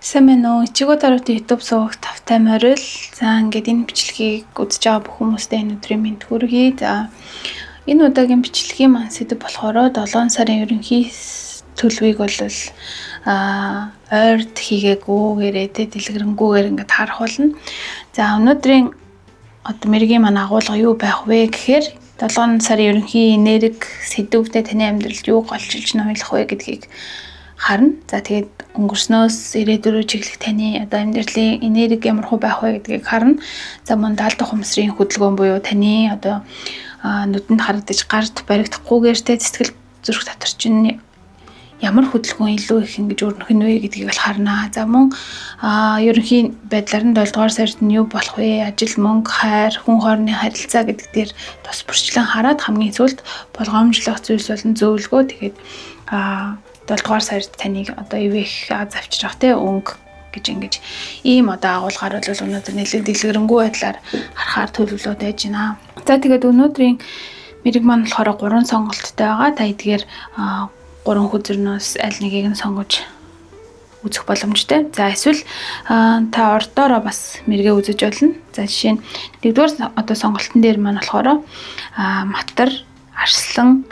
Самэно ичиго даруйт YouTube сувагт тавтай морил. За ингээд энэ бичлэгийг үзэж байгаа бүх хүмүүстээ энэ өдрийн мэнд хүргэе. За энэ удаагийн бичлэгийн маань сэдэв болохоор 7 сарын ерөнхий төлөвийг бол ойрд хийгээгүйгээрээ дэлгэрэнгүйгээр ингээд харах болно. За өнөөдрийн мэргийн маань агуулга юу байх вэ гэхээр 7 сарын ерөнхий нэрэг сэдвүүтэй таны амьдралд юу голчилж ноёлох вэ гэдгийг харна. За тэгээд өнгөрснөөс ирээдүрөө чиглэх таны амьдралын энерги ямар хөө байх вэ гэдгийг харна. За мөн даалт ухамсарын хөдөлгөөн буюу таны нүдэнд харагдаж гарт баригдахгүйгээр сэтгэл зүрх дотор чинь ямар хөдөлгөөн илүү их ингэж өрнөх нь вэ гэдгийг бол харна. За мөн ерөнхий байдлаар нь 7 дугаар сард нь юу болох вэ? Ажил, мөнгө, хайр, хүн хоорондын харилцаа гэдэг дээр тус бүрчлэн хараад хамгийн сүүлд болгоомжлох зүйлс болон зөвлөгөө тэгээд 7 дугаар сард таныг ивэх завчрах өнгө гэж ингэж ийм агуулгаар бол өнөөдөр нэлээд дэлгэрэнгүй байдлаар харахаар төлөвлөд байж байна. За тэгээд өнөөдрийн мэрэг маань болохоор 3 сонголттой байгаа. Та эдгээр 3 хүзэрнөөс аль нэгийг нь сонгож үзэх боломжтой. За эсвэл та ордоороо бас мэрэгээ үзэж болно. За жишээ нь 1-р сонголтын дээр маань болохоор матар, арслан,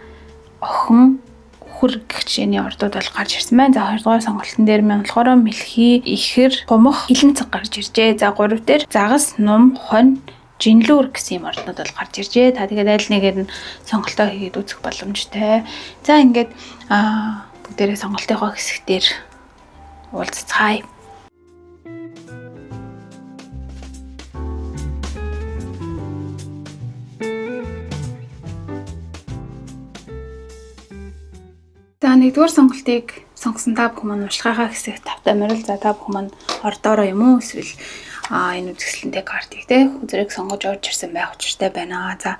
охин, үхэр гэх жишээний ордууд бол гарч ирсэн байна. За 2-р сонголтын дээр маань болохоор мэлхий, ихэр, гомох, хилэн цаг гарч иржээ. За 3 дээр загас, нум, хонь, жинлүүр гэсэн юм орднууд бол гарч иржээ. Та тэгээд аль нэгээр нь сонголтоо хийгээд үзэх боломжтой. За ингээд бүгдээрээ сонголтынхоо хэсгээр уулзцгаая. За 1-р сонголтыг сонгосон та бүхэн маань уншихаа хэсэг тавтай морил. За та бүхэн маань ордоороо юм уу эсвэл энэ үзэсгэлэнтэй картыг хүзрийг сонгож орж ирсэн байх учиртай байна. За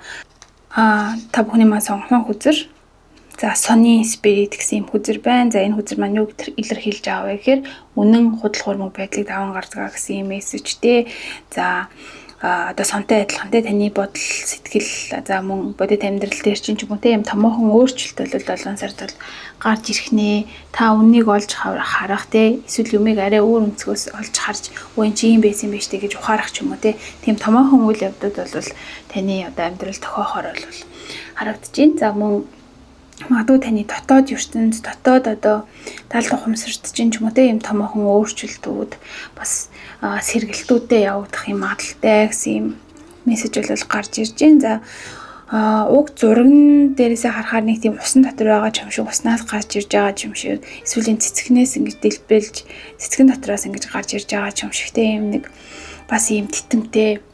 та бүхний маань сонгосон хүзэр за сони спирит гэсэн юм хүзэр байна. За энэ хүзэр маань юу илэрхийлж байгаа вэ гэхээр үнэн, худал хуурмаг байдлыг даван гаргадаг гэсэн юм мессежтэй. За сонтой адилхан таны бодол, сэтгэл за мөн бодит амьдрал дээр чинь ч юм уу юм томоохон өөрчлөлт бол 7 сард бол гарч ирэх нэ. Та үннийг олж харах эсвэл юмыг арай өөр өнцгөөс олж харж өө чи юм байсан юм биш гэж ухаарах ч юм уу тийм томоохон үйл явдууд бол таны амьдрал тохиохоор бол харагдаж байна. За мөн магадгүй таны дотоод ертөнд дотоод даалт ухамсарт чинь ч юм уу юм томоохон өөрчлөлтүүд бас сэргэлтүүдтэй явагдах юм магадaltaй гэсэн юм мессеж бол гарч ирж байна. За уг зурган дээрээсээ харахаар нэг тийм усан дотор байгаа юм шиг уснаас гарч ирж байгаа юм шиг эсвэл энэ цэцгнээс ингэж дэлбэлж цэцгэн дотроос ингэж гарч ирж байгаа юм шиг юм нэг бас ийм титэмтэй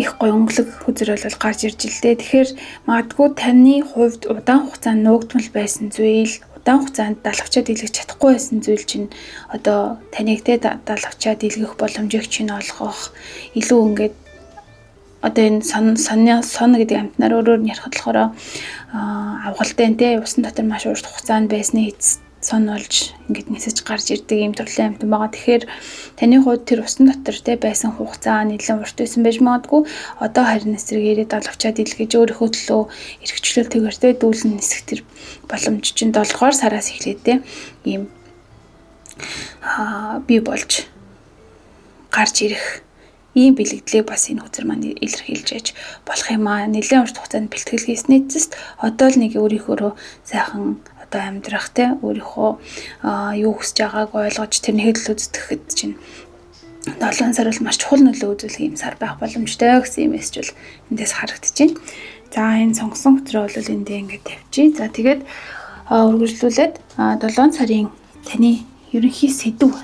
их гоё өнгөлөг хүзэр бол гарч ирж илдээ. Тэгэхээр магадгүй таны хувьд удаан хугацаанд нуугдмал байсан зүйл, удаан хугацаанд далавчаа дийлгэж чадахгүй байсан зүйл чинь таныг далавчаа дийлгэх боломжийг чинь олгох илүү ингээд энэ сон гэдэг амтнаар өөрөөр нь ярихад болохоор авгалтай усан дотор маш урт хугацаанд байсны эцэст сон болж ингээд мессеж гарч ирдэг юм төрлийн амт байгаа. Тэгэхээр таны хувьд тэр усан дотор байсан хугацаа нэлээд урт байсан байж магадгүй. Одоо харин эсрэг ирээд алавчаад илгээж өөрийнхөө төлөө эрхчлөлтөөр дүүлэн нисэх тэр боломж чинь 7 дугаар сараас эхлээд ийм бий болж гарч ирэх ийм бэлэгдлийг бас энэ хүзэр маань илэрхийлж яж болох юм аа. Нэлээд урт хугацаанд бэлтгэл хийсний эцэст одоо л нэг өөрийнхөө сайхан амьдрах өөрийнхөө юу хүсэж байгааг ойлгож тэрний төлөө зүтгэхэд чинь 7 сар бол маш чухал нөлөө үзүүлэх юм сар байх боломжтой гэсэн юм эсч бол эндээс харагдаж байна. За энэ сонгосон хүзрээ бол эндээ ингээд тавьчих. За тэгээд үргэлжлүүлээд 7 сарын таны ерөнхий сэдв.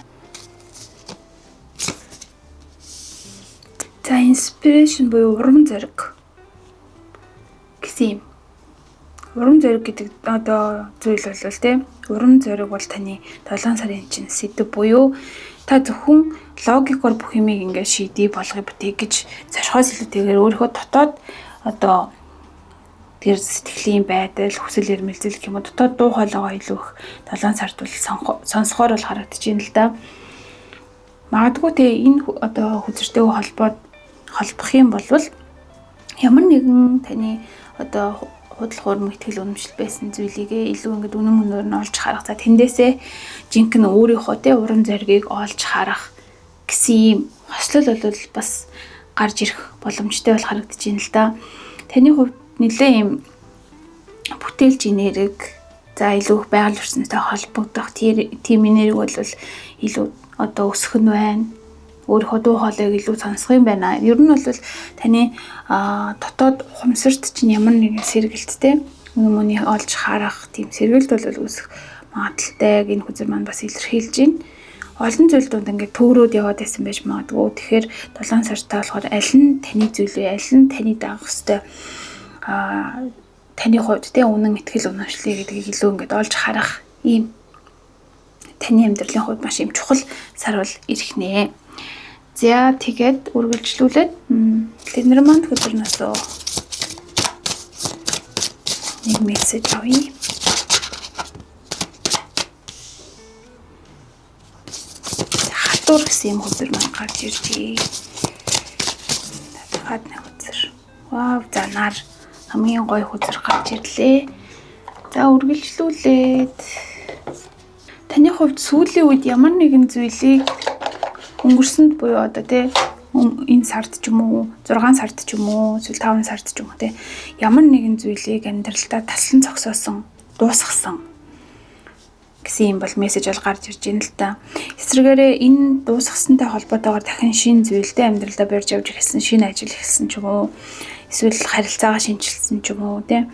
За inspiration буюу урам зориг гэсэн юм. Урам зориг гэдэг зүйл бол урам зориг бол таны 7 сарын чинь сэдв буюу та зөвхөн логикоор бүх юмыг ингээд шийдий болгоё бүтээ гэж зорхоос илүүтэйгээр өөрийнхөө дотоод тэр сэтгэлийн байдал, хүсэл эрмэлзэл гэх юм уу дотоод дуу хоолойгоо илүү их 7 сард бол сонсохоор бол харагдаж байна л да. Магадгүй энэ хүзэртэйгээ холбох юм бол ямар нэгэн таны худлахуур мэтгэл үнэмшил байсан зүйлийг илүү ингээд үнэн мөнөөр нь олж харах. За тэндээсээ жинхэнэ өөрийнхөө тэ урам зоригийг олж харах гэсэн юм хослол бол бас гарч ирэх боломжтой бол харагдаж байна л да. Таны хувьд нэлээ юм бүтээлчийн нэрэг за илүү их байгаль орчинтой холбогдох тийм нэрэг бол илүү одоо өсөх нь байна. Өөрийнхөө дуу хоолойг илүү сонсох юм байна. Ер нь бол таны дотоод ухамсарт чинь ямар нэгэн сэргэлттэй өмнө олж харах тийм сэргэлт бол үүсэх магадaltaйг энэ хүзэр маань бас илэрхийлж байна. Олон зүйл донд ингээд төөрөөд яваад байсан байж магадгүй. Тэгэхээр 7 сартаа болохоор аль нь таны зүйл вэ? Аль нь таны даах ёстой таны хувьд тэ үнэн итгэл үнэмшлээ гэдгийг илүү ингээд олж харах ийм таны амьдралын хувьд маш юм чухал сар бол ирэх нэ. За тэгээд үргэлжлүүлээд тэднэр маань хөдөрнөөс нэг мессеж авъя. Хатуур гэсэн юм хөдөр маань гарч иржээ. Дахиад нэг хөдөр. Вау, за нар хамгийн гоё хөдөр гарч ирлээ. За үргэлжлүүлээд таны хувьд сүүлийн үед ямар нэгэн зүйлийг өнгөрсөнд буюу одоо тий энэ сард ч юм уу 6 сард ч юм уу эсвэл 5 сард ч юм уу тий ямар нэгэн зүйлийг амьдралдаа таслан зогсоосон дуусгасан гэсэн юм бол мессеж бол гарч ирж байна л да. Эсвэргээрээ энэ дуусгасантай холбоотойгоор дахин шинэ зүйлтэй амьдралдаа барьж явж ирсэн шинэ ажил эхэлсэн ч юм уу эсвэл харилцаагаа шинжилсэн ч юм уу тий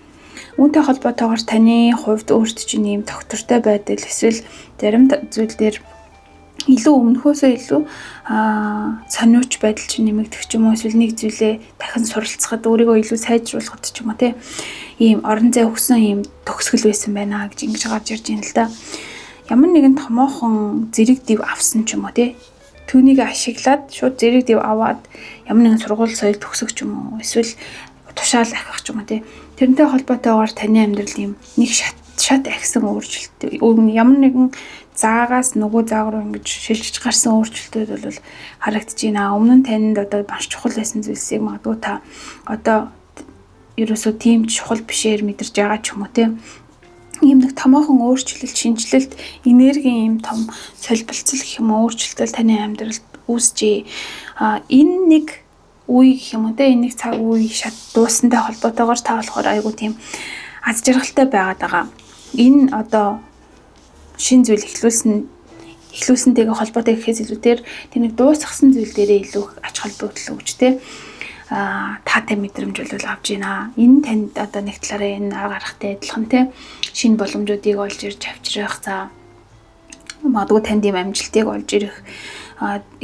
үүнтэй холбоотойгоор таны хувьд өөрт чинь ийм доктортой байдал эсвэл зарим зүйл дээр илүү өмнөхөөсөө илүү сониуч байдал чинь нэмэгдэх ч юм уу эсвэл нэг зүйлээ дахин суралцахад өөрийгөө илүү сайжруулахад ч юм уу тийм ийм орон зай өгсөн ийм төгсгөл байсан байна гэж ингэж гарч ирж байна л да. Ямар нэгэн томоохон зэрэг дэв авсан ч юм уу тийм түүнийг ашиглаад шууд зэрэг дэв аваад ямар нэгэн сургууль соёл төгсөх ч юм уу эсвэл тушаал ахих ч юм уу тийм тэрнтэй холбоотойгоор таны амьдрал ийм нэг шат ахсан өөрчлөлт ямар нэгэн заагаас нөгөө зааг руу ингэж шилжиж гарсан өөрчлөлтүүд бол харагдаж байна. Өмнө нь танд одоо маш чухал байсан зүйлсийг магадгүй та одоо ерөөсөө тийм чухал бишээр мэдэрж байгаа ч юм уу тийм ийм нэг томоохон өөрчлөлт, шинжилэлт, энергийн ийм том солилцол гэх юм уу өөрчлөлт таны амьдралд үүсжээ. Энэ нэг үе гэх юм уу тийм энэ нэг цаг үе шат дуусантай холбоотойгоор та болохоор айгу тийм аз жаргалтай байгаад байгаа. Энэ одоо шин зүйл эхлүүлсэнтэйгээ холбоотой гэхээс илүүгээр тэнийг дуусгасан зүйл дээрээ илүү ач холбогдол өгч тэ таатай мэдрэмж бол авж байна. Энэ танд одоо нэг талаараа энэ арга гарахтай адилхан тэ шинэ боломжуудыг олж ирж авчрах за магадгүй танд ийм амжилтыг олж ирэх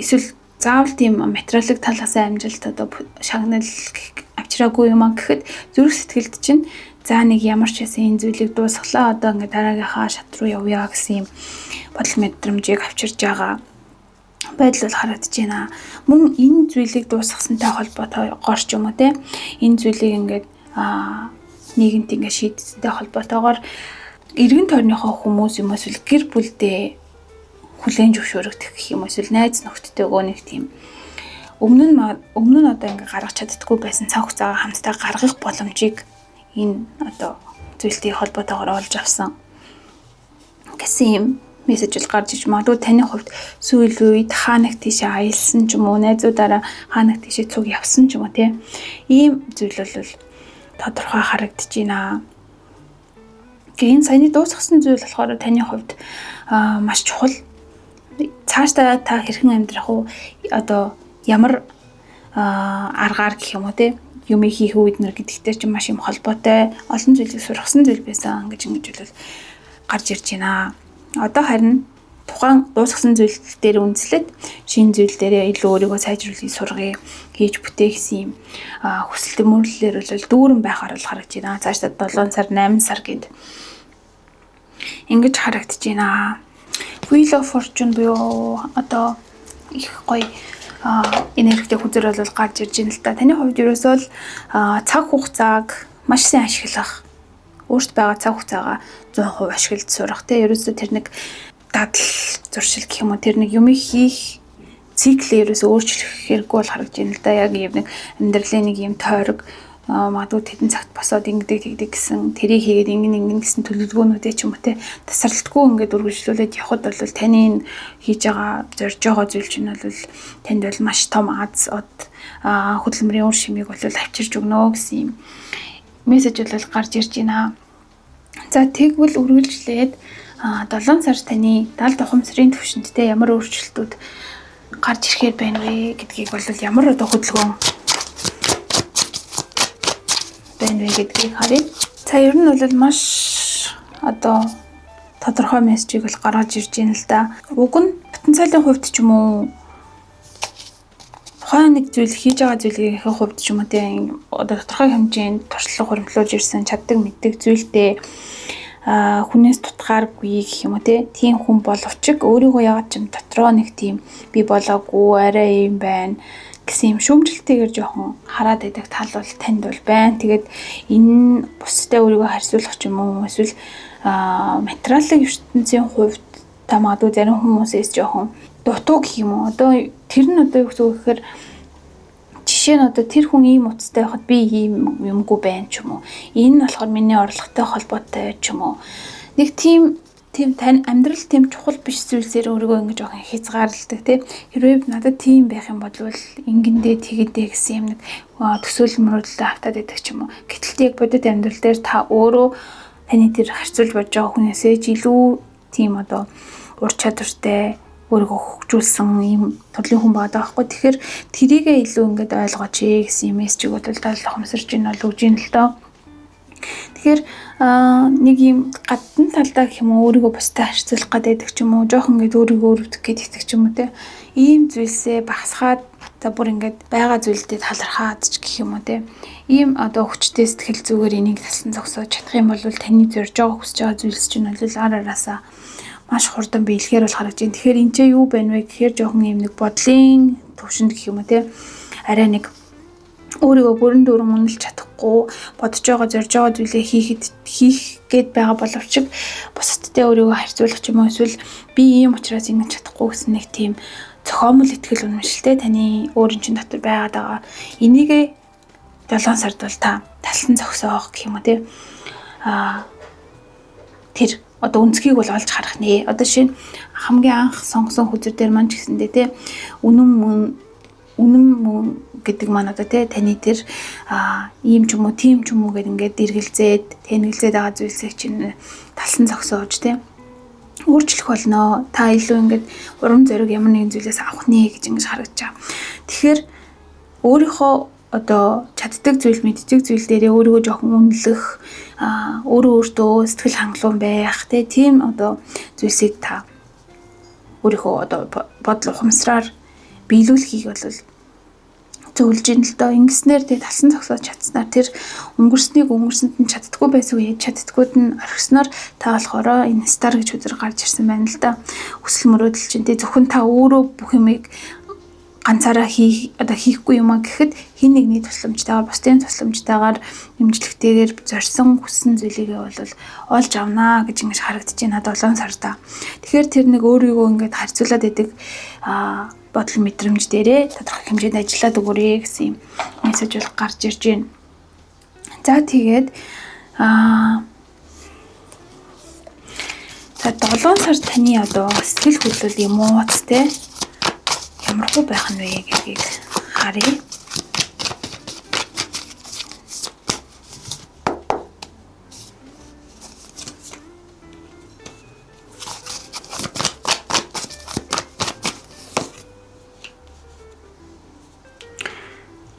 эсвэл заавал тийм материалын талаас амжилт одоо шагнал авчраагүй юм а гэхэд зүрх сэтгэлд чинь за нэг ямар ч байсан энэ зүйлийг дуусглаа одоо ингээд дараагийнхаа шат руу явъя гэсэн юм бодол мэдрэмжийг авчирж байгаа байдал бол харагдаж байна. Мөн энэ зүйлийг дуусгасантай холбоотойгоор ч юм уу те энэ зүйлийг ингээд нийгэмд ингээд шийдсэнтэй холбоотойгоор эргэн тойрныхоо хүмүүс юм эсвэл гэр бүлдээ хүлээн зөвшөөрөгдөх гэх юм эсвэл найз нөхдөдөө нэг тийм өмнө нь одоо ингээд гаргаж чаддаггүй байсан цаг хугацаагаа хамтдаа гаргах боломжийг энэ одоо зүйлтэй холбоотойгоор олж авсан гэсэн юм мессеж бол гарч иж магадгүй таны хувьд сүүлийн үед хаанаг тийшээ аялсан ч юм уу найзуудаараа хаанаг тийшээ цуг явсан ч юм уу тийм ийм зүйл бол тодорхой харагдаж байна. Энэ саяны дуусгасан зүйл болохоор таны хувьд маш чухал. Цаашдаа та хэрхэн амьдрах уу одоо ямар аргаар гэх юм уу тийм юм хийх үед нэр гэдэгтэй чинь маш юм холбоотой олон зүйлийг сургасан зүйл байсан гэж бол гарч ирж байна. Одоо харин тухайн дуусгасан зүйл дээр үндэслээд шинэ зүйл дээрээ илүү өөрийгөө сайжруулахыг сургая хийж бүтээх гэсэн юм хүсэл тэмүүлэлээр бол дүүрэн байхаар бол харагдаж байна. Цаашдаа 7 сар 8 сар гэд ингэж харагдаж байна. Wheel of Fortune буюу одоо их гоё энергитэй хүзэр бол гарч ирж байна л да. Таны хувьд ерөөсөө л цаг хугацааг маш сайн ашиглах, өөрт байгаа цаг хугацаагаа 100% ашиглаж сурах те. Ерөөсөө тэр нэг дадал зуршил гэх юм уу тэр нэг юм хийх циклээ ерөөсөө өөрчлөх хэрэггүй бол харагдаж байна л да. Яг юм нэг амьдралын нэг юм тойрог магадгүй тэдэн цагт босоод ингэдэг гэсэн тэрийг хийгээд ингэн гэсэн төлөвлөгөөнүүдээ ч юм уу те тасралтгүй ингээд үргэлжлүүлээд явхад бол таны хийж байгаа зорж байгаа зүйл чинь бол танд бол маш том аз од хөдөлмөрийн үр шимийг бол авчирч өгнө гэсэн юм мессеж бол гарч ирж байна. За тэгвэл үргэлжлээд 7 сар таны далд ухамсарын төвшөнд те ямар өөрчлөлтүүд гарч ирэхээр байна вэ гэдгийг бол ямар одоо хөдөлгөөн байна вэ гэдгийг харъя. За ер нь бол маш одоо тодорхой мессежийг бол гаргаж ирж байна л да. Уг нь потенциалын хувьд ч юм уу тухайн нэг зүйл хийж байгаа зүйлийн хувьд ч юм уу те одоо тодорхой хэмжээнд туршлага хөрвүүлж ирсэн чаддаг мэддэг зүйлтэй хүнээс тутгааргүй гэх юм уу тийм хүн боловч өөрийгөө ягаад ч юм дотроо нэг тийм би болоогүй арай юм байна гэсэн юм шүүмжлэлтэйгээр жоохон хараад байдаг тал бол танд бол байна. Тэгээд энэ бусдад өөрийгөө харьцуулах ч юм уу эсвэл материалын ертөнцийн хувьд та магадгүй зарим хүмүүсээс жоохон дутуу гэх юм уу. Одоо тэр нь одоо юу гэхээр жишээ нь одоо тэр хүн ийм утастай байхад би ийм юмгүй байна ч юм уу. Энэ нь болохоор миний орлоготой холбоотой ч юм уу. Нэг тийм тань амьдрал тийм чухал биш зүйлсээр өөрийгөө ингэж жоохон хязгаарладаг тийм. Хэрвээ надад тийм байх юм бол ингэндээ тэгэдэй гэсэн юм нэг төсөөлөл мөрөдлөлөө автаад байдаг ч юм уу. Гэтэл яг бодит амьдрал дээр та өөрөө таны тэр харьцуулж бодож байгаа хүнээсээ илүү тийм одоо ур чадвартай өөрийгөө хөгжүүлсэн ийм төрлийн хүн байгаа байхгүй. Тэгэхээр тэрийгээ илүү ингээд ойлгооч гэсэн юм мессежийг бол далд ухамсарч ин бол өгж ин л доо. Тэгэхээр нэг юм гадна талдаа гэх юм уу өөрийгөө бусдад харьцуулах гэдэг ч юм уу жоохон ингээд өөрийгөө өрөвдөх гэдэг ч юм уу те ийм зүйлсээ багасгаад за бүр ингээд байгаа зүйлдээ талархаад ч гэх юм уу те ийм одоо хүчтэй сэтгэл зүгээр энийг талсан зогсоож чадах юм бол таны зорж байгаа хүсэж байгаа зүйлс чинь бол араасаа маш хурдан биелэхээр бол харагдаж байна. Тэгэхээр энэ ч юу байна вэ гэхээр жоохон юм нэг бодлын төвшөнд гэх юм уу те арай нэг өөрийгөө бүрэн дүүрэн үнэлж чадахгүй бодож байгаа зорж байгаа зүйлээ хийх гээд байгаа боловч бусдтай өөрийгөө харьцуулах ч юм уу эсвэл би ийм учраас ингэж чадахгүй гэсэн нэг тийм зохиомл итгэл үнэмшилтэй таны өөрийн чинь дотор байгаад байгаа. Энийг 7 сард бол та талсан зогсоох гэх юм уу те тэр одоо үнцгийг бол олж харах нэ. Одоо шинэ хамгийн анх сонгосон хүзэр дээр маань ч гэсэндээ те үнэн мөн гэдэг маань одоо те таны тэр ийм ч юм уу тийм ч юм уу гэдэг ингээд дэргэлзээд тэнэгэлзээд байгаа зүйлсийг чинь талсан зогсоож те өөрчлөх болно. Та илүү ингээд урам зориг ямар нэгэн зүйлээс авах нэ гэж ингэж харагдаж байгаа. Тэгэхээр өөрийнхөө одоо чаддаг зүйл мэддэг зүйл дээрээ өөрийгөө жоохон үнэлэх өөртөө сэтгэл хангалуун байх тийм одоо зүйлсийг та өөрийнхөө одоо бодол ухамсараар биелүүлэхийг бол зөвлөж ин л доо. Ингэснээр тэг талсан зогсоод чадсанаар тэр өнгөрснийг өнгөрсөнд нь чаддгүй байсан үе чаддгүйд нь орхисноор та болохоор энэ стар гэж үзэр гарч ирсэн байна л да. Хүсэл мөрөөдөл чинь тэг зөвхөн та өөрөө бүх юмыг ганцаараа хийхгүй юм а гэхэд хин нэгний тусламжтайгаар бусдын тусламжтайгаар нэмжлэгтэйгээр зорьсон хүссэн зүйлийгээ бол олж авнаа гэж ингэж харагдаж байна 7 сарда. Тэгэхээр тэр нэг өөрийгөө ингэж харьцуулаад байдаг бодол мэдрэмж дээрээ тодорхой хэмжээнд ажиллаад өгөөрэй гэсэн юм мессеж бол гарч ирж байна. За тэгээд за 7 сар таны одоо сэтгэл хөдлөл эмоц те ямархуу байх нь вэ гэдгийг харъя.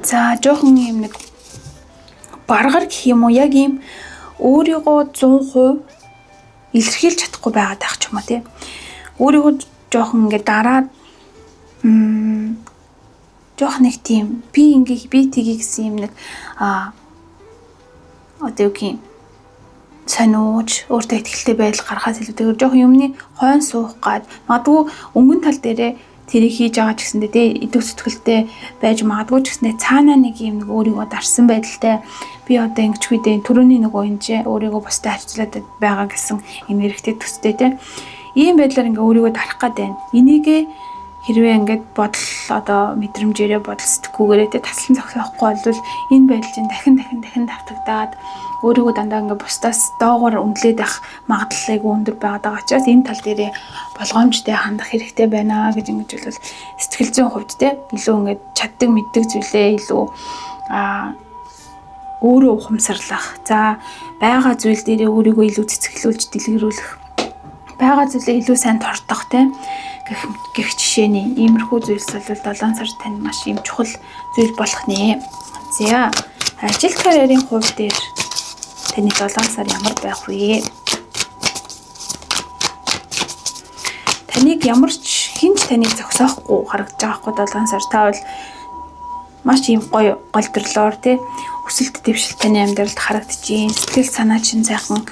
За жоохон юм нэг баргар гэх юм уу яг ийм өөрийгөө 100% илэрхийлж чадахгүй байгаад байх ч юм уу тий. Өөрийгөө жоохон ингэ дараад жоохон нэг тийм би тгий гэсэн юм нэг одоо юу гин санууж өөртөө ихтэй байдал гаргахаас илүүтэйгээр жоохон юмны хойно суух гад магадгүй өнгөн тал дээрээ тэрийг хийж байгаа ч гэсэндээ тий идэв сэтгэлтэй байж магадгүй ч гэсэндээ цаанаа нэг юм нэг өөрийгөө дарсан байдалтай би одоо ингэж хүдээ түрүүний нөгөө энэ өөрийгөө бусдад харьцуулаад байгаа гэсэн энергитэй төстэй тий ийм байдлаар ингээ өөрийгөө дарах гад байна. Энийг хэрвээ ингээд бодол одоо мэдрэмжээрээ бодол сэтгэхгүйгээрээ тэ таслан зогсоохгүй бол энэ байдал чинь дахин давтагдаад өөрийгөө дандаа ингээд бусдаас доогоор үнэлээд авах магадлалыг өндөр байгаа учраас энэ тал дээрээ болгоомжтой хандах хэрэгтэй байна гэж ингэж бол сэтгэл зүйн хувьд тэ илүү ингээд чаддаг мэддэг зүйлээ илүү өөрөө ухамсарлах. За байгаа зүйл дээрээ өөрийгөө илүү цэцгэлүүлж дэлгэрүүлэх. Байгаа зүйлээ илүү сайн тордох тэ гэх жишээний иймэрхүү зүйлс бол 7 сар тань маш юм чухал зүйл болох нэ. За ажил карьерийн хувьд дээр таны 7 сар ямар байх вэ? Таныг ямар ч хинч таныг зогсоохгүй харагдаж байгаа хгүй 7 сар та бол маш юм гоё голдөрлоор тий өсөлт дэвшил таны амьдралд харагдчихээн. Сэтгэл санаа чинь сайхан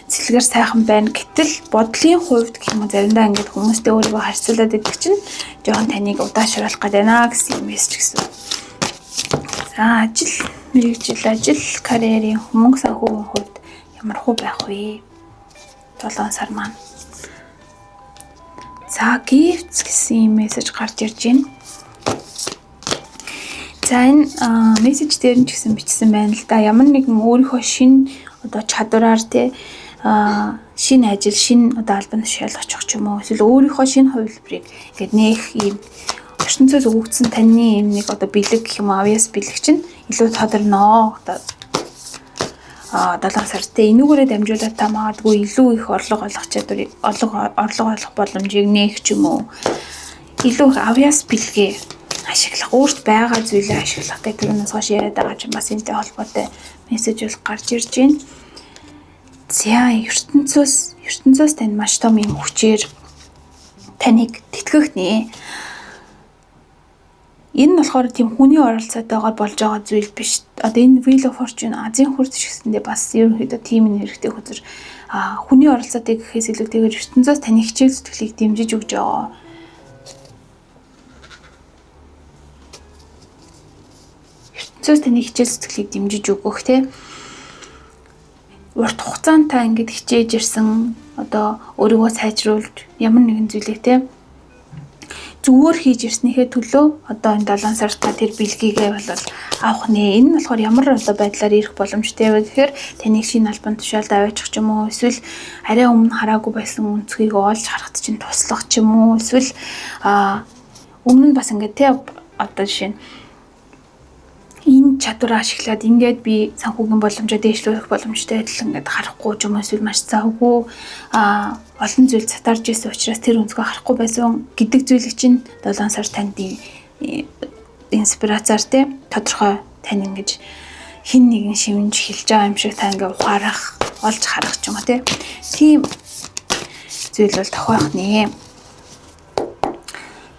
цэлгэр сайхан байна. Гэтэл бодлын хувьд гэх юм уу заримдаа ингээд хүмүүстэй өөрийгөө харьцуулаад идэх чинь жоохон таныг удаашруулах гэдэг байна гэсэн мессеж гэсэн. За ажил карьерийн мөнгө санхүүгийн хувьд ямар хөө байх вэ? 7 сар маань. За gifts гэсэн мессеж гарч ирж байна. За энэ мессеж дээр нь ч гэсэн бичсэн байна л да. Ямар нэгэн өөрийнхөө шин одоо чадвараар тий шинэ ажил, шинэ одоо албан тушаал очих ч юм уу. Эсвэл өөрийнхөө шинэ хувилбарыг ингээд нээх ийм ертөнцөөс өгөгдсөн таны юм нэг одоо бэлэг гэх юм уу, авьяас бэлэг чинь илүү тодорноо. Одоо 7 сартай энүүгээрээ дамжуулаад та магадгүй илүү их орлого олох чадварыг орлого олох боломжийг нээх ч юм уу. Илүү их авьяас бэлгээ ашиглах, өөрт байгаа зүйлээ ашиглах гэдэг түрүүнээс хойш яриад байгаа чинь бас энэтэй холбоотой мессеж бол гарч ирж байна. За ертөнцөөс тань маш том юм хүчээр таныг тэтгэх нэ. Энэ нь болохоор тийм хүний оролцоотойгоор болж байгаа зүйл биш. Одоо энэ Wheel of Fortune Азийн хурц гэсэндээ бас ерөнхийдөө тим нь хэрэгтэй хөзөр хүний оролцоотыг гэхээс илүүтэйгээр ертөнцөөс таны хичээл зүтгэлийг дэмжиж өгж байгаа. Ертөнцөөс таны хичээл зүтгэлийг дэмжиж өгөх те. Урт хугацаанд та ингэж хичээж ирсэн одоо өөрийгөө сайжруулж ямар нэгэн зүйлийг те зүгээр хийж ирснийхээ төлөө одоо энэ 7 сар та тэр бэлгийгээ бол авах нэ. Энэ нь болохоор ямар одоо байдлаар ирэх боломжтой вэ гэхээр таныг шинэ албан тушаалд аваачих ч юм уу, эсвэл арай өмнө хараагүй байсан өнцгийг олж харахад чинь туслах ч юм уу, эсвэл өмнө нь бас ингэ те одоо жишээ нь энэ чадвараа ашиглаад ингээд би санхүүгийн боломжоо дээшлүүлэх боломжтой адил ингээд харахгүй ч юм уу, эсвэл маш завгүй олон зүйл цатарж ирсэн учраас тэр өнцгөө харахгүй байсан гэдэг зүйлийг чинь 7 сар танд инспирацаар те тодорхой тань ингэж хин нэгэн шивнж хэлж байгаа юм шиг та ингээд ухаарах, олж харах ч юм уу те. Тийм зүйл бол тохиох нэ.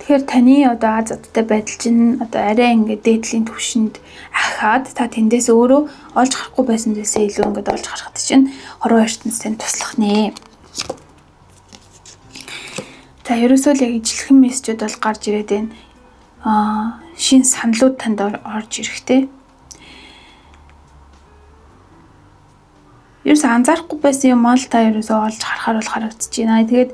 Тэгэхээр таны одоо аз одтой байдал чинь одоо арай ингээд дээдлийн түвшинд ахаад та тэндээс өөрөө олж харахгүй байсан зүйлсээ илүү ингээд олж харахад чинь хорвоо ертөнцийн туслах нэ. За ерөөсөө л яг ижилхэн мессежүүд бол гарч ирээд байна. Шин саналуд танд орж ирэхтэй. Ерөөсөө анзаарахгүй байсан юм ал та ерөөсөө олж харахаар бол харагдаж байна. Тэгээд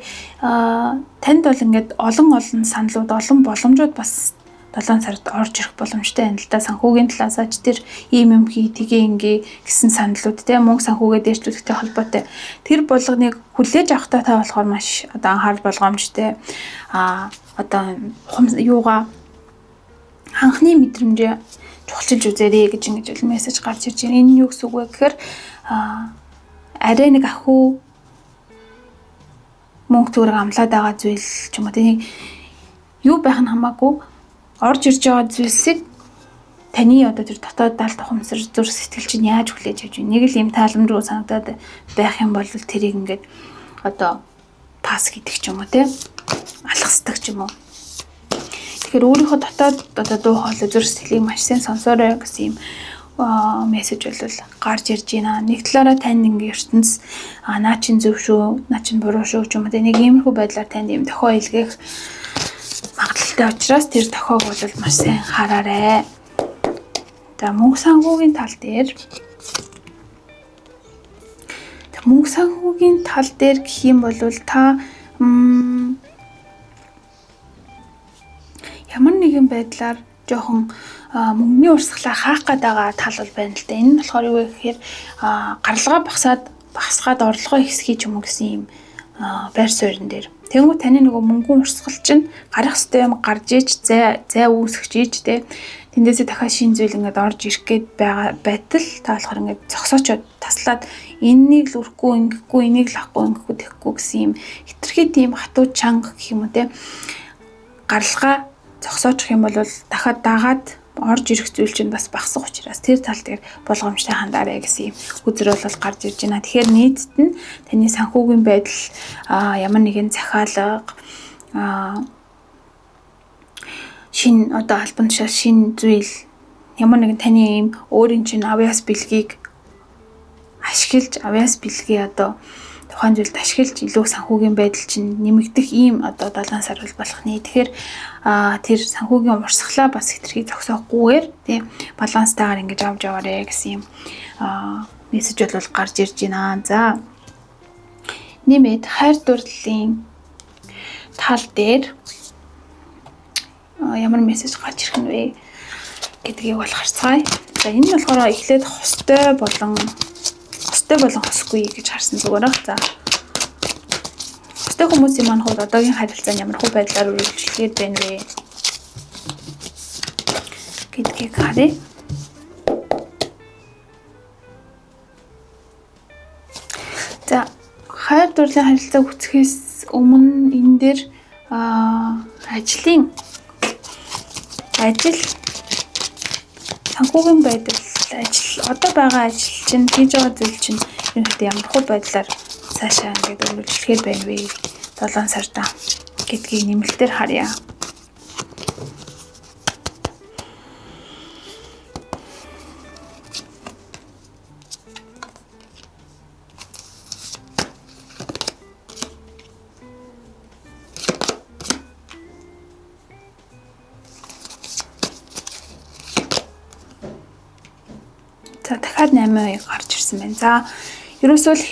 танд бол ингээд олон саналуд, олон боломжууд бас 7 сард орж ирэх боломжтой байна л да. Санхүүгийн талаас ч тэр ийм юм хий, тгээ ингээ гэсэн саналуд те мөнгө санхүүгээ дээшлүүлэхтэй холбоотой. Тэр болгоныг хүлээж авахтаа та болохоор маш одоо анхаарал болгоомжтой. Одоо юугаа анхны мэдрэмжээ чухалчилж үзээрэй гэж ингэж мессеж гарч ирж байна. Энэ нь юу гэсэн үг вэ гэхээр арай нэг ахуу мөнгө төгрөг амлаад байгаа зүйл ч юм уу тийм юу байх нь хамаагүй орж ирж байгаа зүйлсийг таны одоо тэр дотоод даалт ухамсар зүрх сэтгэл чинь яаж хүлээж авч вэ? Нэг л юм тааламжгүй санагдаад байх юм бол тэрийг ингээд одоо пас хийдэг ч юм уу тийм алхасдаг ч юм уу. Тэгэхээр өөрийнхөө дотоод одоо дуу хоолой зүрх сэтгэлийг маш сайн сонсоорой гэсэн юм мессеж бол гарч ирж байна. Нэг талаараа танд ингээ ертөнц наа чин зөв шүү, наа чин буруу шүү ч юм уу нэг иймэрхүү байдлаар танд юм тохио илгээх магадлалтай учраас тэр тохиог бол маш сайн хараарай. За мөнгө санхүүгийн тал дээр гэх юм бол та байдлаар жоохон мөнгөний урсгалаа хаах гэдэг тал бол байна л да. Энэ нь болохоор юу вэ гэхээр гаралгаа багасгаад орлогоо ихсхий ч юм уу гэсэн юм байр суурин дээр. Тэнгүү таны нөгөө мөнгөн урсгал чинь гарах ёстой юм гарч иж зай үүсгэж иж те тэндээсээ дахиад шин зүйл ингээд орж ирэх гээд байгаа байтал та болохоор ингээд зогсоочод таслаад энэнийг л үрхгүй ингэхгүй энийг л авахгүй ингэхгүй тэхгүй гэсэн юм хитрхи тийм хатуу чанга гэх юм уу те гаралгаа зогсоочих юм бол дахиад дагаад орж ирэх зүйл чинь бас багасах учраас тэр тал дээр болгоомжтой хандаарай гэсэн юм үзэл бол гарч ирж байна. Тэгэхээр нийтд нь таны санхүүгийн байдал ямар нэгэн захиалга шин одоо албан тушаал шин зүйл ямар нэгэн таны ийм өөрийн чинь авьяас бэлгийг ашиглаж авьяас бэлгээ одоо тухайн зүйлд ашиглаж илүү санхүүгийн байдал чинь нэмэгдэх ийм одоо 7 сар болох нэ. Тэгэхээр тэр санхүүгийн урсгалаа бас хэтэрхий зогсоохгүйгээр тийм баланстайгаар ингэж авч яваарэ гэсэн юм мессеж бол гарч ирж байна. За нэмээд хайр дурлалын тал дээр ямар мессеж гарч ирэх нь вэ гэдгийг бол харцгаая. За энэ нь болохоор эхлээд хостой болон хосгүй гэж харсан зүгээр баг. За хостой хүмүүсийн маань хувьд одоогийн харилцаа ямар хөө байдлаар үргэлжлэхэд байна вэ гэдгийг харъя. За хайр дурлалын харилцааг үүсгэхээс өмнө энэ дээр ажил санхүүгийн байдал одоо байгаа ажил чинь хийж байгаа зүйл чинь ерөнхийдөө ямар хөө байдлаар цаашаа ингээд үргэлжлэхэд байна вэ 7 сарда гэдгийг нэмэлтээр харъя. За дахиад 8 гарч ирсэн байна. За ерөөсөө л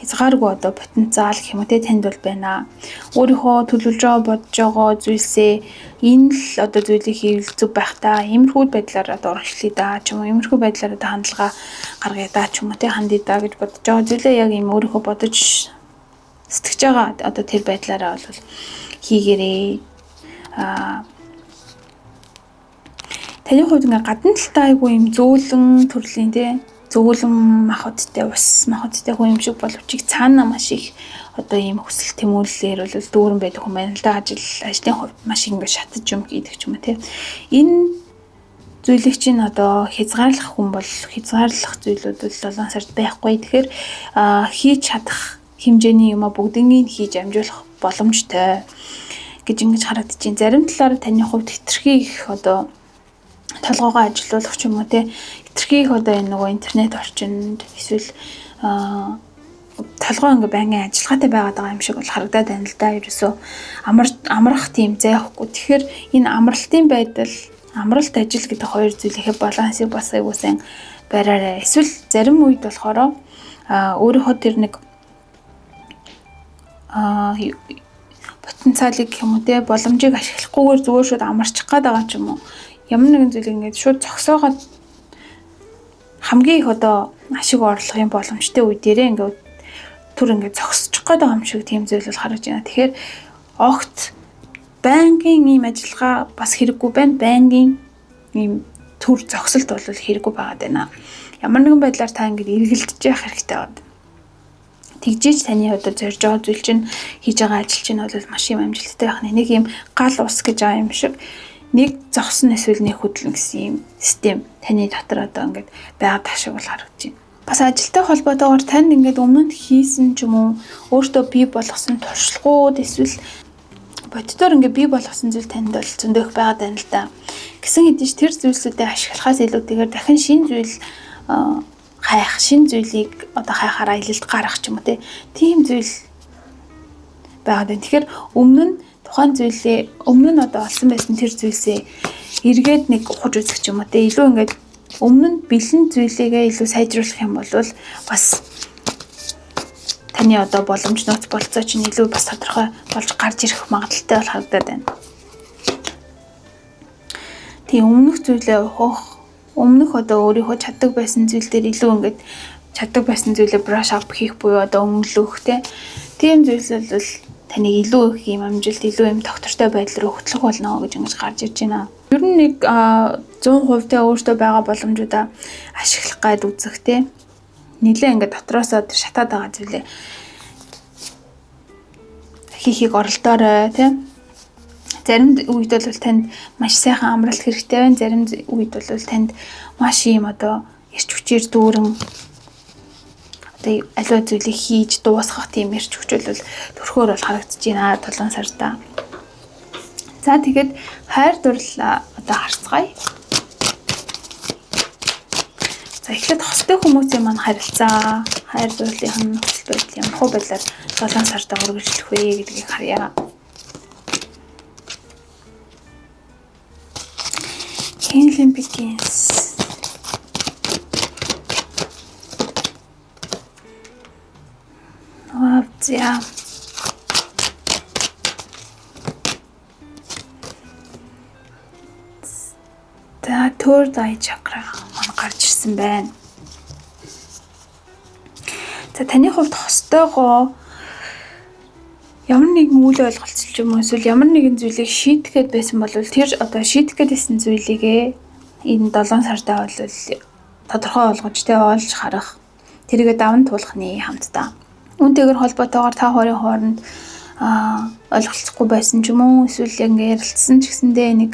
хязгааргүй одоо потенциал гэх юм уу те танд бол байна. Өөрийнхөө төлөвлөж байгаа бодож байгаа зүйлсээ энэ л одоо зүйлийг хийвэл зүг байх та. Иймэрхүү байдлаар одоо орчлъя да ч юм уу. Иймэрхүү байдлаар одоо хандлага гаргая да ч юм уу те хандъя да гэж бодож байгаа зүйлээ яг ийм өөрийнхөө бодож сэтгэж байгаа одоо тэр байдлаараа бол хийгээрэй. Таны хувьд ингээ гадна талтай айгүй юм зөөлөн төрлийн те зөөлөн махбодтой ус махбодтой хүн юм шиг боловч цаана маш их одоо ийм хүсэл тэмүүллээр бол дүүрэн байдаг хүн байна л да. Ажлын хувьд маш ингээ шатаж юм гэдэг ч юм уу те. Энэ зүйлийг чинь одоо хязгаарлах хүн бол хязгаарлах зүйлүүд бол 7 сард байхгүй. Тэгэхээр хийж чадах хэмжээний юм а бүгднийг хийж амжуулах боломжтой гэж ингэж харагдаж байна. Зарим талаар таны хувьд хэтэрхий их одоо толгоогоо ажилуулах ч юм уу те хэтэрхий их одоо энэ нөгөө интернет орчинд эсвэл толгой ингээ байнгын ажиллагаатай байгаа юм шиг бол харагдаад байна л да. Ерөөсөө амрах тийм зай авахгүй. Тэгэхээр энэ амралтын байдал амралт ажил гэдэг хоёр зүйлийнхээ балансыг бас аягүй сайн бариараа. Эсвэл зарим үед болохоор өөрийнхөө тэр нэг потенциалыг гэх юм уу те боломжийг ашиглахгүйгээр зүгээр шууд амарчих гээд байгаа ч юм уу. Ямар нэгэн зүйлийг ингээд шууд зогсоогоод хамгийн их одоо ашиг орлогын боломжтой үе дээрээ ингээд түр ингээд зогсчих гээд байгаа юм шиг тийм зүйл бол харагдаж байна. Тэгэхээр огт банкын ийм ажиллагаа бас хэрэггүй байна. Банкын ийм түр зогсолт бол хэрэггүй байгаад байна. Ямар нэгэн байдлаар та ингээд эргэлдэж явах хэрэгтэй байна. Тэгжээж таны одоо зорж байгаа зүйл чинь хийж байгаа ажил чинь бол маш юм амжилттай байх нэг юм гал ус гэж байгаа юм шиг нэг зогсон эсвэл нэг хөдлөн гэсэн юм систем таны дотор одоо ингээд байгаад ташиг бол харагдаж байна. Бас ажилтай холбоотойгоор танд ингээд өмнө нь хийсэн ч юм уу өөртөө бий болгосон туршлагууд эсвэл боддоор ингээд бий болгосон зүйл танд бол зөндөх байгаад байна л да. Гэсэн хэдий ч тэр зүйлсүүдээ ашиглахаас илүүтэйгээр дахин шинэ зүйл шин зүйлийг одоо хайхаар аялалд гарах ч юм уу тийм зүйл байгаад байна. Тэгэхээр өмнө нь одоо олсон байсан тэр зүйлсээ эргээд нэг ухаж үзэх ч юм уу илүү ингээд өмнө нь бэлэн зүйлээгээ илүү сайжруулах юм бол бас таны одоо боломж нууц болцоо чинь илүү бас тодорхой болж гарч ирэх магадaltaй бол харагдаад байна. тийм өмнөх зүйлээ өмнөх одоо өөрийнхөө чаддаг байсан зүйл дээр илүү ингээд чаддаг байсан зүйлээ brush up хийх буюу одоо өмнөлөх тийм зүйлс бол таныг илүү их юм амжилт, илүү юм доктортой байдал руу хөтлөх болно гэж ингэж гарч ирж байна. Ер нь нэг 100% өөртөө байгаа боломжуудаа ашиглах гайд үзэх нэлээ ингээд дотроосоо шатаад байгаа зүйлээ хийхийг оролдоорой Зарим үед бол танд маш сайхан амралт хэрэгтэй байна. Зарим үед бол танд маш юм одоо эрч хүчээр дүүрэн одоо аливаа зүйлийг хийж дуусгах тийм эрч хүч бол төрхөөр бол харагдаж байна 7 сарда. За тэгээд хайр дурлал одоо харцгаая. За эхлээд хостой хүмүүсийн маань харилцаа, хайр дурлалын нөхцөл байдал ямар хөө байдлаар 7 сарда үргэлжлэх вэ гэдгийг харъя. Healing begins. За. Third eye chakra маань гарч ирсэн байна. За таны хувьд хостойгоо ямар нэгэн үйл ойлголцол юм эсвэл ямар нэгэн зүйлийг шийдэхэд байсан бол тэр одоо шийдэх гэсэн зүйлийгээ энэ 7 сарда бол тодорхой олгож олж харах тэргээ даван туулахны хамтдаа үүнтэйгээр холбоотойгоор та хоёрын хооронд ойлголцохгүй байсан ч юм уу эсвэл ингээ ярилцсан ч гэсэндээ нэг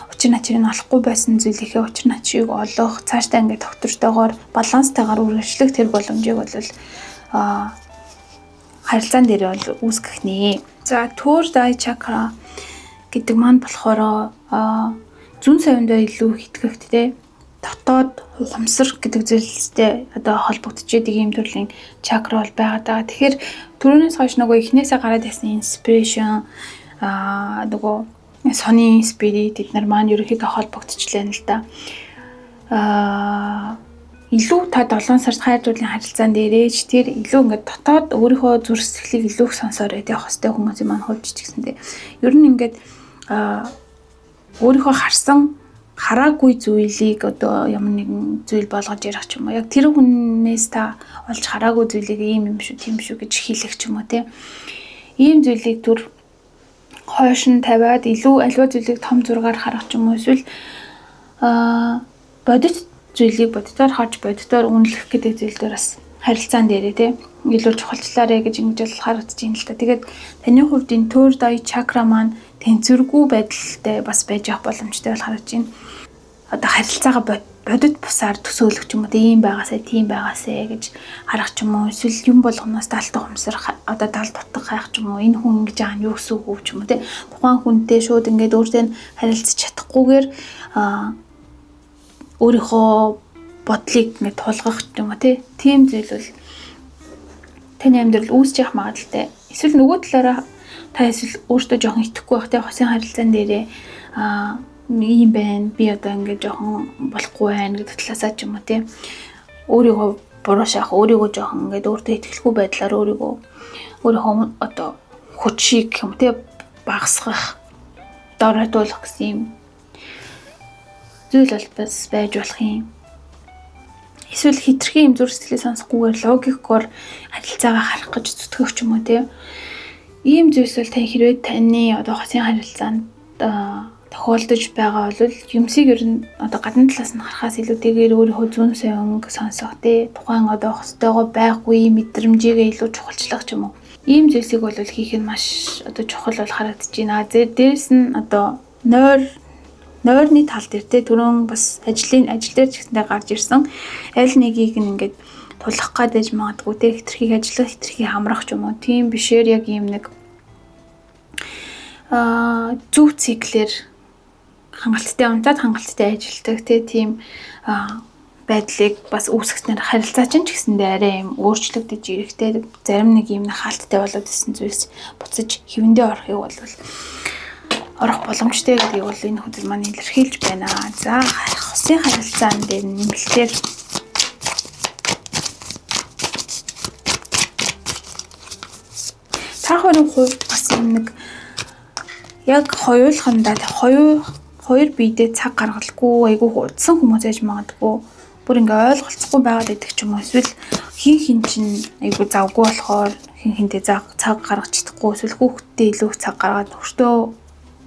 учир начрыг олохгүй байсан зүйлийнхээ учир начрыг олох цаашдаа ингээ доктортойгоор баланстайгаар үргэлжлэх тэр боломжийг бол харилцаан дээр бол үүсгэх нэ. За third eye chakra гэдэг маань болохоор зүүн совиндоо илүү хитгэхтэй дотоод ухамсар гэдэг зүйлстэй одоо холбогдож идэг ийм төрлийн чакра бол байгаа даа. Тэгэхээр түрүүнээс хойш нөгөө эхнээсээ гараад байсан inspiration нөгөө сони spirit эднэр маань ерөөхдөө холбогдчихлаа л да. Илүү та 7 сард хайр дурлалын харилцаан дээрээч тэр илүү ингээд дотоод өөрийнхөө зүрх сэтгэлийг илүү их сонсоорой хостой хүмүүсийн маань хувьд ч гэсэндээ ер нь ингээд өөрийнхөө хараагүй зүйлийг одоо ямар нэгэн зүйл болгож ярих ч юм уу яг тэр хүнээс та олж хараагүй зүйлийг ийм юм шүү тийм шүү гэж хэлэх ч юм уу ийм зүйлийг түр хойш нь тавиад илүү аливаа зүйлийг том зургаар харах ч юм уу эсвэл бодит зүйлийг бодитоор харж бодитоор үнэлэх гэдэг зүйл дээр бас харилцаан дээрээ илүү чухалчлаарэ гэж ингэж бол харагдаж байна л та. Тэгээд таны хувьд энэ third eye chakra маань тэнцвэргүй байдалтай бас байж явах боломжтой бол харагдаж байна. Одоо харилцаагаа бодит бусаар төсөөлөх ч юм уу ийм байгаасаа тийм байгаасаа гэж харах ч юм уу эсвэл юм болгоноос даалт ухамсар одоо даалт утга хайх ч юм уу энэ хүн ингэж байгаа нь юу гэсэн үг ч юм уу тухайн хүнтэй шууд ингээд өөртөө харилцаж чадахгүйгээр өөрийнхөө бодлыг ингээд тулгах юм уу тийм зүйл бол таны амьдрал үүсэж явах магадaltaй. Эсвэл нөгөө талаараа та эсвэл өөртөө жоохон итгэхгүй байх хосын харилцаан дээрээ ийм байна. Би одоо ингээд жоохон болохгүй байна гэдэг талаасаа ч юм уу өөрийгөө буруу шахах, өөрийгөө жоохон ингээд өөртөө итгэлгүй байдлаар өөрийнхөө одоо хүчийг юм багасгах, дороотуулах гэсэн юм зүйл бол бас байж болох юм. Эсвэл хитрхи юм зүрх сэтгэлээ сонсохгүйгээр логикоор харилцаагаа харах гэж зүтгэх ч юм уу ийм зүйлс бол хэрвээ таны одоо хосын харилцаанд тохиолдож байгаа бол юмсыг ер нь одоо гадна талаас нь харахаас илүүтэйгээр өөрийнхөө зүүн совинг сонсох тухайн одоо хостойгоо байхгүй мэдрэмжийгээ илүү чухалчлах ч юм уу. Ийм зүйлсийг бол хийх нь маш одоо чухал бол харагдаж байна. Дээрээс нь одоо нойрны тал дээр түрүүн бас ажил дээр ч гэсэндээ гарч ирсэн аль нэгийг ингээд тулах гадаж магадгүй хитрхийг ажиллах хитрхийг хамрах ч юм уу тийм бишээр яг ийм нэг зөв циклэр хангалттай унтаад хангалттай ажилдаг тийм байдлыг бас үүсгэснээр харилцаа чинь ч гэсэндээ арай юм өөрчлөгдөж ирэхтэй зарим нэг юм хаалттай болоод исэн зүйлс буцаж хэвэндээ орохыг бол орох боломжтой гэдгийг бол энэ хөдөл маань илэрхийлж байна. За хосын харилцаан дээр нэмэлтээр та хоёрын хувьд бас нэг яг хоёулахандаа хоёр биедээ цаг гаргалгүй айгүй хуудсан хүмүүс ээж магадгүй бүр ингээ ойлголцохгүй байгаад идэх ч юм уу эсвэл хин чинь айгүй завгүй болохоор хинтэй цаг гаргаж чадахгүй эсвэл хүүхдтэй илүү цаг гаргаад өөртөө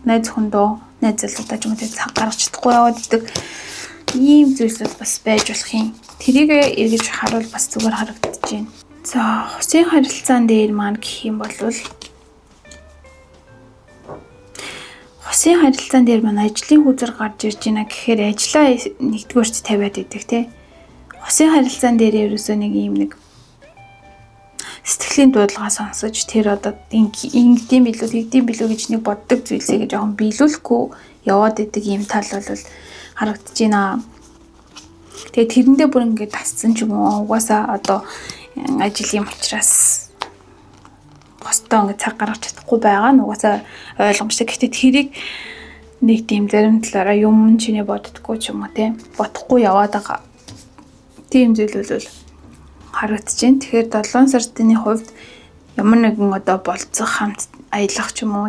найз зөвхөндөө найз залуудаа ч юм уу цаг гаргаж чадахгүй яваад идэг ийм зүйлсүүд бас байж болох юм. Тэрийг эргэж харуул бас зүгээр харагдаж байна. За хусын харилцаан дээр маань гэх юм бол хусын харилцаан дээр маань ажлын хүзэр гарч ирж байна гэхээр ажлаа нэгдүгээрт тавиад идэг те. Хусын харилцаан дээр ерөөсөө нэг юм нэг сэтгэлийн дуудлагаа сонсож тэр одоо ингэдэм билүү тэгдэм билүү гэж нэг боддог зүйлсээ жоохон биелүүлэхгүй яваад идэг юм тал бол харагдаж байна. Тэгээ тэрэндээ бүр ингээд тасцсан ч юм уу угаасаа одоо ажил юм учраас хостоо ингээд цаг гаргаж чадахгүй байгаа нь угаасаа ойлгомжтой. Гэхдээ тэрийг нэг тийм зарим талаараа юм чиний боддоггүй ч юм уу те бодохгүй яваад байгаа. Тийм зүйл бол харагдаж байна. Тэгэхээр 7 сартны хувьд ямар нэгэн одоо болцох хамт аялах ч юм уу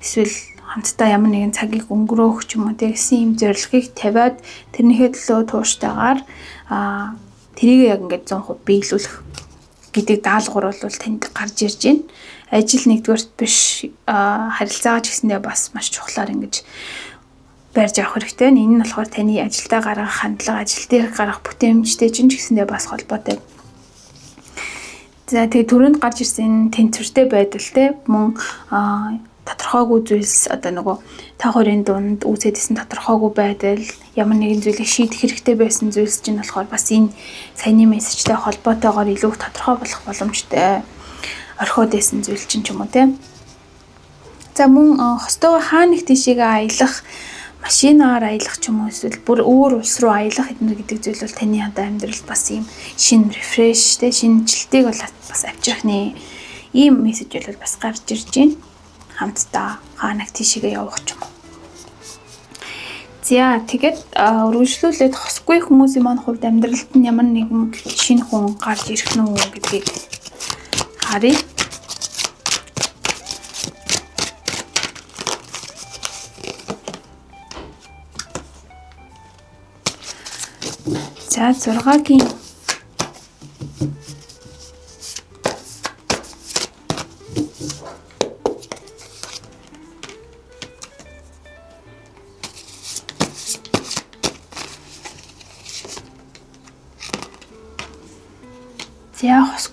эсвэл хамтдаа ямар нэгэн цагийг өнгөрөөх ч юм уу тэгсэн юм зорилгыг тавиад тэрнийхээ төлөө тууштайгаар тэрийг яг ингээд 100% биелүүлэх гэдэг даалгавар бол танд гарч ирж байна. Ажил нэгдүгээрт биш харилцаагаа ч гэсэндээ бас маш чухлаар ингэж барьж авах хэрэгтэй. Энэ нь болохоор таны ажилдаа гаргах хандлага, ажил дээр гаргах бүтээмжтэй ч гэсэндээ бас холбоотой. За тэгээ түрүүнд гарч ирсэн тэнцвэртэй байдалтай мөн тодорхойгүй зүйлс одоо нөгөө та хоёрын дунд үүсэжсэн тодорхойгүй байдал ямар нэгэн зүйлийг шийдэх хэрэгтэй байсан зүйлс чинь болохоор бас энэ саяны мессежтэй холбоотойгоор илүү тодорхой болох боломжтой орхиод байсан зүйл чинь ч юм уу те. За мөн хостойгоо хаа нэг тийшээгээ аялах машинаар аялах ч юм уу эсвэл бүр өөр улс руу аялах гэдэг зүйл бол таны одоо амьдралд бас ийм шинэ рефреш те шинэчлэлтийг бол бас авчрах нэ ийм мессеж бол бас гарч ирж байна. Хамтдаа хаанаг тийшээгээ явах ч юм уу. За тэгээд өргөжлүүлээд хосгүй хүмүүсийн маань хувьд амьдралд нь ямар нэгэн шинэ хүн гарч ирэх нь үү гэдгийг харъя. За 6-гийн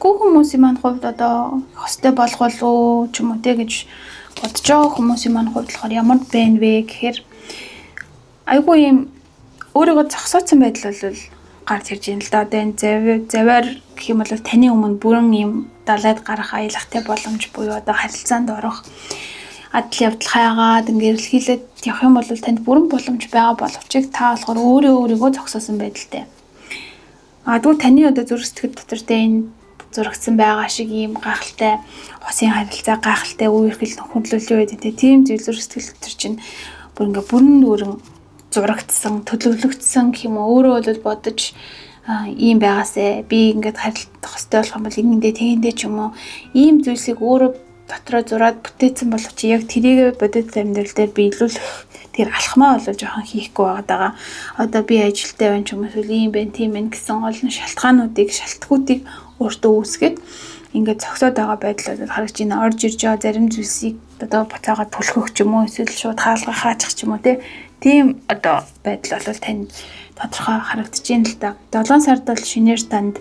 хосгүй хүмүүсийн маань хувьд одоо хостой болгол уу ч юм уу те гэж бодож байгаа хүмүүсийн маань хувьд болохоор ямар байна вэ гэхээр айгүй юм өөрийгөө зогсооцсон байдал бол гарч ирж байна л да. Одоо энэ заваар гэх юм бол таны өмнө бүрэн юм далайд гарах аялахтай боломж буюу одоо харилцаанд орох адал явдал хайгаад ингээд эрэлхийлээд явах юм бол танд бүрэн боломж байгаа боловч та болохоор өөрийгөө зогсоосон байдалтай. Тэгвэл таны одоо зүрх сэтгэл дотор энэ зурагдсан байгаа шиг ийм гайхалтай хосын харилцаа гайхалтай үерхэл хөндлөлөө байдаг тийм зүйл зүрх сэтгэл дотор чинь бүр ингээ бүрэн зурагдсан төлөвлөгдсөн гэх юм уу өөрөө бол бодож ийм байгаасэ би ингээд харилцах хэрэгтэй болох юм бол ингэндээ тэгэндээ ч юм уу ийм зүйлсийг өөрөө дотроо зураад бүтээсэн боловч яг тэрийг бодит амьдрал дээр биелүүлэх тэр алхмаа бол жоохон хийхгүй байгаа. Одоо би ажилтай байна ч юм уу ийм байна тийм байна гэсэн олон шалтгаануудыг өөртөө үүсгээд ингээд зогсоод байгаа байдал бол харагч байна. Орж ирж байгаа зарим зүйлсийг одоо буцаага түлхэх ч юм уу эсвэл шууд хаалга хаачих ч юм уу тийм одоо байдал бол танд тодорхой харагдаж байна л да. 7 сард бол шинээр танд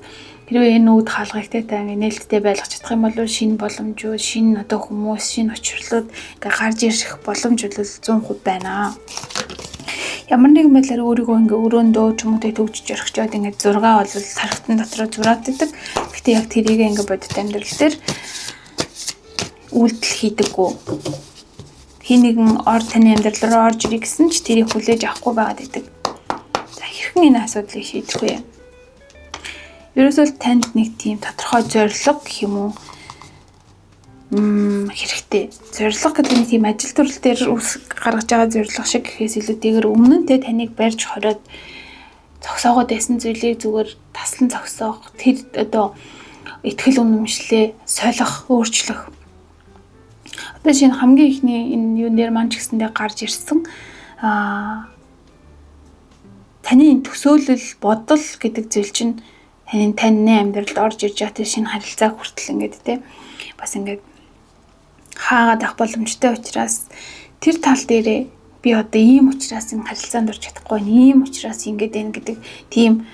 хэрвээ энэ үүд хаалгыг та ингээ нээлттэй байлгах чадах юм бол шинэ боломжууд, шинэ одоо хүмүүс, шинэ учирлууд ингээ гарч ирэх боломж бол 100% байна. Ямар нэгэн байдлаар өөрийгөө ингээ өрөөндөө ч юм уу төгжиж орхичоод ингээ 6 бол тархтан дотроо зураад идэг. Гэхдээ яг тэрийг ингээ бодит амьдрал дээр үйлдэл хийдэггүй. Хин нэгэн таны амьдрал руу орж ирэх гэсэн ч тэрийг хүлээж авахгүй байгаад идэг. За хэрхэн энэ асуудлыг шийдэх вэ? Ерөөсөө танд нэг тийм тодорхой зорилго гэх юм уу хэрэгтэй. Зорилго гэдэг нь тийм ажил төрөл дээр гаргаж байгаа зорилго шиг гэхээс илүүтэйгээр өмнө нь те таныг барьж хороод зогсоогоод байсан зүйлийг зүгээр таслан зогсоох, тэр одоо итгэл үнэмшлээ солих, өөрчлөх. Одоо шинэ хамгийн ихний энэ юун дээр маань ч гэсэндээ гарч ирсэн таны төсөөлөл, бодол гэдэг зүйл чинь таны амьдралд орж ирж байгаа шинэ харилцаа хүртэл ингээд те бас ингээд хаагаад авах боломжтой учраас тэр тал дээрээ би одоо ийм учраас энэ харилцаанд орж чадахгүй, ийм учраас ингээд байна гэдэг тийм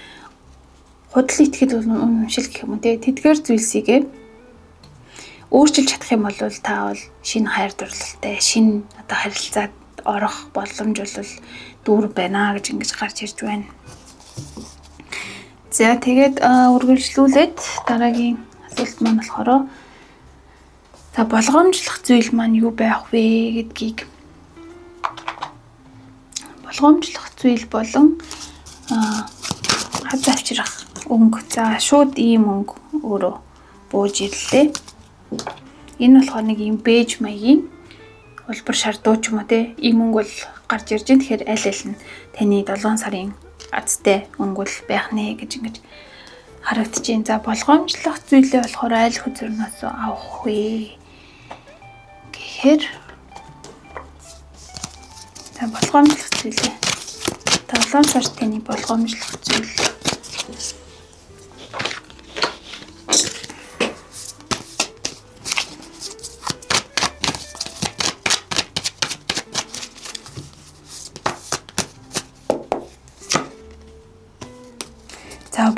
худал итгэл үнэмшил гэх юм уу те тэдгээр зүйлсийг өөрчилж чадах юм бол та бол шинэ хайр дурлалтай, шинэ одоо харилцаад орох боломж бол дүүр байна гэж ингэж гарч ирж байна. За тэгээд үргэлжлүүлээд дараагийн асуулт маань болохоор за болгоомжлох зүйл маань юу байх вэ гэдгийг болгоомжлох зүйл болон хад авчрах өнгө. За шууд ийм өнгө өөрөө бууж ирлээ. Энэ болохоор нэг ийм бэж маягийн улбар шардуу ч юм уу те ийм өнгө бол гарч ирж байна. Тэгэхээр аль аль нь таны 7 сарын азтай өнгө бол байх нэ гэж ингэж харагдаж байна. За болгоомжлох зүйлээ болохоор аль хөзөрнөөс авах вэ гэхээр за болгоомжлох зүйлээ 7 сар таны болгоомжлох зүйл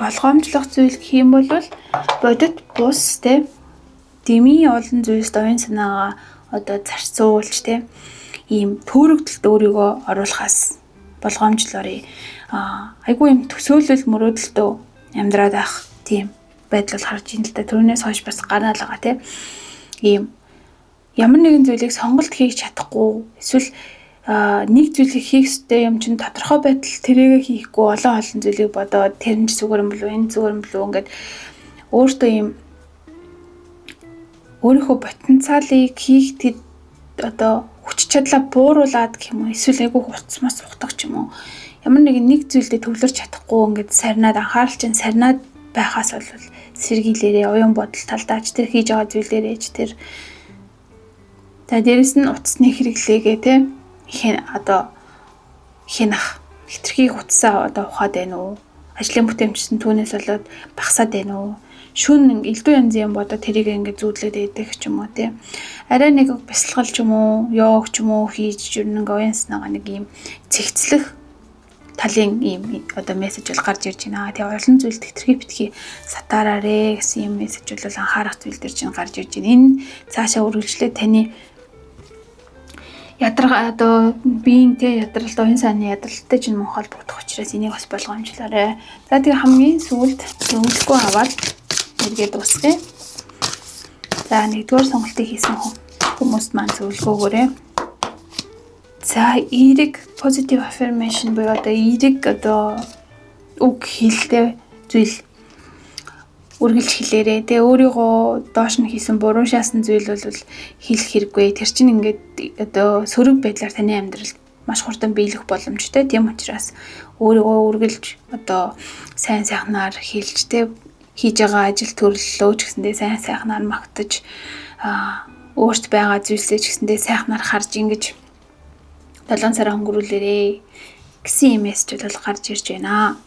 болгоомжлох зүйл гэх юм бол бодит бус те дэмий олон зүйлс оюун санаагаа одоо зарцуулж те ийм төөрөгдөлд өөрийгөө оруулахаас болгоомжлоорой. Айгүй юм төсөөлөл мөрөөдөлтөө амьдраад байх тийм байдал харж ин л да түрүүнээс хойш бас гараал байгаа те ийм ямар нэгэн зүйлийг сонголт хийж чадахгүй эсвэл нэг зүйлийг хийх ёстой юм чинь тодорхой байдал тэрийг хийхгүй олон зүйлийг бодоод тэр нь зүгээр юм болов энэ зүгээр юм болов ингээд өөртөө юм өөрийнхөө потенциалыг хийх одоо хүч чадлаа бууруулад гэх юм уу эсвэл айгүй хуцмас ухдаг ч юм уу ямар нэг зүйлдээ төвлөрч чадахгүй ингээд сарнаад анхаарал чинь сарнаад байхаас бол сэргийлээрээ уян бодол талдаач тэр хийж байгаа зүйлээрээч тэр за дээрэс нь утасны хэрэглээгээ те одоо хинах хитрхийг утсаа одоо ухаад байна уу ажлын бүтээмжсэн түүнээс болоод багасаад байна уу шүн элдв янзын бодоод тэрийг ингээд зүүдлээд идэх ч юм уу те арай нэг бясалгал ч юм уу йог ч юм уу хийж нэг уян санаагаа нэг юм цэгцлэх талын ийм одоо мессеж бол гарч ирж байна. Тэгээ олон зүйлд хитрхи битгий сатаараарэ гэсэн юм мессеж бол анхаарах зүйл төр чинь гарч ирж байна. Энэ цаашаа үргэлжлээд таны ядрага одоо биеийн те ядралт оюун санааны ядралтай чинь мөн холбогдох учраас энийг бас болгоомжлоорой. За тэгээ хамгийн сүүлд өнгөлгүй аваад эргээд дуусгая. За нэгдүгээр сонголтыг хийсэн хүмүүст маань зөвлөгөөгөөрэй. За эерэг positive affirmation буюу одоо эерэг одоо үг хэлтэй зүйл үргэлж хэлээрээ. Тэгээ өөрийгөө доош нь хийсэн буруу шаасан зүйл бол хэлэх хэрэггүй. Тэр чинь ингээд одоо сөрөг байдлаар таны амьдралд маш хурдан биелэх боломжтой. Тийм учраас өөрийгөө үргэлж одоо сайн сайхнаар хэлж тэ хийж байгаа ажил төрлөлөө ч гэсэндээ сайн сайхнаар магтаж өөрт байгаа зүйлсээ ч гэсэндээ сайхнаар харж ингэж 7 сар өнгөрүүлээрээ гэсэн мессеж бол гарч ирж байна.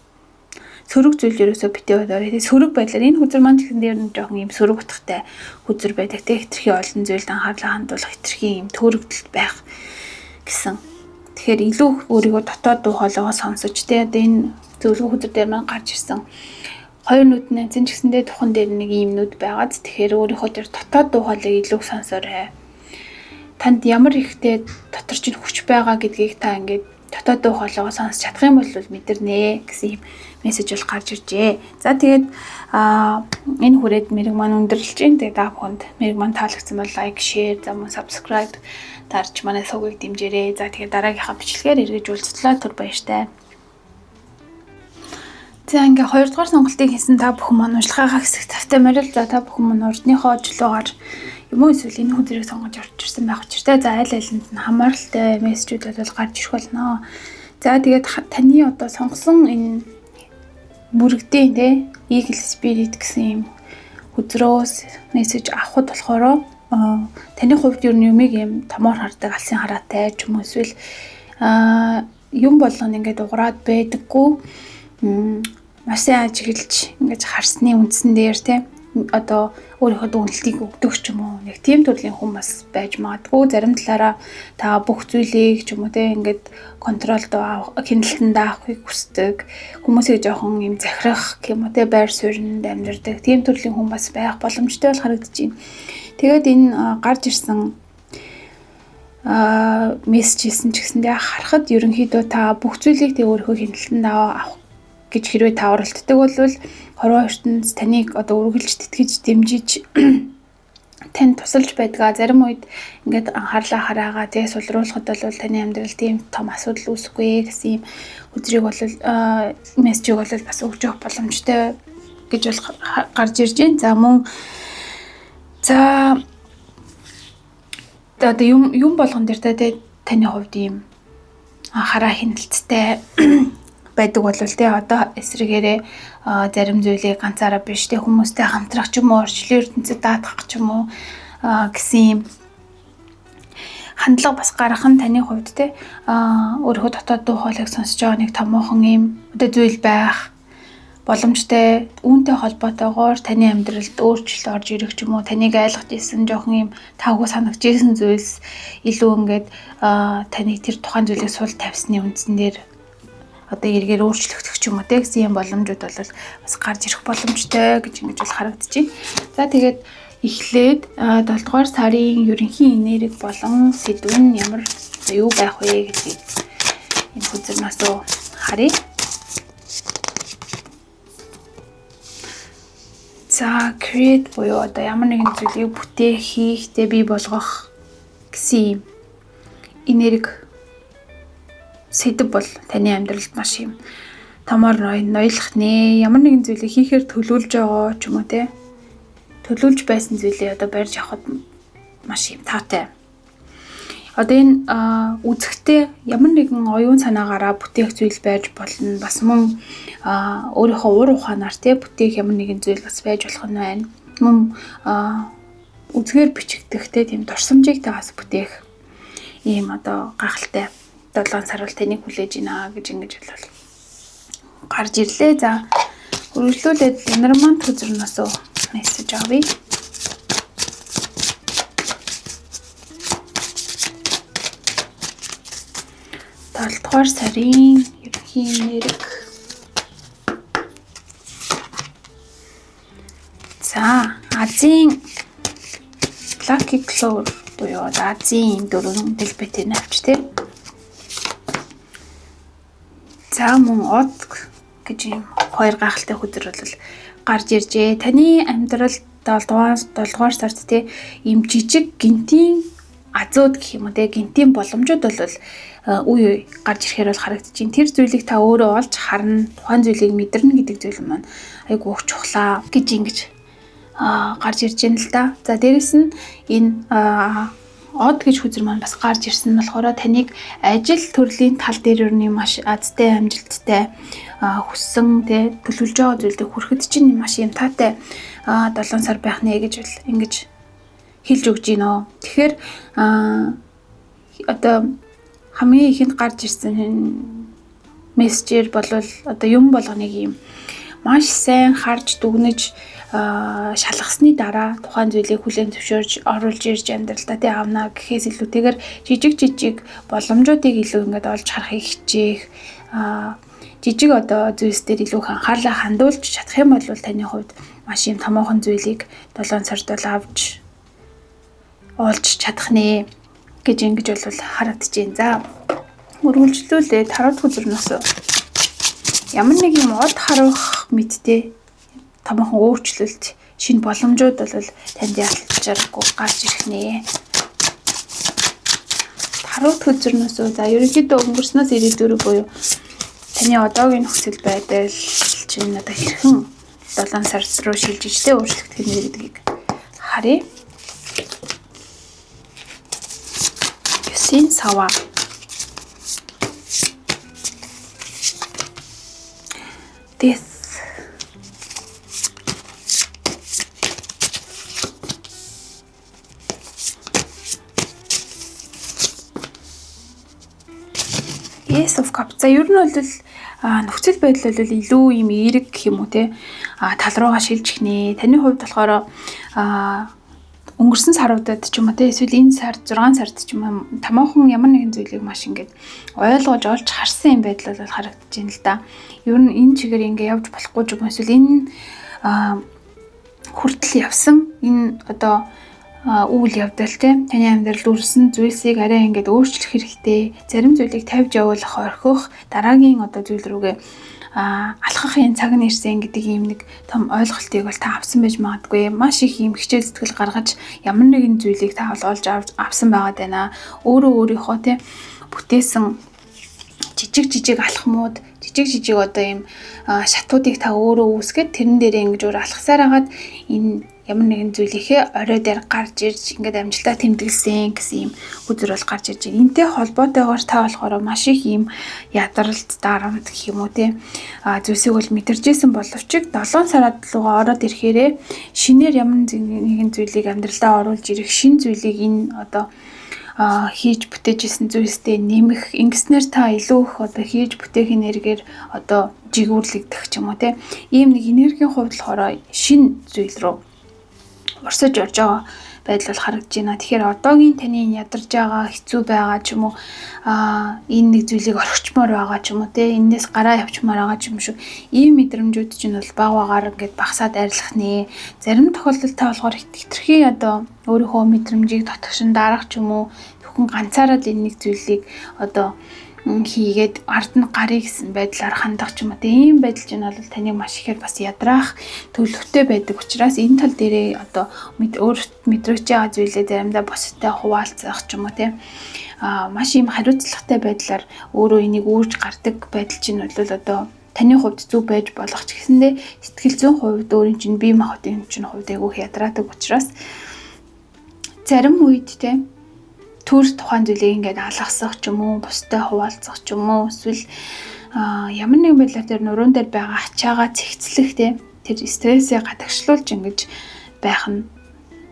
Сөрөг зүйл ерөөсөө битээ бодоорой. Сөрөг байдлаар энэ хүзэр маань гэсэн дээр нь жоохон юм сөрөг утгатай хүзэр байдаг. Тэг хитрхи олон зүйлд анхаарлаа хандуулах хитрхи юм төөрөгдөлт байх гэсэн. Тэгэхээр илүү өөрийгөө дотоод дуу хоолойгоо сонсож тэ одоо энэ зөвлөгөө хүзэр дээр маань гарч ирсэн. Хоёр нүд нэмсэн ч гэсэндээ тухан дээр нэг юм нүд байгаад тэгэхээр өөрийнхөө тэр дотоод дуу хоолойг илүү сонсоорой. Танд ямар ихтэй дотор чинь хүч байгаа гэдгийг та ингээд дотоод дуу хоолойгоо сонсч чадах юм бол мэдэрнэ гэсэн юм мессеж бол гарч иржээ. За тэгээд энэ хүрээд мэрэг маань өндөрлж байна. Тэгээд та бүхэнд мэрэг маань таалагдсан бол лайк, шеэр, за мөн subscribe дарж манай сувгийг дэмжээрэй. За тэгээд дараагийнхаа бичлэгээр эргэж уулзлаа. Түр баяртай. За ингээ 2 дугаар сонголтыг хийсэн та бүхэн маань уншлагынхаа хэсэг тавтай морил. За та бүхэн маань урдныхоо жолоогаар юм уу эсвэл энэ хүзрийг сонгож орж ирсэн байх учиртай. За аль алинд нь хамааралтай мессежүүд бол гарч ирэх болно. За тэгээд таны одоо сонгосон энэ бүрэгдээ те Eagle Spirit гэсэн юм хүзрөөс мессеж авахд болохоор таны хувьд юу нэг юм томоор хардаг алсын хараатай ч юм уу эсвэл юм болгоно ингээд уграад байдаггүй. Маш сайн ажиглаж ингээд харсны үндсэн дээр те одоо өөрийнхөө дүгнэлтийг өгдөг ч юм уу. Нэг тийм төрлийн хүн бас байж магадгүй. Зарим талаараа та бүх зүйлийг ч юм уу те ингээд контролд хяналтанд авахыг хүсдэг. Хүмүүсийг жоохон юм захирах юм уу те байр суурьнд амьдардаг. Тийм төрлийн хүн бас байх боломжтой бол харагдаж байна. Тэгээд энэ гарч ирсэн мессеж хийсэн ч гэсэндээ харахад ерөнхийдөө та бүх зүйлийг тэг өөрийнхөө хяналтанд авах гэж хэрвээ та оролддог бол хорвоо ертөнд таныг одоо үргэлж тэтгэж дэмжиж тань тусалж байдгаа. Зарим үед ингээд анхаарлаа хараагаа тий сулруулахад бол таны амьдрал тийм том асуудал үүсэхгүй гэсэн юм өдрийг бол мессежийг бол бас өгч явах боломжтой гэж бол гарч ирж байна. За мөн одоо юм болгон дээр таны хувьд ийм хараа хяналттай байдаг бол те одоо эсрэгээрээ зарим зүйлийг ганцаараа биш те хүмүүстэй хамтрах ч юм уу орчлын ертөнцид даатгах ч юм уу гэсэн юм хандлага бас гарах нь таны хувьд те өөрийнхөө дотоод дуу хоолойг сонсож байгаа нэг томоохон юм одоо зүйл байх боломжтой үүнтэй холбоотойгоор таны амьдралд өөрчлөлт орж ирэх ч юм уу таныг айлгаж исэн жоохон юм таагүй санагч исэн зүйлс илүү ингээд таны тэр тухайн зүйлийг сул тавьсны үндсэн дээр одоо эргээр өөрчлөгдөх ч юм уу гэсэн юм боломжууд бол бас гарч ирэх боломжтой гэж ингэж бол харагдаж байна. За тэгээд эхлээд 7 дугаар сарын ерөнхий энерги болон сэдв нь ямар юу байх вэ гэдгийг энэ хүзэрнээс харъя. За create буюу одоо ямар нэгэн зүйлийг бүтээх, хийх, бий болгох гэсэн энерги сэдв бол таны амьдралд маш юм томор ноёлох нэ ямар нэгэн зүйлийг хийхээр төлөвлөж байгаа ч юм уу те төлөвлөж байсан зүйлээ одоо барьж авахд маш юм таатай. Одоо энэ үзэхдээ ямар нэгэн оюун санаагаараа бүтээх зүйл байж болно. Бас мөн өөрийнхөө уур ухаанаар те бүтээх ямар нэгэн зүйл бас байж болох нь байна. Мөн үзгээр бичигдэх те тийм дурсамжийг тагаас бүтээх ийм одоо гахалтай 7 сар бол таныг хүлээж байна гэж ингэж бол гарч ирлээ. За үргэлжлүүлээд Ленорманд хүзэрнээс мессеж авъя. Дугаар сарын ерөнхий энерги. За Азийн Lucky Clover буюу Азийн дөрвөн дэлбэтэй навч тийм. За мөн од гэж юм хоёр гахалтай хүзэр бол гарч иржээ. Таны амьдралд 7 дугаар сард те ийм жижиг гинтийн азууд гэх юм уу те гинтийн боломжууд бол үе гарч ирэхээр бол харагдаж байна. Тэр зүйлийг та өөрөө олж харна, тухайн зүйлийг мэдэрнэ гэдэг зүйл маань айгу чухлаа гэж ингэж гарч ирж байна л да. За дээрэс нь энэ од гэж хүзэр маань бас гарч ирсэн болохоор таныг ажил төрлийн тал дээр юу нэг маш азтай амжилттай хүссэн тэ төлөвлөж байгаа зүйлдээ хүрэхэд чинь маш юм таатай 7 сар байх нэ гэж бол ингэж хэлж өгч гинөө. Тэгэхээр одоо хамгийн ихэнд гарч ирсэн мессежээр бол одоо юм болгоныг юм маш сайн харж дүгнэж шалгасны дараа тухайн зүйлийг хүлээн зөвшөөрж оруулж ирж амьдралдаа тий авна гэхээс илүүтэйгээр жижиг боломжуудыг илүү ингээд олж харахыг хичээх жижиг одоо зүйлс дээр илүү анхаарлаа хандуулж чадах юм бол таны хувьд маш юм томоохон зүйлийг 7 сард бол авч олж чадах нэ гэж ингэж бол харагдаж байна. За үргэлжлүүлээд харууд хүзэрнээс ямар нэг юм од харуулах мэдтэй томоохон өөрчлөлт шинэ боломжууд бол танд ялчааргүй гарч ирэх нэ. Харууд хүзэрнээс за ерөнхийдөө өнгөрснөөс ирээдүрөө буюу таны одоогийн нөхцөл байдал чинь одоо хэрхэн 7 сар руу шилжижтэй өөрчлөгдөх нэ гэдгийг харъя. 9 сава Death. Ace of Cups. За ер нь бол нөхцөл байдал бол илүү юм эерэг гэх юм уу те тал руугаа шилжих нэ. Таны хувьд болохоор өнгөрсөн саруудад ч юм уу те эсвэл энэ сар 6 сард ч юм уу томоохон ямар нэгэн зүйлийг маш ингээд ойлгож олж харсан юм байдал бол харагдаж байна л да. Ер нь энэ чигээр ингээд явж болохгүй ч юм уу эсвэл энэ хүртэл явсан энэ одоо үйл явдал те таны амьдралд үрсэн зүйлсийг арай ингээд өөрчлөх хэрэгтэй. Зарим зүйлийг тавьж явуулах орхих дараагийн одоо зүйл рүүгээ алхахын цаг нь ирсэн гэдэг ийм нэг том ойлголтыг бол та авсан байж магадгүй. Маш их ийм хичээл зүтгэл гаргаж ямар нэгэн зүйлийг та олж авсан байгаад байна. Өөрийнхөө те бүтээсэн жижиг алхмууд, жижиг одоо ийм шатуудыг та өөрөө үүсгээд тэрэн дээрээ ингэж өөр алхасаар хагаад энэ ямар нэгэн зүйлийнхээ орой дээр гарч ирж ингээд амжилтаа тэмдэглэсэн гэсэн ийм үзэр бол гарч ирж байна. Энтэй холбоотойгоор та болохоор маш их ийм ядаралт дарамт гэх юм уу те зүйлсийг бол мэдэрчээсэн боловч 7 сард лугаа ороод ирэхээрээ шинээр ямар нэгэн зүйлийг амьдралдаа оруулж ирэх шин зүйлийг энэ одоо хийж бүтээжсэн зүйлстэй нэмэх ингэснээр та илүү их одоо хийж бүтээх энергээр одоо жигүүрлэгдэх ч юм уу те ийм нэг энергийн хувьд болохоор шин зүйл рүү орсож орж байгаа байдал бол харагдаж байна. Тэгэхээр одоогийн таны ядарж байгаа хэцүү байгаа ч юм уу энэ нэг зүйлийг орхичмоор байгаа ч юм уу те энэс гараа явчмаар байгаа ч юм шиг ийм мэдрэмжүүд чинь бол баг багаар ингээд багасаад арилах нэ. Зарим тохиолдолд та болохоор хитрхи одоо өөрийнхөө мэдрэмжийг дотгошин дарах ч юм уу зөвхөн ганцаараа л энэ нэг зүйлийг одоо хийгээд ард нь гарыг гэсэн байдлаар хандах ч юм уу. Ийм байдал чинь бол таныг маш ихээр бас ядраах төлөвтэй байдаг учраас энэ тал дээрээ одоо өөрт мэдрэгч байгаа зүйлээ заримдаа бусдтай хуваалцах ч юм уу те маш ийм хариуцлагатай байдлаар өөрөө энийг үүрж гардаг байдал чинь бол одоо таны хувьд зөв байж болох ч гэсэндээ сэтгэл зүйн хувьд өөрийн чинь бие махбодын чинь хувьд айгүй ядраадаг учраас зарим үед те түр тухайн зүйлийг ингээд алгасах ч юм уу, бусдад хуваалцах ч юм уу, эсвэл ямар нэгэн байдлаар тэр нуруунд дээр байгаа ачаагаа цэгцлэх тэр стрессээ гадагшлуулж ингэж байх нь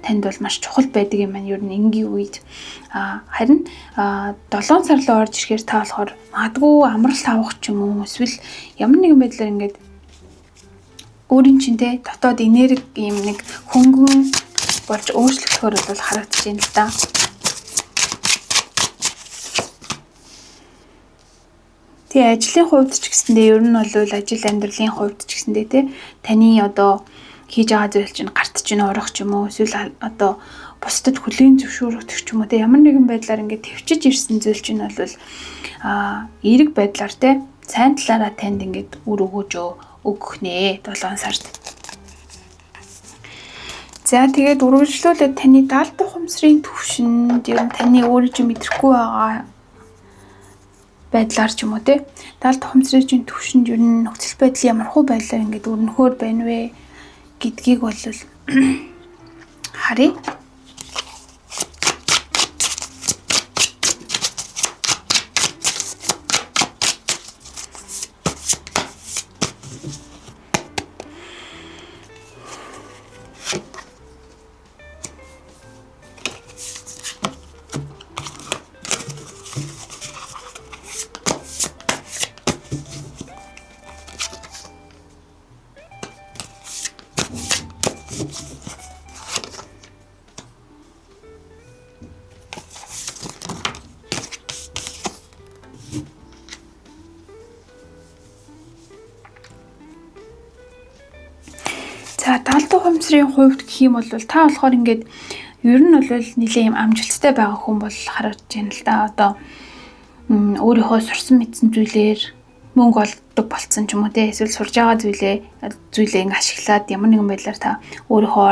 танд бол маш чухал байдаг юм байна. Ер нь энгийн үед харин 7 сар руу орж ирэхээр та болохоор магадгүй амралт авах ч юм уу, эсвэл ямар нэгэн байдлаар ингээд өөрийн чинь дотоод энерги юм нэг хөнгөн болж өөрчлөгдөхөөр бол харагдаж байна л да. Тэгээ ажлын хувьд ч гэсэндээ ер нь бол ажил амьдралын хувьд ч гэсэндээ таны одоо хийж байгаа зүйл чинь гарт чинь орох ч юм уу эсвэл одоо бусдад хүлээн зөвшөөрөх ч юм уу ямар нэгэн байдлаар ингээд төвчж ирсэн зүйл чинь бол эерэг байдлаар сайн талаараа танд ингээд үр өгөөж өгөх нэ 7 сард. За тэгээд үргэлжлүүлээд таны даалт ухамсарын түвшинд ер нь таны өөрөө ч мэдрэхгүй байгаа байдлаар ч юм уу даалт ухамсарын түвшинд ер нь нөхцөл байдал ямар хөө байдлаар ингээд өрнөхөөр байна вэ гэдгийг бол харъя. За даалт ухамсарын хувьд гэх юм бол та болохоор ингээд ер нь бол нэлээд юм амжилттай байгаа хүн бол харагдаж байна л да. Одоо өөрийнхөө сурсан мэдсэн зүйлээр мөнгө олдог болцсон ч юм уу эсвэл сурж байгаа зүйлээ ашиглаад ямар нэгэн байдлаар та өөрийнхөө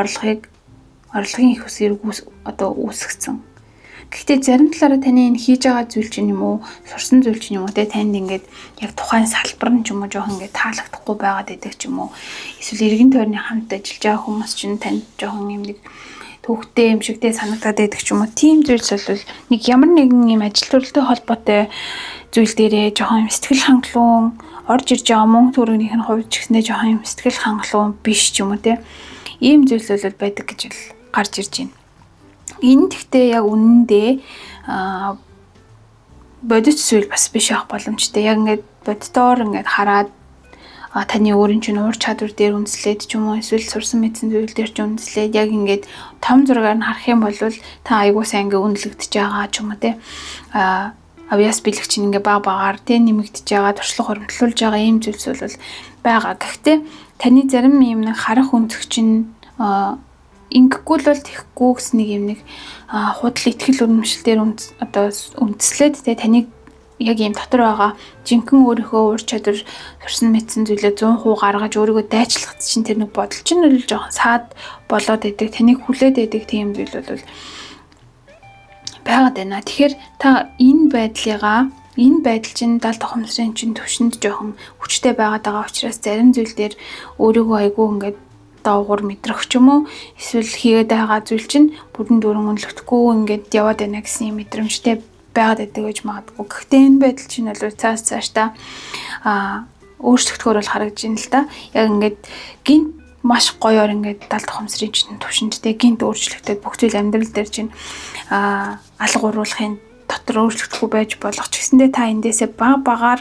орлогын их үсгийг одоо үүсгэсэн. Гэхдээ зарим талаараа таны энэ хийж байгаа зүйл чинь юм уу, сурсан зүйл чинь юм уу танд ингээд яг тухайн салбар нь ч юм уу жоохон ингээд таалагдахгүй байгаад байдаг ч юм уу. Эсвэл эргэн тойрны хамт ажиллаж байгаа хүмүүс чинь танд жоохон юм нэг төвхтэй юм шигтэй санагдаад байдаг ч юм уу. Тийм зүйлс бол нэг ямар нэгэн юм ажил төрөлтэй холбоотой зүйл дээрээ жоохон сэтгэл хангалуун орж ирж байгаа мөнгө төгрөгнийх нь хувьд ч гэсэндээ жоохон юм сэтгэл хангалуун биш ч юм уу ийм зүйлс бол байдаг гэж л гарч ирж байна. Энэ гэхдээ яг үнэндээ бодит зүйл бас биш авах боломжтой. Яг ингээд боддоор ингээд хараад таны өөрийн чинь уур чадвар дээр үндэслээд ч юм уу эсвэл сурсан мэдсэн зүйл дээр ч үндэслээд яг ингээд том зургаар нь харах юм бол та айгуу сайн ингээд үнэлэгдэж байгаа ч юм уу те авьяас бэлэг чинь ингээ багаар тэ нэмэгдэж байгаа туршлага хөрөмтлүүлж байгаа ийм зүйлс бол байгаа. Гэхдээ таны зарим юм нэг харах өнцөг чинь ингэхгүй л бол тэхгүй гэсэн нэг юм нэг худал итгэл үнэмшил дээр одоо үндэслээд тэ таныг яг ийм дотор байгаа жинхэнэ өөрийнхөө уур чадвар сурсан мэдсэн зүйлээ 100% гаргаж өөрийгөө дайчлах чинь тэр нэг бодол чинь л жоохон саад болоод идэг таныг хүлээд идэг тийм зүйл бол байгаад байна. Тэгэхээр та энэ байдал чинь далд ухамсарын чинь төвшөнд жоохон хүчтэй байгаад байгаа учраас зарим зүйл дээр өөрийгөө айгүй ингээд доогуур мэдрэх ч юм уу эсвэл хийгээд байгаа зүйл чинь бүрэн дүүрэн үнэлэхгүй ингээд яваад байна гэсэн юм мэдрэмжтэй байгаад байдаг гэж магадгүй. Гэхдээ энэ байдал чинь бол цааш та өөрчлөгдөхөөр бол харагдаж байна л да. Яг ингээд гинт маш гоёор ингээд далд ухамсарын чинь төвшөндтэй гинт өөрчлөгдөд бүх зүйл амьдрал дээр чинь алга уруулахын дотор өөрчлөгдөхгүй байж болох ч гэсэндээ та эндээсээ багаар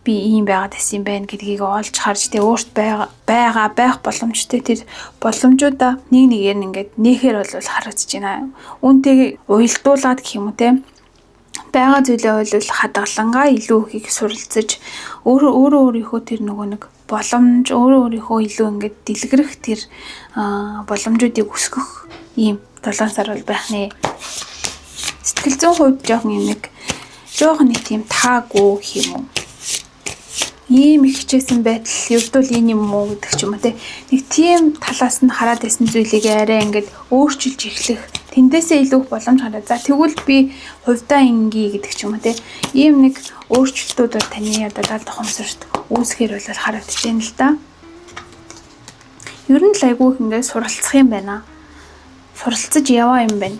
би ийм байгаад байсан юм байна гэдгийг олж харж тэ өөрт байх боломжтой тэр боломжуудаа нэг нэгээр нь ингээд нээхээр бол харагдаж байна. Үүнтэйг уялдуулаад гэх юм уу те байгаа зүйлээ бол хадгалангаа илүү ихийг суралцаж өөрийнхөө тэр нөгөө нэг боломж өөрийнхөө илүү ингээд дэлгэрэх тэр боломжуудыг өсгөх ийм 7 сар бол байх нэ. Сэтгэл зүйн хувьд жоохон нэг тийм таагүй гэх юм уу. Ийм их хичээсэн байтал ердөө л энэ юм уу гэдэг ч юм уу те. Нэг тийм талаас нь хараад байсан зүйлийг арай ингээд өөрчилж эхлэх тэндээсээ илүү боломж хараа. За тэгвэл би хувьдаа ингээ гэдэг ч юм уу те. Ийм нэг өөрчлөлтүүд бол таны одоо далд ухамсарт үүсгэхээр бол харагдаж байна л да. Ер нь л айгүй их ингээд суралцах юм байна. Суралцаж яваа юм байна.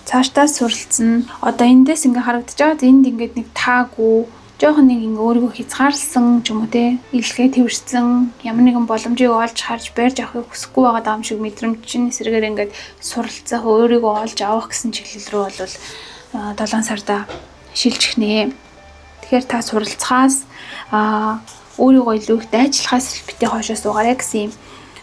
Цаашдаа суралцсан. Одоо эндээс ингээ харагдаж байгаа. Энд ингээд нэг таагүй жоохон нэг ингээ өөрийгөө хязгаарлсан ч юм уу те илгээ твэрсэн ямар нэгэн боломжийг олж харж барьж авахыг хүсэхгүй байгаа юм шиг мэдрэмж чинь эсрэгээр ингээд суралцах өөрийгөө олж авах гэсэн чиглэл рүү бол 7 сарда шилжих нэ. Тэгэхээр та суралцахаас өөрийгөө илүү их дайчлахаас битээ хойшоо суугаарай гэсэн юм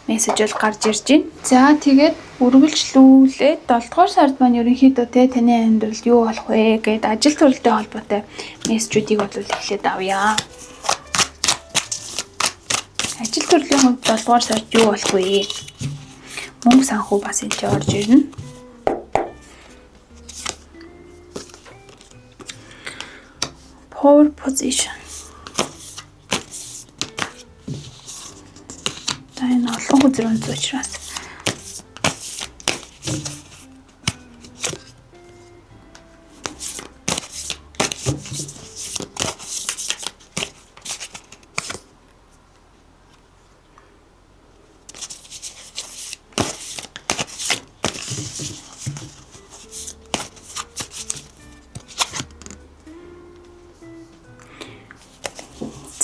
мессеж бол гарч ирж байна. За тэгээд үргэлжлүүлээд 7 дугаар сард маань ерөнхийдөө те таны амьдралд юу болох вэ гэд ажил төрөлтэй холбоотой мессежүүдийг бол эхлээд авъя. Ажил төрлийн хувьд 7 дугаар сард юу болох вэ? Мөнгө санхүү бас энэ орж ирнэ. Power position. Энэ олон хүзрэн зочроос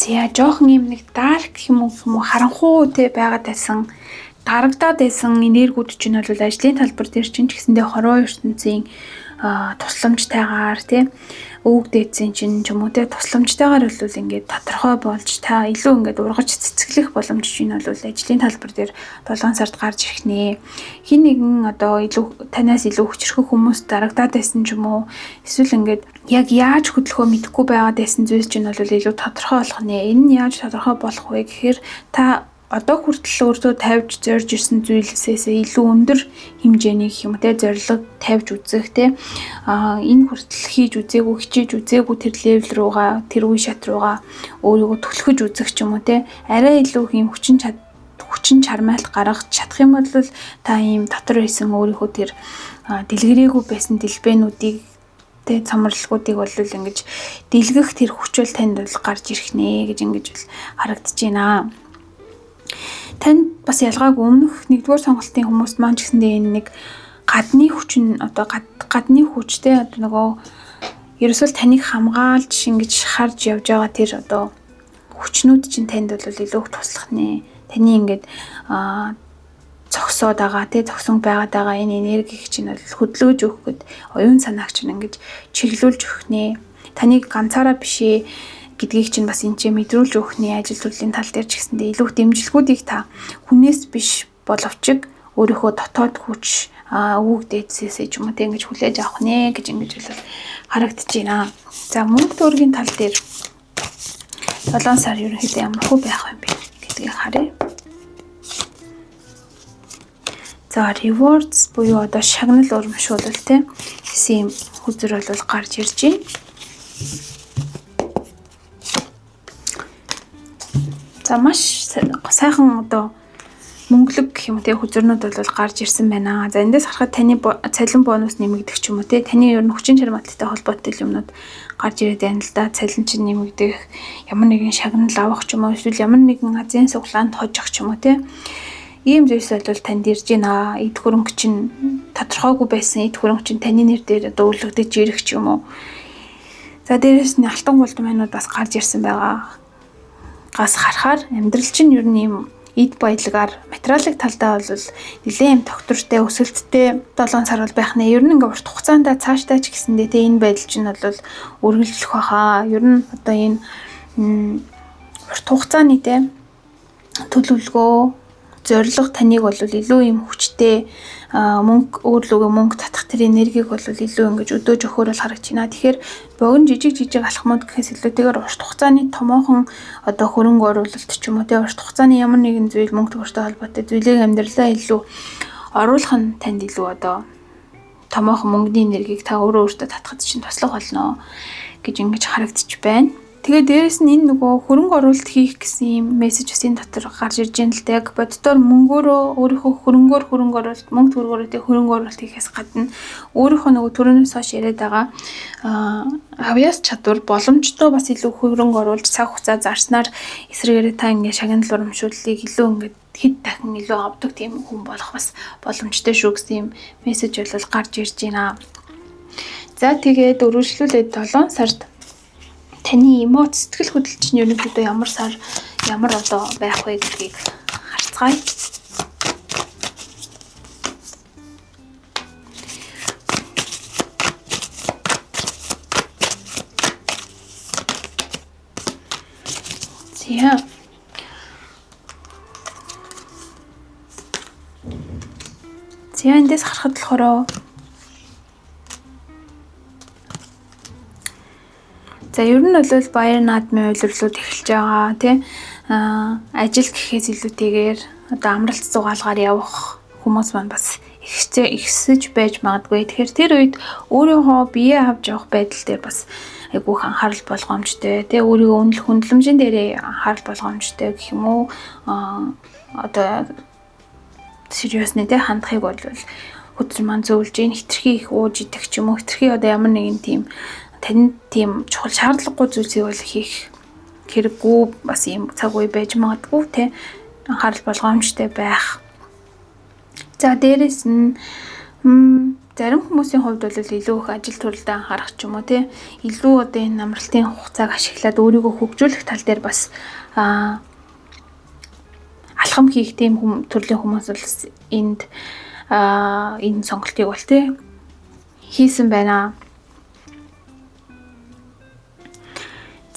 яа жоохон юм нэг дарк юм уу харанхуй те байгаад байсан дарагдаад байсан энергиуд чинь бол ажлын талбар дээр чинь ч гэсэндээ хорвоо ертөнцийн тусламжтайгаар те өвөг дээдсийн чинь ч юм уу те тусламжтайгаар бол ингээд тодорхой болж та илүү ингээд ургаж цэцгэлэх боломж чинь бол ажлын талбар дээр 7 сард гарч ирэх нэ. Хин нэгэн одоо илүү танаас илүү хүчрэх хүмүүс дарагдаад байсан ч юм уу эсвэл ингээд яг яаж хөдлөхөө мэдэхгүй байгаад байсан зүйл чинь бол илүү тодорхой болох нэ. Энэ нь яаж тодорхой болох вэ гэхээр та одоо хүртэл өөртөө тавьж зорж ирсэн зүйлсээс илүү өндөр хэмжээний гэх юм те зорилго тавьж үзэх те энэ хүртэл хийж үзээгүй хичээж үзээгүй тэр левел руугаа тэр үе шат руугаа өөрийгөө түлхэж үзэх ч юм уу те арай илүү юм хүчин чармайлт гаргах чадах юм бол та ийм дотор байсан өөрийнхөө тэр дэлгэрээгүй байсан дэлбэнүүдийг те цамралгуудыг бол ингэж дэлгэх тэр хүч бол танд бол гарч ирэх нэ гэж ингэж бол харагдаж байна. Танд бас ялгаагүй өмнөх 1-р сонголтын хүмүүст маань ч гэсэндээ энэ нэг гадны хүч нь одоо гадны хүчтэй одоо нөгөө ерөөсөө таныг хамгаалж ингэж харж явж байгаа тэр одоо хүчнүүд чинь танд бол илүү их туслах нэ. Таны ингээд зогсоод байгаа зогсон байгаад байгаа энэ энергийг чинь бол хөдөлгөж өгөх гээд оюун санааг чинь ингэж чиглүүлж өгөх нэ. Таныг ганцаараа бишээ гэдгийг чинь бас энэ чинь мэдрүүлж өгөх нэ. Ажил төрлийн тал дээр ч гэсэндээ илүү дэмжлэгүүдийг та хүнээс биш боловч өөрийнхөө дотоод хүч өвөг дээдсээсээ ч юм уу ингэж хүлээж авах нэ гэж ингэж бол харагдаж байна. За мөнгө төгрөгийн тал дээр 7 сар ерөнхийдөө ямар хөө байх юм бэ гэдгийг харъя. За rewards буюу одоо шагнал урамшуулал тийм хүзэр бол гарч ирж байна. За маш сайхан одоо мөнгөлөг гэх юм те хүзэрнүүд бол гарч ирсэн байна. За эндээс харахад таны цалин бонус нэмэгдэх ч юм уу те таны ер нь хүчин чармайлттай холбоотой юмнууд гарч ирээд байна л да. Цалин чинь нэмэгдэх, ямар нэгэн шагнал авах ч юм уу, эсвэл ямар нэгэн азийн суглаанд хожих ч юм уу те. Ийм зүйлс бол танд ирж байна. Эд хөрөнгө чинь тодорхойгүй байсан эд хөрөнгө чинь таны нэр дээр одоо үлэгдэж ирэх ч юм уу. За дээрэс нь алтан гулдмынууд бас гарч ирсэн байгаа. Гас харахаар амьдрал чинь ер нь ийм эд баялагаар материалын талдаа бол нэлээд тогтвортой өсөлттэй 7 сар бол байх нэ. Ер нь ингээ урт хугацаанд цаашдаа ч гэсэндээ те энэ байдал чинь бол үргэлжлэх баха. Ер нь одоо энэ урт хугацааны те төлөвлөгөө зорилго таныг бол илүү юм хүчтэй мөнгө өөрлөгөө мөнгө татах тэр энергийг бол илүү ингэж өдөөж өгөхөөр бол харагдаж байна. Тэгэхээр богино жижиг алхмууд гэхээс илүүтэйгээр урт хугацааны томоохон одоо хөрөнгө оруулалт ч юм уу те урт хугацааны ямар нэгэн зүйл мөнгө төгрөгтэй холбоотой зүйлийг амьдралаа илүү оруулах нь танд илүү одоо томоохон мөнгөний энергийг та өөртөө татхад чинь туслах болно гэж ингэж харагдаж байна. Тэгээ дээрэс нь энэ нөгөө хөрөнгө оруулалт хийх гэсэн юм мессеж бас энэ дотор гарч ирж байна л да. Яг боддоор мөнгөөрөө өөрийнхөө хөрөнгөөр хөрөнгө оруулалт, мөнгө төгрөгөөрөө хөрөнгө оруулалт хийхээс гадна өөрийнхөө нөгөө төрөнөөс хойш яриад байгаа авьяас чадвар боломжтой бас илүү хөрөнгө оруулж цаг хугацаа зарснаар эсрэгээрээ та ингээ шагнал урамшууллыг илүү ингээ хэд дахин илүү авдаг тийм хүн болох бас боломжтой шүү гэсэн юм мессеж бол гарч ирж байна. За тэгээд өргөжлүүлээд 7 сард таны эмоц сэтгэл хөдлөл чинь ерөнхийдөө ямар сар ямар одоо байх вэ гэдгийг харцгаая. За эндээс харахад болохоор за ер нь бол баяр наадмын уйлрлууд эхэлж байгаа тий. Ажил гэхээс илүүтэйгээр одоо амралт зугаалгаар явах хүмүүс маань бас ихсэж байж магадгүй. Тэгэхээр тэр үед өөрийнхөө бие авч явах байдал дээр бас айгүйх анхаарал болгоомжтой тий. Өөрийгөө хөндлөмжийн дээрээ анхаарал болгоомжтой гэх юм уу. Одоо сериусны тий хандахыг бол хөдөл маань зөвлөж ийн хитрхи их ууж идэх ч юм уу. Хитрхи одоо ямар нэгэн тийм танд тийм чухал шаардлагагүй зүйлсийг бол хийх хэрэггүй бас юм цаг үе байж магадгүй те анхаарал болгоомжтой байх. За дээрэс нь зарим хүмүүсийн хувьд бол илүү их ажил төрөлдөө анхаарах ч юм уу те илүү одоо энэ амралтын хугацааг ашиглаад өөрийгөө хөгжүүлэх тал дээр бас алхам хийх тийм төрлийн хүмүүс бол энэ сонголтыг бол те хийсэн байна.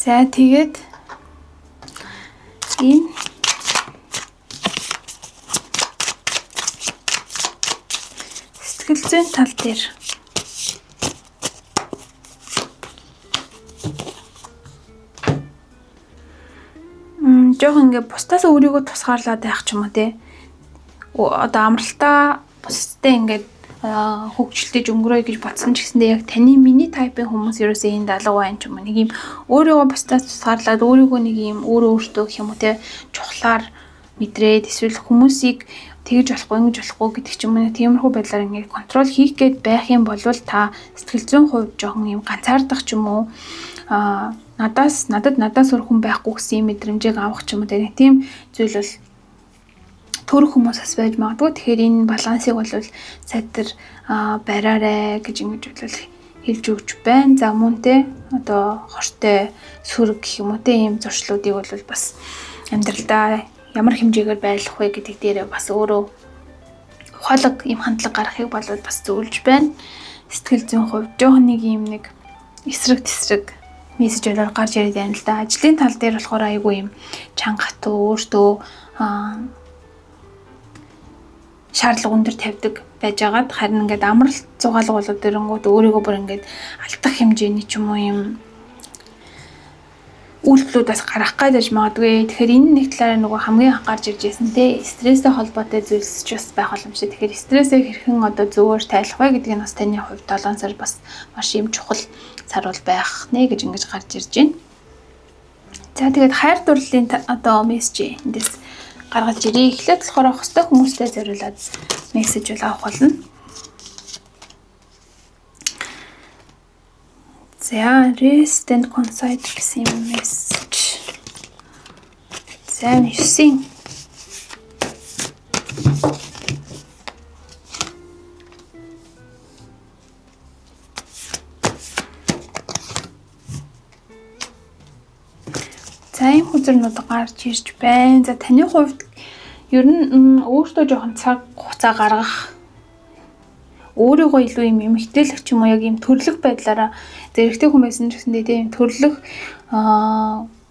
За тэгээд энэ сэтгэл зүйн тал дээр жоох ингээ бусдаас өөрийгөө тусгаарлаад байх ч юм уу те. Одоо амралтаа бусдтай ингээд хөгжилтөж өнгөрөөе гэж бодсон ч гэсэндээ яг таны миний тайпын хүмүүс ерөөсөө энэ 70 байна ч юм уу нэг юм өөрийгөө бусдаас тусгаарлаад өөрийгөө нэг юм өөртөө гэх юм уу те чухлаар мэдрээд эсвэл хүмүүсийг тэгж болохгүй ингэж болохгүй гэдэг ч юм уу тиймэрхүү байдлаар ингээд контрол хийх гээд байх юм бол та сэтгэл зүйн хувьд жоохон юм ганцаардах ч юм уу надаас өөр хүн байхгүй гэсэн мэдрэмжийг авах ч юм уу тийм зүйл бол төрөх хүмүүсээс байж магадгүй. Тэгэхээр энэ балансыг бол сайтар бариарай гэж ингэж бол хэлж өгч байна. За мөн те одоо хортой сүрэг гэх юм уу те ийм зуршлуудыг бол бас амьдралдаа ямар хэмжээгээр байлгах вэ гэдэг дээр бас өөрөө ухаалаг ийм хандлага гаргахыг болоод бас зөвлөж байна. Сэтгэл зүйн хувьд жоохон нэг ийм нэг эсрэг тесрэг мессеж болоод гарч ирээд байна л да. Ажлын тал дээр болохоор айгүй ийм чанга хатуу өөртөө шаардлага өндөр тавьдаг байжгаад харин ингээд амралт зугаалга болоод ирэнгүүт өөрийгөө бүр ингээд алдах хэмжээний ч юм уу ийм үйлдэлүүдээс гарах гэж магадгүй. Тэгэхээр энэ нэг талаараа нөгөө хамгийн анх гарч ирж байсан те стресстэй холбоотой зүйлс ч бас байх боломжтой. Тэгэхээр стрессээ хэрхэн одоо зөвөр тайлах вэ гэдгийг бас таны хувьд 7 сар бас маш юм чухал сар бол байх нэ гэж ингэж гарч ирж байна. За тэгээд хайр дурлалын одоо мессеж эндээс гаргаж ирээ. Эхлээд болохоор хөстэй хүмүүстэй зориулаад мессеж бол авах болно. За, rest and concite гэсэн мессеж. За, 9. За, ийм хүзэрнүүд гарч ирж байна. За, таны хувьд ер нь өөртөө жоохон цаг хугацаа гаргах өөрийгөө илүү юм эмгтээлэх ч юм уу яг юм төрлөх байдлаараа зэрэгтэй хүмүүс нь ч гэсэндээ тийм төрлөх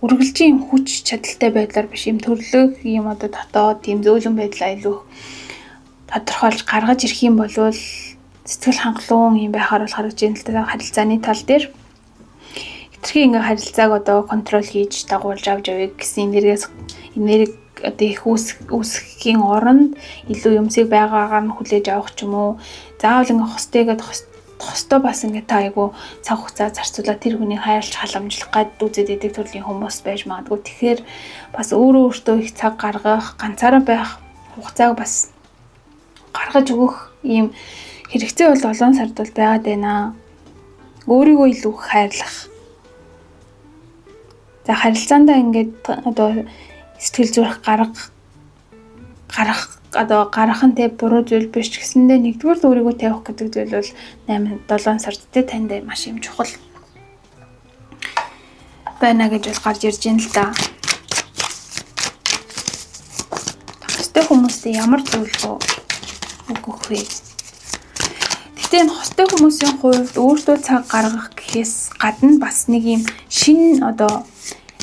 үргэлжийн хүч чадалтай байдлаар биш юм төрлөх юм одоо дотоод тийм зөөлөн байдлаа илүү тодорхойлж гаргаж ирэх юм бол сэтгэл хангалуун юм байхаар бол харагдж байна л да. Харилцааны тал дээр хэтэрхий ингээ харилцааг одоо контрол хийж дагуулж авч явъя гэсэн энерги одоо их үүсгэхийн оронд илүү юмсыг байгаагаар нь хүлээж авах ч юм уу заавал ингээ хостойгээд хостой бас ингээ та айгу цаг хугацаа зарцуулаад тэр хүний хайрлж халамжлах гад үзээд идэг төрлийн хүмүүс байж магадгүй. Тэгэхээр бас өөртөө их цаг гаргах, ганцаараа байх хугацааг бас гаргаж өгөх ийм хэрэгцээ бол 7 сард бол байгаад байна. Өөрийгөө илүү хайрлах. За харилцаандаа ингээд одоо сэтгэл зүрх гарах нь тэ буруу зүйл биш гэсэндээ нэгдүгээр өөрийгөө тавих гэдэг зүйл бол 8-7 сард тэ танд маш юм чухал байна гэж бол гарч ирж байна л да. Хостой хүмүүстэй ямар зөвлөгөө өгөх вэ? Гэтэ энэ хостой хүмүүсийн хувьд өөртөө цаг гаргах гэхээс гадна бас нэг юм шинэ одоо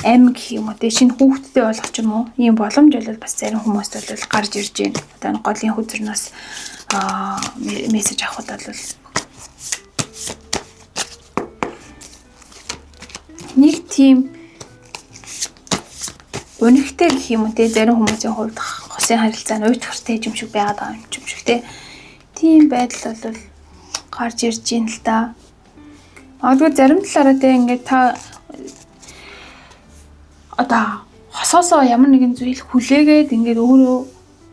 амин гэх юм уу тийм шинэ хүүхдтэй болох ч юм уу ийм боломж бол бас зарим хүмүүст бол гарч ирж байна. Одоо голын хүзрнээс мессеж авахд бол нэг тийм үнэхтэй гэх юм уу тийм зарим хүмүүсийн хувьд хосын харилцаа нь уйтгартай юм шиг байгаад байгаа юм шиг тийм байдал бол гарч ирж байна л да. Магадгүй зарим талаараа тийм ингээд та одоо хосоосоо ямар нэгэн зүйл хүлээгээд ингээд өөрөө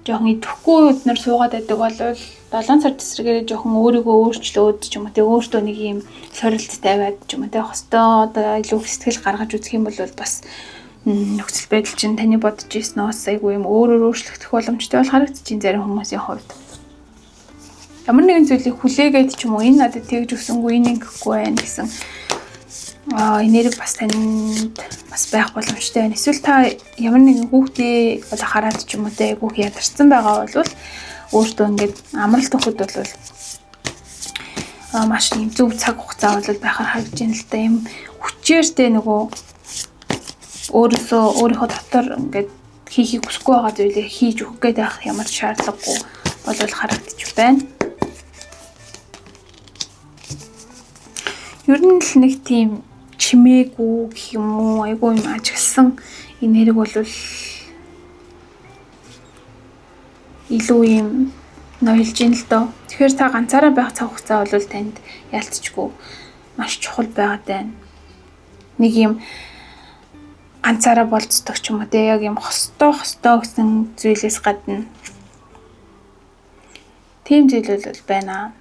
жоохон идэхгүй өднөр суугаад байдаг бол 7 сар тесрэгээр жоохон өөрийгөө өөрчлөөд ч юм уу те өөртөө нэг юм сорилт тавиад ч юм уу те хостоо одоо илүү сэтгэл гаргаж үзэх юм бол бас нөхцөл байдал чинь таны бодож ирснээс айгүй юм өөрөөр өөрчлөгдөх боломжтой бол харагдаж байна зарим хүмүүсийн хувьд. Ямар нэгэн зүйлийг хүлээгээд ч юм уу энэ надад тэгж өгсөнгүй энэ ингэхгүй байна гэсэн энерги бас танд бас байх боломжтой байна. Эсвэл та ямар нэгэн хүүхдээ одоо хараад ч юм уу те айгүй ядарсан байгаа бол өөртөө ингээд амралт өгөхөд бол маш юм зөв цаг хугацаа бол байхаар харагдаж байна л да. Юм хүчээртэй нөгөө өөрийнхөө дотор ингээд хийхийг хүсэхгүй байгаа зүйлийг хийж өгөх гээд байх ямар шаардлагагүй бол харагдаж байна. Ер нь л нэг тийм чимээгүй гэх юм уу айгүй юм ажигласан энерги бол илүү юм ноёлж ин л доо. Тэгэхээр та ганцаараа байх цаг хугацаа бол танд ялцчгүй маш чухал байгаад байна. Нэг юм ганцаараа болцдог ч юм уу те яг юм хостой гэсэн зүйлээс гадна тийм зүйл бол байна.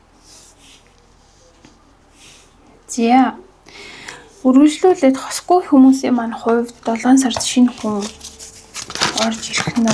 За үргэлжлүүлээд хосгүй хүмүүсийн маань хувьд 7 сард шинэ хүн орж ирэх нь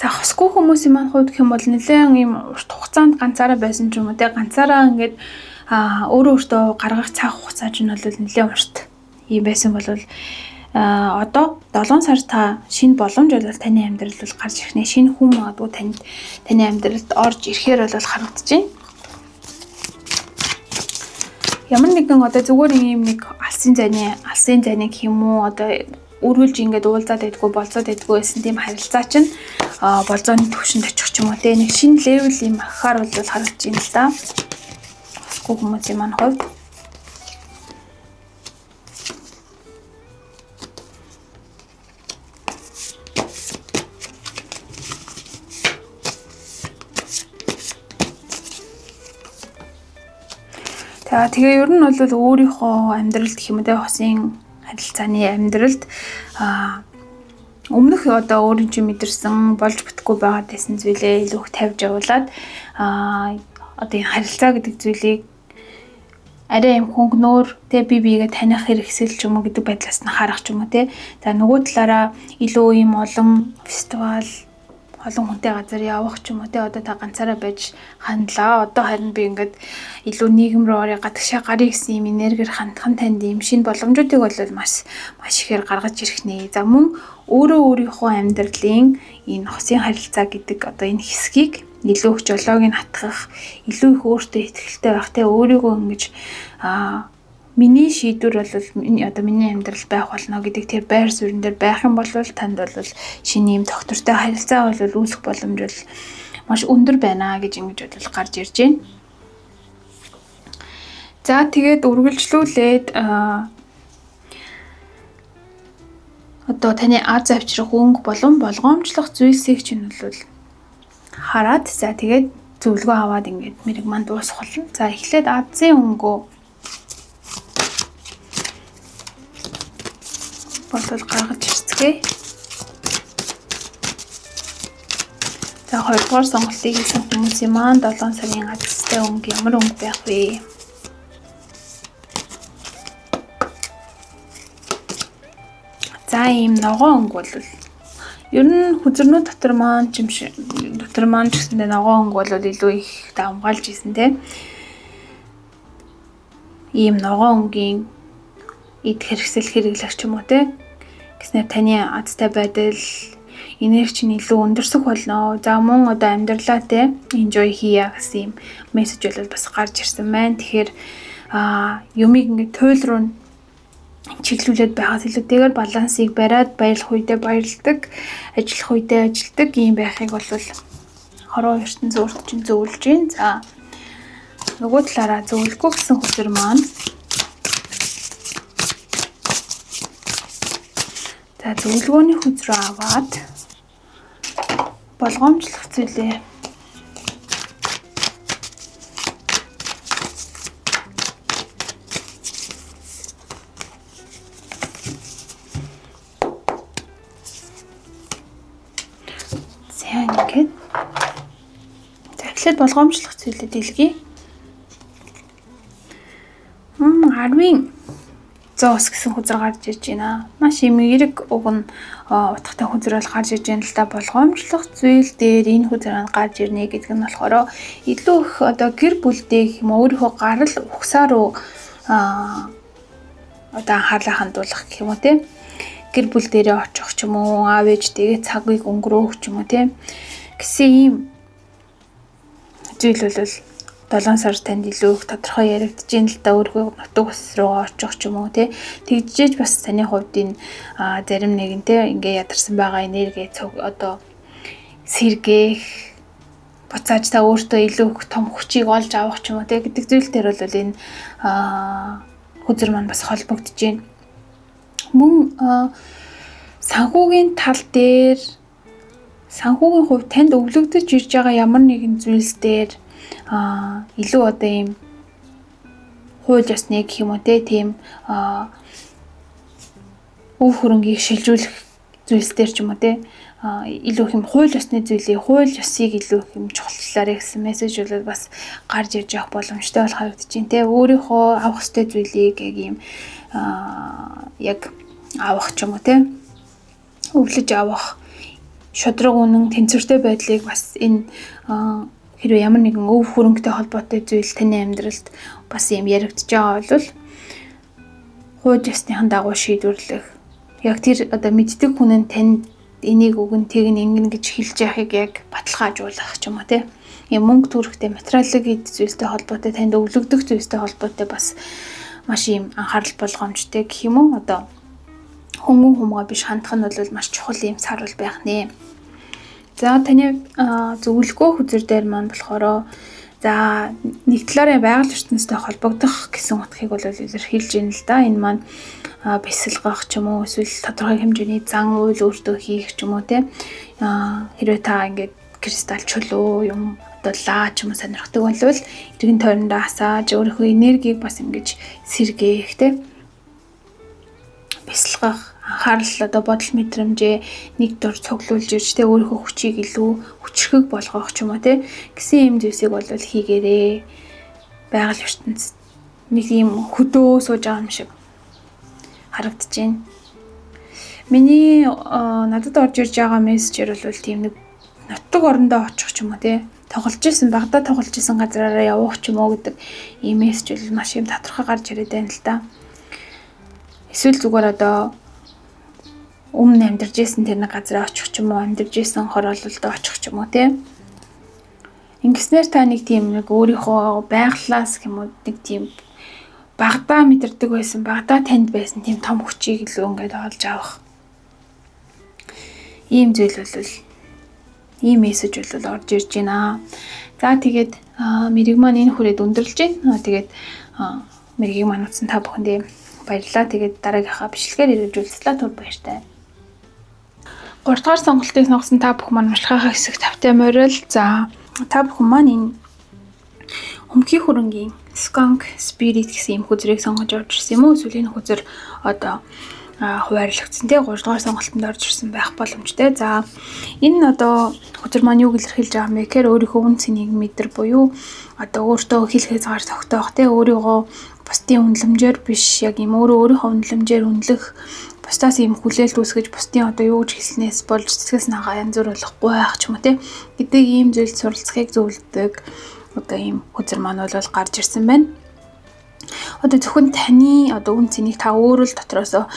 За хосгүй хүмүүсийн маань хувьд гэх юм бол нэлээд ийм урт хугацаанд ганцаараа байсан ч юм уу те ганцаараа ингээд өөрөө өөртөө гаргах цаг хугацаа ч нь бол нэлээд урт ийм байсан бол одоо 7 сар та шинэ боломж бол таны амьдралд бол гарч ирэх нэ шинэ хүн магадгүй таны амьдралд орж ирэхээр бол харагдаж байна. Ямар нэгэн одоо зүгээр ийм нэг алсын зайны гэх юм уу одоо үргэлж ингээд уулзаад байдгүй болцоод байдгүй гэсэн тийм харилцаа чинь болзооны төвшөнд очих ч юм уу те нэг шинэ левел юм ахаар бол харагдаж байна л да. Хосгүй хүмүүсийн маань хувьд. Тэгээ ер нь бол өөрийнхөө амьдралд гэх юм уу те хосын харилцааны амьдралд өмнөх одоо өөрийн чинь мэдэрсэн болж бүтэхгүй байгаад байсан зүйлээ илүү их тавьж явуулаад одоо энэ харилцаа гэдэг зүйлийг арай юм хөнгнөөр те биегээ таних хэрэгсэл ч юм уу гэдэг байдлаас нь харах ч юм уу те. За нөгөө талаараа илүү юм олон фестивал олон хүнтэй газар явах ч юм уу те одоо та ганцаараа байж хандлаа. Одоо харин би ингээд илүү нийгэм рүү орё гадагшаа гарыг гэсэн юм энергиэр хандхан танд юм шинэ боломжуудыг бол маш ихээр гаргаж ирэх нэ. За мөн өөрийнхөө амьдралын энэ хосын харилцаа гэдэг одоо энэ хэсгийг илүү их жолоог нь хатгах, илүү их өөртөө ихтэй байх те өөрийгөө ингэж миний шийдвэр бол одоо миний амьдрал байх болно гэдэг тэр байр суурин дээр байх юм бол танд бол шинэ юм доктортой харилцаа бол үүсэх боломж бол маш өндөр байна гэж ингэж бол гарч ирж байна. За тэгээд үргэлжлүүлээд одоо таны аз авчрах өнгө болон болгоомжлох зүйлсийг чинь бол хараад за тэгээд зөвлөгөө аваад ингээд мэрэг манд дуусах болно. За эхлээд азийн өнгөө болол гаргаж ирцгээе. За 2 дугаар сонголтыг хийсэн хүмүүсийн маань 7 сарын азтай өнгө ямар өнгө байх вэ? За ийм ногоон өнгө бол ер нь хүзэрнүүд дотор маань ч гэсэндээ ногоон өнгө бол илүү их давмгаалж ийсэн те. Ийм ногоон өнгийн эд хэрэгсэл хэрэглэх ч юм уу те. Гэснээр таны азтай байдал энерги чинь илүү өндөрсөх болно. За мөн одоо амьдралаа те enjoy хийя гэсэн юм мессеж бол бас гарч ирсэн байна. Тэгэхээр юмыг ингээд туйл руу чиглүүлээд байгаас илүүтэйгээр балансыг бариад баярлах үедээ баярладаг, ажиллах үедээ ажилдаг юм байхыг бол хороо ертөнцийн өөрт чинь зөвлөж байна. За нөгөө талаараа зөвлөхгүй гэсэн хүсэр маань за зөвлөгөөний хүзрөө аваад болгоомжлох зүйлээ эхлээд болгоомжлох зүйлээ дэлгэе. 10-ын 100-ос гэсэн хүзэр гарч ирж байна. Маш юм эрэг уг нь утгатай хүзрэл гарч ирж байна л да. Болгоомжлох зүйл дээр энэ хүзэр гарч ирнэ гэдэг нь болохоор илүү их одоо гэр бүлдээ юм өөрийнхөө гарал ухсаа руу одоо анхаарлаа хандуулах гэх юм уу те. Гэр бүл дээрээ очих ч юм уу, аав ээжтэйгээ цагийг өнгөрөөх ч юм уу те. Гэсэн ийм зүйл бол 7 сар танд илүү их тодорхой яригдж ийн л да өөргөө нутаг ус руу очих ч юм уу те. Тэгжээж бас таны хувьд энэ зарим нэгэн те ингээ ядарсан байгаа энерги цог одоо сэргээх буцааж та өөртөө илүү их том хүчийг олж авах ч юм уу те гэдэг зүйл дээр бол энэ хүзэр маань бас холбогдож байна. Мөн санхүүгийн тал дээр санхүүгийн хувьд танд өвлөгдөж ирж байгаа ямар нэгэн зүйлс дээр илүү одоо ийм хууль ёсны гэх юм уу те тийм өв хөрөнгийг шилжүүлэх зүйлс дээр ч юм уу те илүү их юм хууль ёсны зүйлийг хууль ёсыг илүү их юм чухалчлаарэ гэсэн мессеж бол бас гарч ирж явах боломжтой бол харагдаж байна те. Өөрийнхөө авах ёстой зүйлийг яг ийм яг авах ч юм уу те өвлөж авах шудраг үнэн тэнцвэртэй байдлыг бас энэ хэрвээ ямар нэгэн өв хөрөнгөтэй холбоотой зүйл таны амьдралд бас юм яригдж байгаа бол хууч ёсныхан дагуу шийдвэрлэх. Яг тэр одоо мэддэг хүн нь танд энийг өгөн тэг ингэн гэж хэлж яахыг яг баталгаажуулах ч юм уу те. Ийм мөнгө төрхтэй материалын эд зүйлтэй холбоотой танд өвлөгдөх зүйлтэй холбоотой бас маш ийм анхаарал болгоомжтой гэх юм уу. Одоо хүмүүн хумгаа биш хандах нь бол маш чухал юм сарвал байх нэ. За таны зөвлөгөө хүзэр дээр маань болохоор за нэг талаараа байгаль ертөнцтэй холбогдох гэсэн утгыг бол илэрхийлж байна л да. Энэ маань бясалгах ч юм уу эсвэл тодорхой хэмжээний зан үйл өөртөө хийх ч юм уу те. Хэрвээ та ингээд кристалл чулуу юм одоо лаа ч юм уу сонирхдаг бол эргэн тойрондоо асааж өөрийнхөө энергийг бас ингэж сэргээх те. Бясалгах анхаарал одоо бодол мэдрэмжээ нэг дор цуглуулж ирж те өөрийнхөө хүчийг илүү хүчрхэг болгох ч юм уу те гэсэн юм зүйлсийг бол хийгээрээ байгаль ертөнцид нэг юм хөдөө сууж байгаа юм шиг харагдаж байна. Миний надад орж ирж байгаа мессежээр бол тийм нэг нутаг орондоо очих ч юм уу те тоглож исэн Багдад тоглож исэн газараараа явах ч юм уу гэдэг ийм мессеж бол маш юм тодорхой гарч ирээд байна л да. Эсвэл зүгээр одоо өмнө амьдарч исэн тэр нэг газараа очих ч юм уу амьдарч исэн хороололд очих ч юм уу те. Ингэснээр та нэг тийм нэг өөрийнхөө байглаас гэх юм уу нэг тийм Багдаа мэдэрдэг байсан, Багдаа танд байсан тийм том хүчийг илүү ингээд олж авах. Ийм зүйл бол ийм мессеж бол орж ирж байна. За тэгээд мэрэг маань энэ хүрээд өндөрлж байна. Тэгээд мэргийг маань утсан та бүхэндээ баярлалаа. Тэгээд дараагийнхаа бичлэгээр хэрэгжүүлсэн тур баяртай. 3 дугаар сонголтыг сонгосон та бүхэн маань уншихаа хэсэг тавтай морил. За та бүхэн маань энэ өмхий хөрөнгийн skunk spirit гэсэн юм хүзрийг сонгож орж ирсэн юм уу? Эсвэл энэ хүзэр одоо хуваарлагдсан те 3 дугаар сонголтонд орж ирсэн байх боломжтой. За энэ одоо хүзэр маань юуг илэрхийлж байгаа юм бэ гэхээр өөрийнхөө үн цэнийг мэдэр буюу одоо өөртөө хил хязгаар тогтоох те өөрийгөө бусдын үнэлэмжээр биш яг юм өөрийнхөө үнэлэмжээр үнэлэх бусдаас юм хүлээлт үүсгэж бусдын одоо юу гэж хэлснээс болж цэцгээс нагаа янз бүр болохгүй байх ч юм уу те гэдэг ийм зүйлд суралцахыг зөвлөдөг одоо ийм хүзэр маань бол гарч ирсэн байна. Одоо зөвхөн таны одоо үн цэнийг та өөрөө л дотроосоо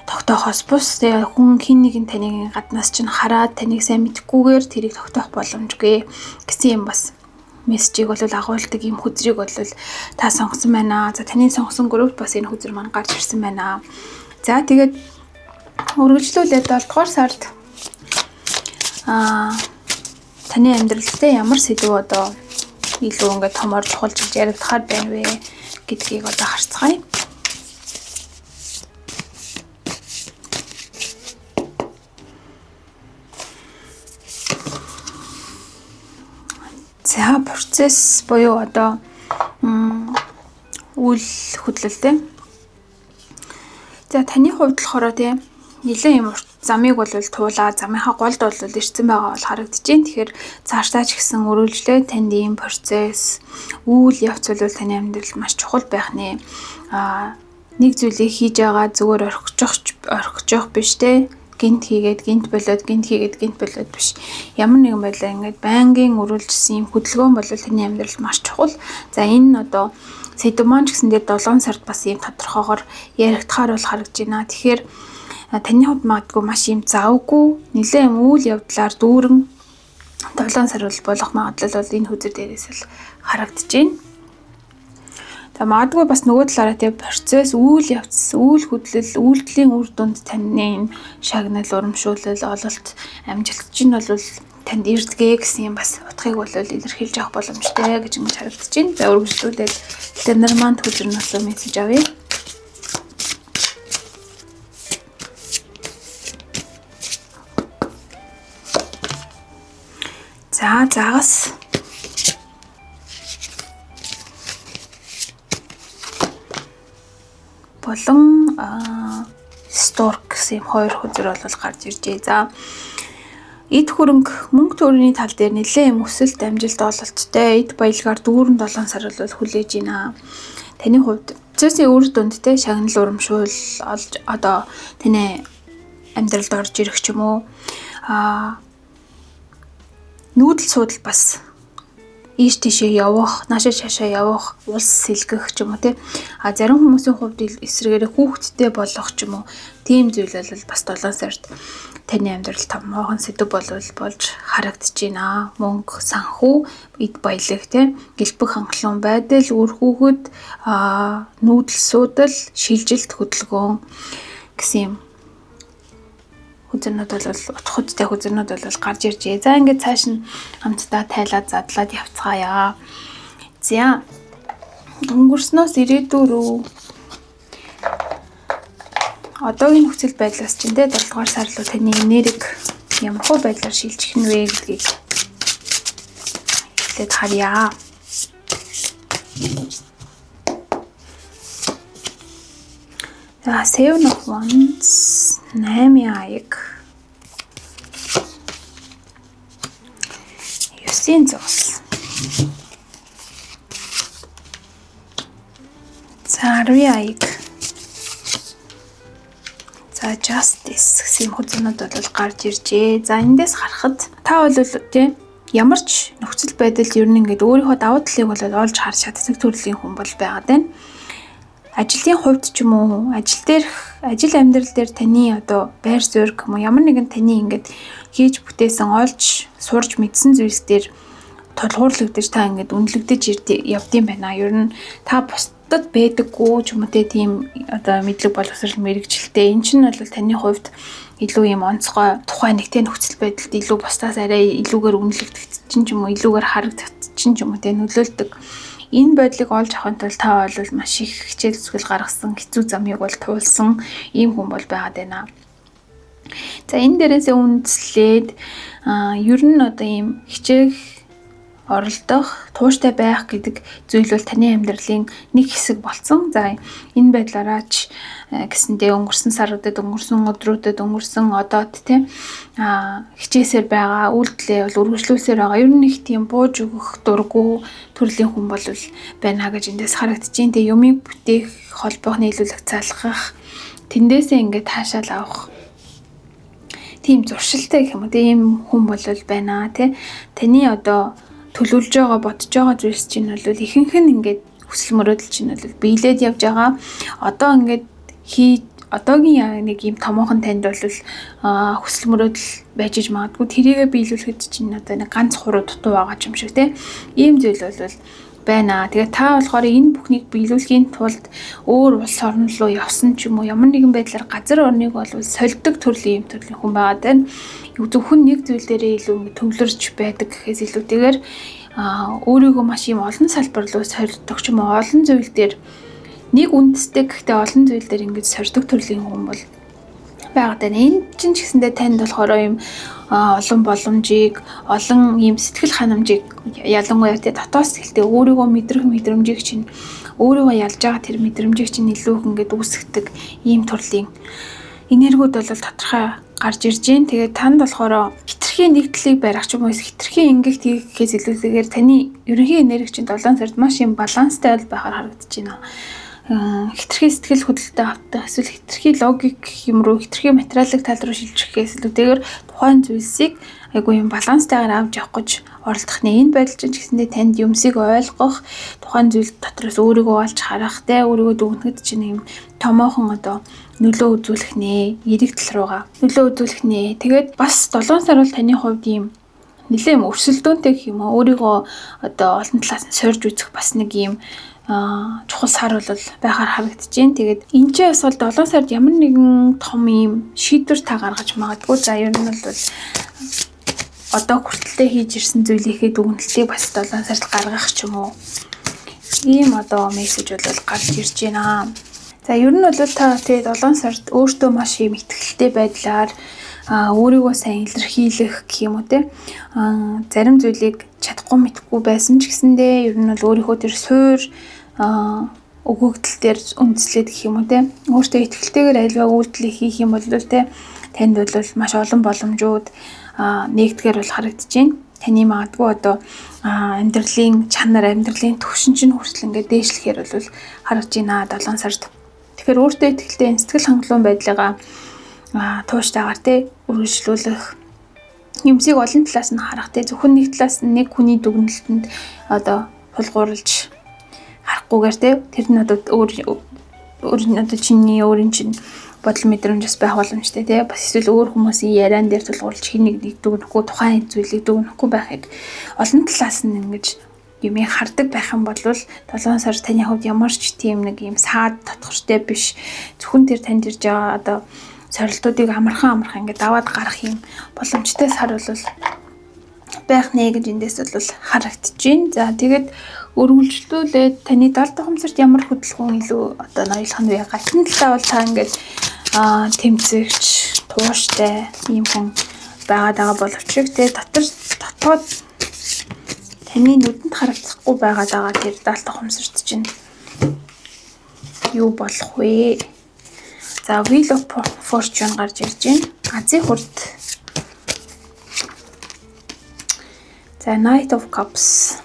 тогтоохоос бус тэгээ хүн хин нэгэн таныг гаднаас чинь хараад таныг сайн мэдхгүйгээр тэрийг тогтоох боломжгүй гэсэн юм бас мессежийг бол агуулдаг ийм хүзрийг бол та сонгосон байна. За таны сонгосон групт бас энэ хүзэр маань гарч ирсэн байна. За тэгээд үргэлжлүүлээд 7 дугаар сард таны амьдралд ямар сэдв одоо илүү ингээд томор чухалчилж яригдахаар байна вэ гэдгийг одоо харцгаая. За процесс буюу одоо үйл хөдлөлтэй. За таны хувьд болохоор тийм нэлээд юм замыг бол туулаа, замынхаа голд бол ирсэн байгаа бол харагдаж байна. Тэгэхээр цаашдаа ч гэсэн өргөлжлөө танд ийм процесс үйл явц бол таны амьдралд маш чухал байх нэ. Нэг зүйлийг хийж байгаа зүгээр орхиж биш те. Гинт хийгээд гинт болоод биш. Ямар нэгэн байдлаар ингээд байнгын өрүүлжсэн юм хөдөлгөөн бол таны амьдралд маш чухал. За энэ одоо сэдв маань ч гэсэн дээр 7 сард бас ийм тодорхойгоор яригдахаар бол харагдаж байна. Тэгэхээр таны хувьд магадгүй маш юм завгүй нэлээд үйл явдлаар дүүрэн 7 сар болох магадлал бол энэ хүзэр дээрээс л харагдаж байна. За магадгүй бас нөгөө талаараа тийм процесс, үйл явц, үйл хөдлөл, үйлдэлийн үр дүнд таны шагнал, урамшуулал, ололт, амжилт чинь бол танд ирдгээ гэсэн юм бас утгыг бол илэрхийлж авах боломжтой гэж ингэж харагдаж байна. За үргэлжлүүлээд тэр нар маань хүзэрнээс мессеж авъя. За загас болон Stork гэсэн хоёр хүзэр бол гарч иржээ. За эд хөрөнгө мөнгө төгрөгийн тал дээр нэлээд юм өсөлт амжилт ололттой эд баялгаар дүүрэн 7 сар бол хүлээж байна. Таны хувьд процессын үр дүндтэй шагнал урамшуул олж одоо таны амьдралд орж ирэх ч юм уу нүүдэл суудал бас ийш тийшээ явах, наашаа чаашаа явах, улс сэлгэх ч юм уу те. Зарим хүмүүсийн хувьд эсрэгээр хүүхэдтэй болох ч юм уу. Тийм зүйл бол бас 7 сард таны амьдрал томоохон сэдв болж харагдаж байна. Мөнгө, санхүү, эд баялаг те. Гэлбэх хангалуун байдал, үр хүүхэд, нүүдэл суудал, шилжилт хөдөлгөөн гэсэн юм хүзэрнүүд бол утхуудтай хүзэрнүүд бол гарч иржээ. За ингээд цааш нь хамтдаа тайлаад задлаад явцгаая. За өнгөрснөөс ирээдүйн рүү одоогийн нөхцөл байдлаас ч энэ 7 дугаар сар руу таны энерги ямар хөө байдлаар шилжих нь вэ гэдгийг эхлээд харъя. За Seven of Wands 8 аяг 9 зуус за 10 аяг за Justice гэсэн хүзэнүүд бол гарч иржээ. За эндээс харахад та бол тийм ямар ч нөхцөл байдалд ер нь ингээд өөрийнхөө давуу талыг бол олж харж чаддаг төрлийн хүн бол байгаад байна. Ажлын хувьд ч юм уу, ажил амьдрал дээр таны одоо байр суурь юм уу ямар нэгэн таны ингээд хийж бүтээсэн олж сурж мэдсэн зүйлс дээр тулгуурлагдаж та ингээд үнэлэгдэж явдсан байна. Ер нь та бусдад байдаггүй ч юм уу тийм одоо мэдлэг боловсрол мэрэгжилтэй. Энэ чинь бол таны хувьд илүү юм онцгой тухайн нэгтэй нөхцөл байдалд илүү бусдаас арай илүүгээр үнэлэгдэж чинь ч юм уу илүүгээр харагдаж чинь ч юм уу нөлөөлдөг. Энэ байдлыг олж авахын тулд та бол маш их хичээл зүтгэл гаргасан, хэцүү замыг бол туулсан ийм хүн бол байгаад байна. За энэ дээрээсээ үндэслээд ер нь одоо ийм хичээх оролдох, тууштай байх гэдэг зүйл бол таны амьдралын нэг хэсэг болсон. За энэ байдлаараач гэсэндээ өнгөрсөн саруудад, өнгөрсөн өдрүүдэд, өнгөрсөн одоод тийм хичээсээр байгаа, үйлдэлээ бол үргэлжлүүлсээр байгаа. Ер нь их тийм бууж өгөх дурггүй төрлийн хүн бол байна гэж эндээс харагдаж байна. Тэгээ юмыг бүтээх, холбоох, нийлүүлэх, залгах, тэндээсээ ингээд таашаал авах тийм зуршилтай гэх юм уу. Тийм хүн бол байна тий. Таны одоо төлөвлөж байгаа, бодож байгаа зүйлс чинь бол ихэнх нь ингээд хүсэл мөрөөдөл чинь бол биелээд явж байгаа. Одоо ингээд одоогийн нэг юм томоохон танд бол хүсэл мөрөөдөл байж иж магадгүй тэрийгэ биелүүлэхэд чинь одоо нэг ганц хуруу дутуу байгаа юм шиг тий. Ийм зүйл бол байна. Тэгээ та болохоор энэ бүхнийг биелүүлэхийн тулд өөр улс орн руу явсан ч юм уу ямар нэгэн байдлаар газар орныг бол сольдог төрлийн хүн байгаад байна. Зөвхөн нэг зүйл дээрээ илүү төвлөрч байдаг гэхээс илүүтэйгээр өөрийгөө маш юм олон салбар руу сольдог ч юм уу олон зүйл дээр нэг үндэстэй гэхдээ олон зүйл дээр ингэж сольдог төрлийн хүн бол байгаад байна. Энэ чинь ч гэсэндээ танд болохоор юм олон боломжийг, олон ийм сэтгэл ханамжийг ялангуяа дотоод сэтгэлтэй өөрийгөө мэдрэх мэдрэмжийг чинь өөрийгөө ялж байгаа тэр мэдрэмжийг чинь илүү их ингээд үүсгдэг ийм төрлийн энергиуд бол тодорхой гарч ирж байна. Тэгээд танд болохоор хитрхийн нэгдлийг барих ч юм уу хитрхийн ингэхт хийхээс илүүтэйгээр таны ерөнхий энерги чинь 7 сард маш юм баланстай байхаар харагдаж байна. Хитрхи сэтгэл хөдлөлтөд автах эсвэл хитрхи логик юм руу хитрхи материалын тал руу шилжихээс илүүтэйгээр тухайн зүйлсийг айгүй юм баланстайгаар авч явах гэж оролдох нэ. Энэ байдал чинь гэсэндээ танд юмсыг ойлгох, тухайн зүйл дотроос өөрийгөө олж харах, өөрийгөө дүгнэхэд чинь юм томоохон одоо нөлөө үзүүлэх нэ, эрэг тал руугаа нөлөө үзүүлэх нэ. Тэгээд бас 7 сар бол таны хувьд юм нэлээд юм өрсөлдөөнтэй гэх юм уу өөрийгөө одоо олон талаас нь сорж үзэх бас нэг юм чухал сар бол байхаар харагдаж байна. Тэгээд энэ ч бас бол 7 сард ямар нэгэн том юм шийдвэр та гаргаж магадгүй. За ер нь бол одоо хүртэлтэй хийж ирсэн зүйлийнхээ дүгнэлтийг бас 7 сард гаргах ч юм уу. Ийм одоо мессеж бол гарч ирж байна. За ер нь бол та тэгээд 7 сард өөртөө маш юм ихтгэлтэй байдлаар өөрийгөө сайн илэрхийлэх гэх юм уу те. Зарим зүйлийг чадахгүй мэдхгүй байсан ч гэсэндээ ер нь бол өөрийнхөө тэр суур өгөгдөл дээр үндэслээд гэх юм уу те. Өөртөө ихтгэлтэйгээр альва үйлдэл хийх юм бол те танд бол маш олон боломжууд нэгдгээр бол харагдаж байна. Таны магадгүй одоо амьдралын чанар, амьдралын түвшин чинь хүртэл ингээд дээшлэхээр бол харагдаж байна 7 сард. Тэгэхээр өөртөө ихтгэлтэй сэтгэл хангалуун байдлаа тууштайгаар те үргэлжлүүлэх юмсыг олон талаас нь харах те зөвхөн нэг талаас нь нэг хүний дүгнэлтэнд одоо тулгуурлаж харахгүйгээр те тэр нь одоо өөр нь одоо чиний өөрийн чинь бодол мэдрэмж бас байх боломжтой те бас эсвэл өөр хүмүүсийн яриан дээр тулгуурлаж хин нэг дүгнэхгүй тухайн зүйлийг дүгнэхгүй байхыг олон талаас нь ингэж юмыг хардаг байх юм бол 7 сар таны хувьд ямар ч тийм нэг юм саад татхартай биш зөвхөн тэр танд ирж байгаа одоо сорилтуудыг амархан ингээд даваад гарах юм боломжтой сар бол байх нэ гэж эндээс бол харагдчихээн. За тэгээд өргөлжлүүлээд таны 70 тухамсарт ямар хөдөлгөөн илүү одоо ноёлох нь вэ? Гатны талаа бол та ингээд тэмцэгч, тууштай юм хүн байгаа боловч те дотоод таны нүдэнд харагдахгүй байгаа тэр 70 тухамсарт чинь юу болох вэ? За Wheel of Fortune гарч ирж байна. Азийн хурд. За Knight of Cups.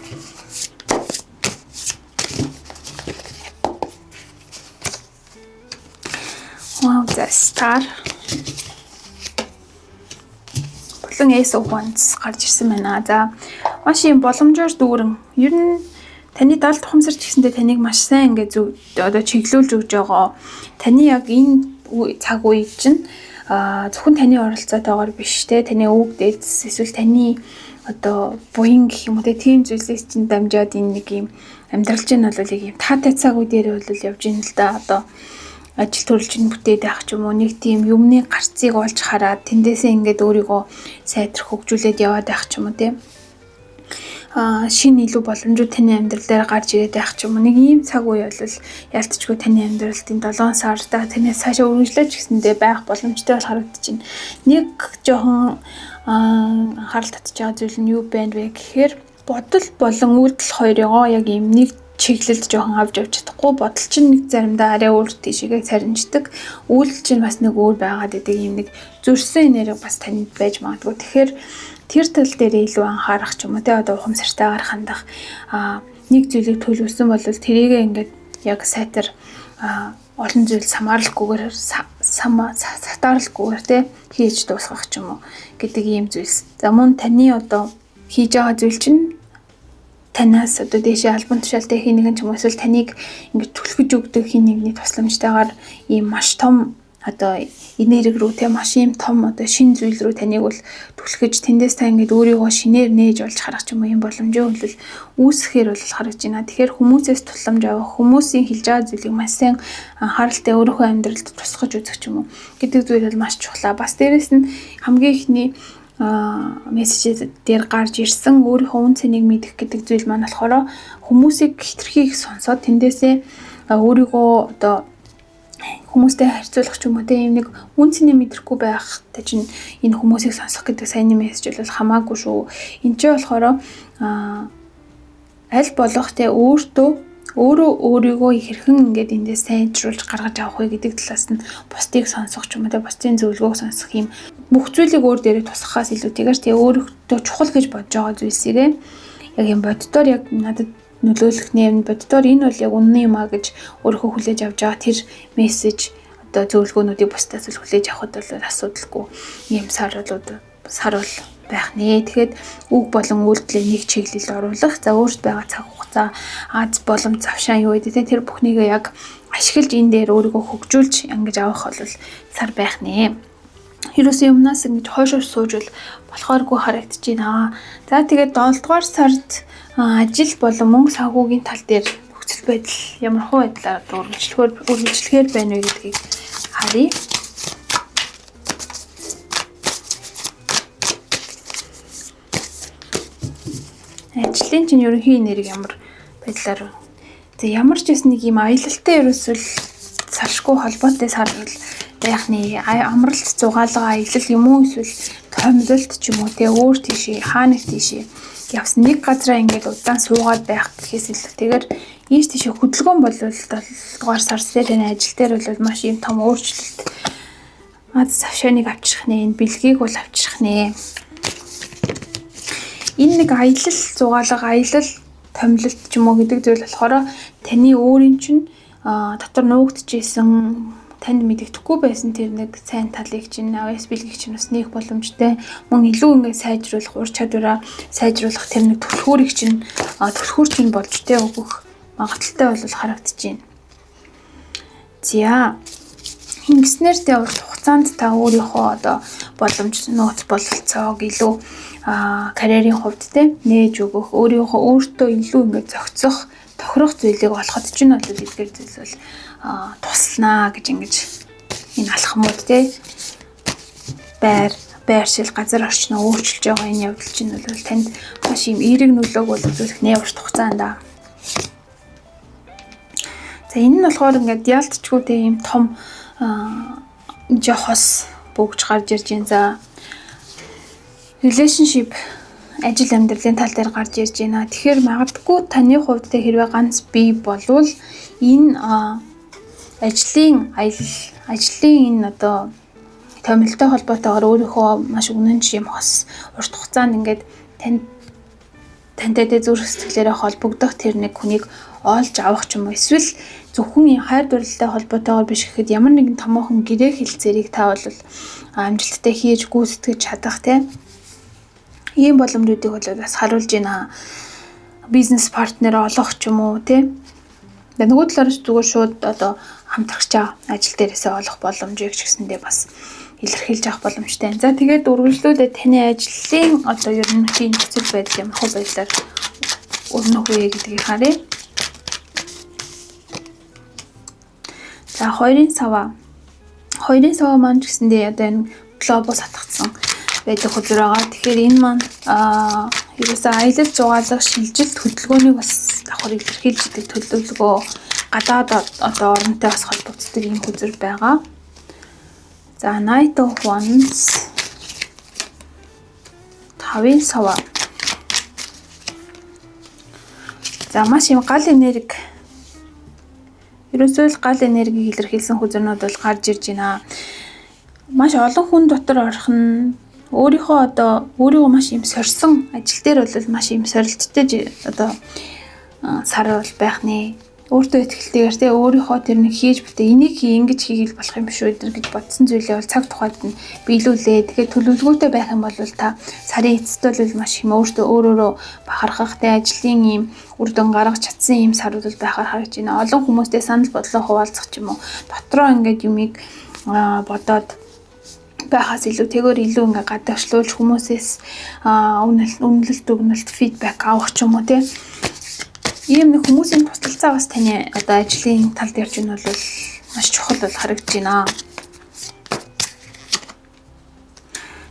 Wow, the Star. Болон Ace of Wands гарч ирсэн байна. За маш юм боломжоор дүүрэн. Ер нь таны 70 тухамсарч гэсэндээ таныг маш сайн ингээд одоо чиглүүлж өгж байгаа. Таны яг энэ цаг үе чинь зөвхөн таны оролцоотойгоор биш те таны өвөг дээдс эсвэл таны одоо буян гэх юм уу те тийм зүйлсээс чинь дамжаад энэ нэг юм амьдрал чинь бол яг юм таатай цаг үе дээр бол явж ийн л да одоо ажил төрөл чинь бүтээд байх ч юм уу нэг тийм юмны гарцыг олж хараад тэндээсээ ингээд өөрийгөө сайдрах хөгжүүлээд яваад байх ч юм уу те шинэ илүү боломжууд таны амьдрал дээр гарч ирээд байх ч юм уу нэг ийм цаг үе бол ялцчгүй таны амьдралд энэ 7 сарда танаас цаашаа өргөжлөж гисэндээ байх боломжтой бол харагдчихэв. Нэг жоохон анхаарал татж байгаа зүйл нь юу байна вэ гэхээр бодол болон үйлдэл хоёроо яг ийм нэг чиглэлд жоохон авч явж чадахгүй бодол чинь нэг заримдаа арай өөр тийшээгээ царинждаг үйлдэл чинь бас нэг өөр байгаад идэг ийм нэг зөрсөн энерги бас танд байж магадгүй. Тэгэхээр тэр тал дээр илүү анхаарах ч юм уу те одоо ухамсартайгаар хандах нэг зүйлийг төлөвлөсөн бол тэрийгээ ингээд яг сайтар олон зүйл самаарлахгүйгээр сатаарлахгүйгээр те хийж дуусгах ч юм уу гэдэг ийм зүйлс. За мөн таны одоо хийж байгаа зүйл чинь танаас одоо дээшээ албан тушаалтай хин нэгэн ч юм уу эсвэл таныг ингээд түлхэж өгдөг хин нэгний тусламжтайгаар ийм маш том одоо энерги рүү те маш юм том одоо шин зүйл рүү таныг бол түлхэж тэндээс та ингээд өөрийгөө шинээр нээж олж харах ч юм уу юм боломжийн хөлөл үүсэхээр бол харагдаж байна. Тэгэхээр хүмүүсээс тусламж авах, хүмүүсийн хэлж байгаа зүйлийг маш сайн анхааралтай өөрийнхөө амьдралд тусгаж үзэх ч юм уу гэдэг зүйл бол маш чухал. Бас дээрэс нь хамгийн ихний мессежүүд дээр гарч ирсэн өөрийнхөө үн цэнийг мэдэх гэдэг зүйл маань болохоор хүмүүсийг хэтэрхий их сонсоод тэндээсээ өөрийгөө одоо хүмүүстэй харьцуулах ч юм уу тийм нэг үн цэнийг мэдрэхгүй байх та чинь энэ хүмүүсийг сонсох гэдэг сайн мессеж бол хамаагүй шүү. Энд чинь болохоор аль болох те өөрийгөө хэрхэн ингээд эндээ сайжруулж гаргаж авах вэ гэдэг талаас нь бусдыг сонсох ч юм уу те бусдын зөвлөгөөг сонсох юм бүх зүйлийг өөр дээрээ тусахаас илүүтэйгээр те өөрөөдөө чухал гэж бодож байгаа зүйлсийгээ яг юм боддоор яг надад нөлөөлөх нэм боддоор энэ бол яг үнэн юм а гэж өөрөө хүлээж авч байгаа тэр мессеж одоо зөвлөгөөнүүдийг бусдаас л хүлээж авахд бол асуудалгүй юм сар бол байх нэ. Тэгэхэд үг болон үйлдэлийг нэг чиглэлд оруулах за өөрт байгаа цаг хугацаа аз боломж завшаан юу гэдэг тэр бүхнийг яг ашиглаж энэ дээр өөрийгөө хөгжүүлж ингэж авах бол сар байх нэ. Хэрвээ юмнаас ингэж хойшоо сууж болохооргүй харагдаж байна. За тэгээд 7 дугаар сард ажил болон мөнгө санхүүгийн тал дээр нөхцөл байдал ямар хөө байдлаар үргэлжлэхээр байна вэ гэдгийг харъя. Ажлын чинь ерөнхий энерги ямар байдлаар ямар ч гэсэн нэг юм аялалтай ерөөсөл салшгүй холбоотой сар байх нэ. Амралт зугаалга аялал юм уу эсвэл томилолт ч юм уу те өөр тийшээ хаанах тийшээ явсан нэг газараа ингээд удаан суугаад байх гэхээс илүүтэйгээр ийш тийшээ хөдөлгөөн бол 7 дугаар сард таны ажил дээр бол маш юм том өөрчлөлт аз завшааныг авчрах нэ, энэ бэлгийг бол авчрах нэ. Энэ нэг аялал зугаалга аялал томилолт ч юм уу гэдэг зүйл болохоор таны өөрийн чинь дотор нуугдчихсэн танд мэддэхгүй байсан тэр нэг сайн талыг чинь авьяас бэлгийг чинь бас нээх боломжтой. Мөн илүү ингээд сайжруулах, ур чадвараа сайжруулах тэр нэг түлхүүрийг чинь түлхүүр чинь болж тэ өгөх магадaltaй бол харагдаж байна. За ингэснээр тэ урт хугацаанд та өөрийнхөө одоо боломж нууц бололцоог илүү карьерийн хувьд тэ нээж өгөх, өөртөө илүү ингээд зохицох, тохирох зүйлийг олоход ч нь бол эдгээр зүйлс бол туслана гэж ингэж энэ алхмууд те байршил газар орчноо өөрчилж байгаа энэ явдал чинь бол танд маш юм эерэг нөлөөг бол үзүүлэх нэ урт хугацаанд. За энэ нь болохоор ингээд ялтчгүй те юм том жохос бүгж гарч ирж байна. За relationship ажил амьдралын тал дээр гарч ирж байна. Тэгэхээр магадгүй таны хувьд хэрвээ ганц бий болвол энэ ажлын энэ одоо томилтой холбоотойгоор өөрийнхөө маш үнэн юм хос урт хугацаанд ингээд тантай зүрх сэтгэлээрээ холбогдох тэр нэг хүнийг олж авах ч юм уу эсвэл зөвхөн хайр дурлалтай холбоотойгоор биш гэхэд ямар нэгэн томоохон гэрээ хэлцээрийг та бол амжилттай хийж гүйцэтгэж чадах тийм ийм боломжуудыг бол бас харуулж байна. Бизнес партнер олох ч юм уу тийм. Нөгөө талаар зүгээр шууд одоо хамтрагч ажил дээрээсээ олох боломжийг ч гэсэндээ бас илэрхийлж авах боломжтой. За тэгээд үргэлжлүүлээд таны ажлын одоо ерөнхий нөхцөл байдал ямар хөө байдлаар өрнөх вэ гэдгийг харъя. За хоёрын сава маань ч гэсэндээ одоо энэ глобус хатгацсан байдаг хөдөлгөөр байгаа. Тэгэхээр энэ маань ерөөсөө аялал жугаалах шилжилт хөдөлгөөнийг бас давхар илэрхийлж идэг төлөвлөгөө гадаад одоо оронтой бас холбогддог ийм хөзөр байгаа. За Night of Wands 5-ын сава. За маш юм гал энерги ерөөсөө л гал энергийг илэрхийлсэн хөзөрнүүд бол гарч ирж байна. Маш олон хүн дотор орох нь өөрийгөө маш юм сорьсон ажил дээр бол маш юм сорилттой одоо сар бол байх нэ. Өөртөө ихтэйгээр те өөрийнхөө тэр нэг хийж бүтээ энийг ингэж хийгээл болох юм биш үү гэж бодсон зүйлээ бол цаг тухайд нь биелүүлээ. Тэгэхээр төлөвлөгөөтэй байх юм бол та сарын эцэст бол маш юм өөрөөрөө бахархах те ажлын ийм үр дүн гаргаж чадсан ийм сарууд бол байхаар харагдаж байна. Олон хүмүүстэй санал бодлоо хуваалцах ч юм уу дотроо ингээд юмыг бодоод байхаас илүүтэйгээр илүү ингээ гадагшлуулж хүмүүсээс үнэлэлт өгнөлт фидбек авах ч юм уу те ийм нэг хүмүүсийн тусалцаа бас таны одоо ажлын тал дээр ч нь бол маш чухал бол харагдаж байна.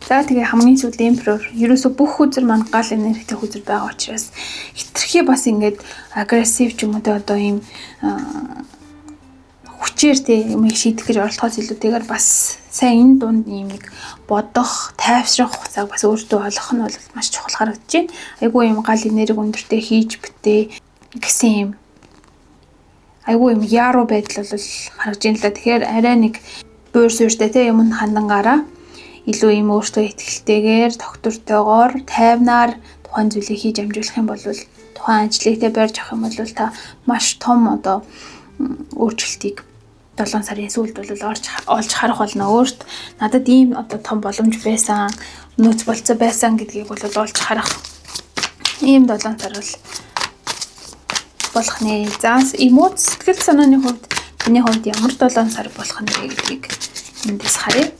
За тэгээ хамгийн сүүлд Emperor ерөөсө бүх хүзэр маань гал энергитэй хүзэр байгаа учраас хитрхи бас ингээд агрессив ч юм уу те одоо ийм хүчээр те юм шийдэх гэж оролдохоос илүүтэйгээр бас сайн энэ дунд ийм нэг бодох, тайвшрах хугацааг бас өөртөө олох нь бол маш чухал харагдаж байна. Айгүй юм гал энерги өндөртэй хийж бүтээ гэсэн юм. Айгүй юм яруу байдал бол харагдаж байна л да. Тэгэхээр арай нэг буур суурьтай те юм хандангаараа илүү юм өөртөө ихтэйгээр, тогтвортойгоор, тайвнаар тухайн зүйлийг хийж амжуулах юм бол тухайн ажлыг те барьж авах юм бол та маш том одоо өөрчлөлтийг 7 сарын сүүлд бол олж харах болно. Өөрт надад ийм одоо том боломж байсан, нөөц болцоо байсан гэдгийг бол олж харах ийм 7 сар бол болох нэ. За эмоц сэтгэл санааны хувьд таны хувьд ямар 7 сар болох нэ гэдгийг эндээс харъя.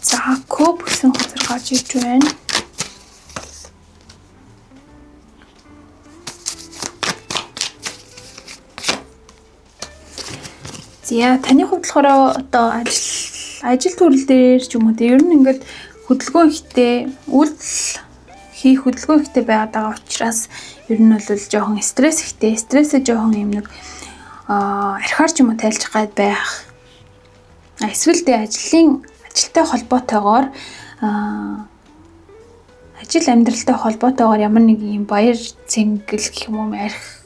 За коп гэсэн хөзөр гарч ирж байна. За таны хувьд болохоор одоо ажил төрөл дээр ч юм уу ер нь ингээд хөдөлгөөн ихтэй үйлдэл хийх хөдөлгөөн ихтэй байгаад байгаа учраас ер нь бол жоохон стресс ихтэй, стрессээ жоохон юм нэг архаар ч юм уу тайлж гад байх. Эсвэл тэ ажилтай холбоотойгоор ажил амьдралтай холбоотойгоор ямар нэг юм баяр цэнгэл гэх юм уу арх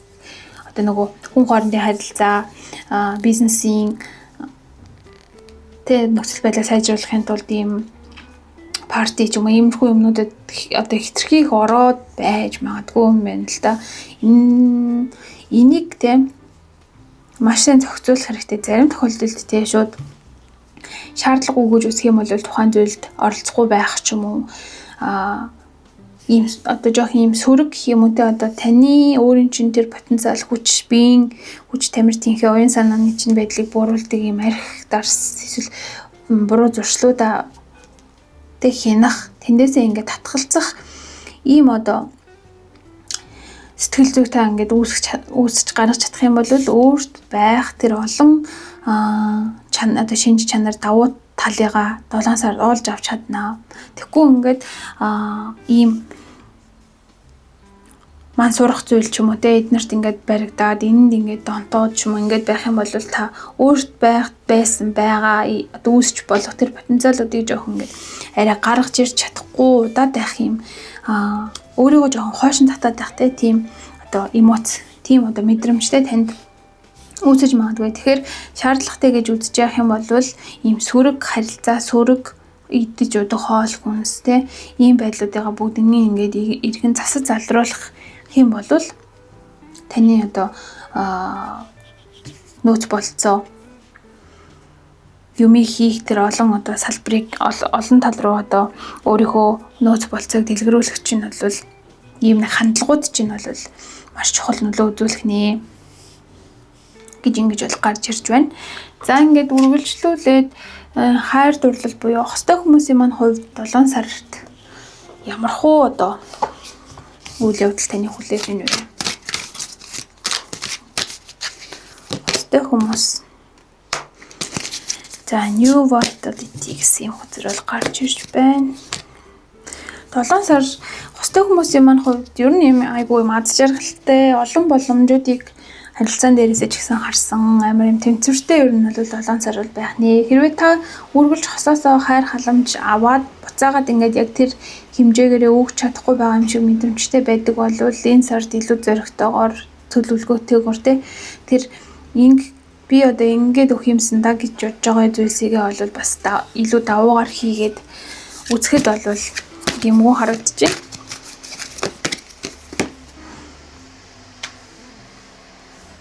одоо нөгөө хүн хоорондын харилцаа бизнесийн тэ нөхцөл байдлыг сайжруулахын тулд ийм парти ч юм уу иймэрхүү юмнуудад одоо хитрхи их ороод байж магадгүй юм байна л да. Энийг тэ маш сайн зохицуулах хэрэгтэй. Зарим тохиолдолд тий шууд шаардлага өгөөж үсэх юм бол тухайн зүйлд оролцохгүй байх ч юм уу. Ийм одоо жоох ийм сөрөг гэх юм уу те одоо таны өөрийн чинь тэр потенциал хүч биеийн хүч тамиртынхээ уян санааны чинь байдлыг бууруулдаг ийм арх дарс эсвэл буруу зуршлуудаа тэг хянах тэндээсээ ингээд татгалзах ийм одоо сэтгэл зүйг та ингээд үүсэж гаргаж чадах юм бол өөрт байх тэр олон одоо шинж чанар давуу талыгаа 7 сард олж авч чаднаа. Тэгэхгүй ингээд ийм ман сурах зүйл ч юм уу те эднэрт ингээд баригдаад энд ингээд донтоод ч юм уу ингээд байх юм бол та өөрт байсан байгаа одоо үүсч болох тэр потенциалуудыг жоох ингээд арай гаргаж ирч чадахгүй удаад байх юм өөрийгөө жоохон хойшин татаад байх те тийм одоо эмоц тийм одоо мэдрэмжтэй танд үүсэж магадгүй. Тэгэхээр шаардлагатай гэж үзэж явах юм бол ийм сөрөг харилцаа сөрөг идэж удах хоол хүнс те ийм байдлуудыгаа бүгднийг ингээд иргэн засаж залруулах юм бол таны одоо нөөц болцоо юм хийх тэр олон одоо салбарыг олон тал руу одоо өөрийнхөө нөөц болцоог дэлгэрүүлэх чинь бол ийм нэг хандлагууд чинь бол маш чухал нөлөө үзүүлэх нэ гэж ингэж бол гарч ирж байна. За ингээд үргэлжлүүлээд хайр дурлал буюу хостой хүмүүсийн маань хувьд 7 сард ямар хуу одоо үйл явдал таны хүлээж ийн вэ? Хостой хүмүүс. За new vitality гэсэн юм хөзрөл гарч ирж байна. 7 сар хостой хүмүүсийн маань хувьд ер нь юм айгүй аз жаргалтай олон боломжуудыг харилцаан дээрээсээ ч гэсэн харсан амар юм тэнцвэртэй ер нь бол 7 сар бол байх нэ. Хэрвээ та үргэлж хосоосоо хайр халамж аваад буцаагаад ингээд яг тэр хэмжээгээрээ өгч чадахгүй байгаа юм шиг мэдрэмжтэй байдаг бол энэ сард илүү зоригтойгоор төлөвлөгөөтэйгөр тэр би одоо ингээд өгөх юмсан да гэж бодож байгаа зүйлсийгээ бол бас илүү давуугаар хийгээд үзэхэд бол юмгүй харагдчихэ.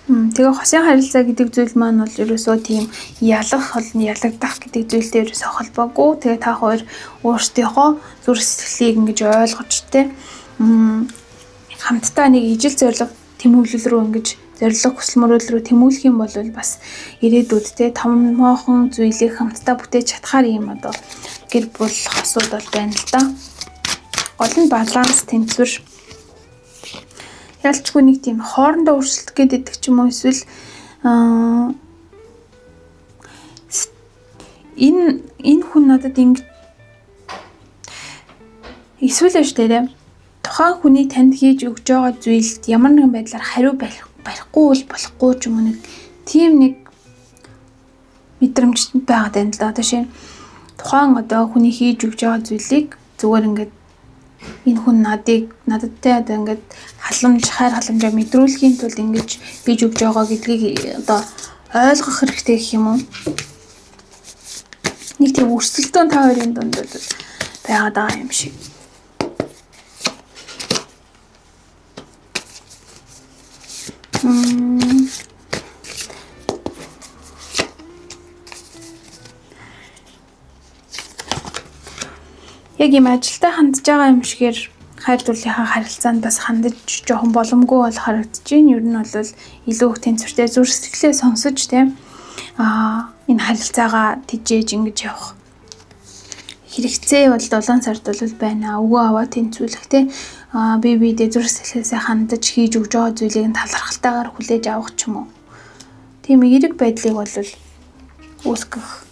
Тэгээ хосын харилцаа гэдэг зүйл маань бол ерөөсөө тийм ялагдах гэдэг зүйлтэй ерөөсөө холбоогүй. Тэгээ та хоёр өөрсдийнхөө зүрх сэтгэлийг ингэж ойлгож хамтдаа нэг ижил зориг тэмүүлэл рүү ингэж зориг хүсэл мөрөөдөл рүү тэмүүлэх юм бол бас ирээдүйд томоохон зүйлийг хамтдаа бүтээж чадхаар юм одоо гэр бүл хосууд бол байна л да. Гол нь баланс тэнцвэр ялчгүй нэг тийм хоорондоо өрсөлдөх гэдэг ч юм уу эсвэл энэ хүн надад эсвэл штэ тухайн хүний танд хийж өгж байгаа зүйлд ямар нэгэн байдлаар хариу барихгүй болохгүй ч юм уу нэг тийм нэг мэдрэмж байгаад байна л да. Одоо шинэ тухайн одоо хүний хийж өгж байгаа зүйлийг зүгээр ингээд энэ хүн нададтай одоо ингээд хайр халамжаа мэдрүүлэхийн тулд ингэж хийж өгж байгаа гэдгийг одоо ойлгох хэрэгтэй гэх юм уу. Нэг тийм өрсөлдөөн та хоёрын дунд байгаад байгаа юм шиг. Яг юм ажилдаа хандж байгаа юм шигээр хайр дурлалынхаа харилцаанд бас хандаж жоохон боломгүй бол харагдаж байна. Ер нь бол илүү их тэнцвэртэй зүрх сэтгэлээ сонсож энэ харилцаагаа тижээж ингэж явах хэрэгцээ бол 7 сард бол байна. Өгөө аваа тэнцвүүлэх биедээ зүрх сэтгэлээсээ хандаж хийж өгж байгаа зүйлийг талархалтайгаар хүлээж авах ч юм уу. Тийм эерэг байдлыг бол үүсгэх.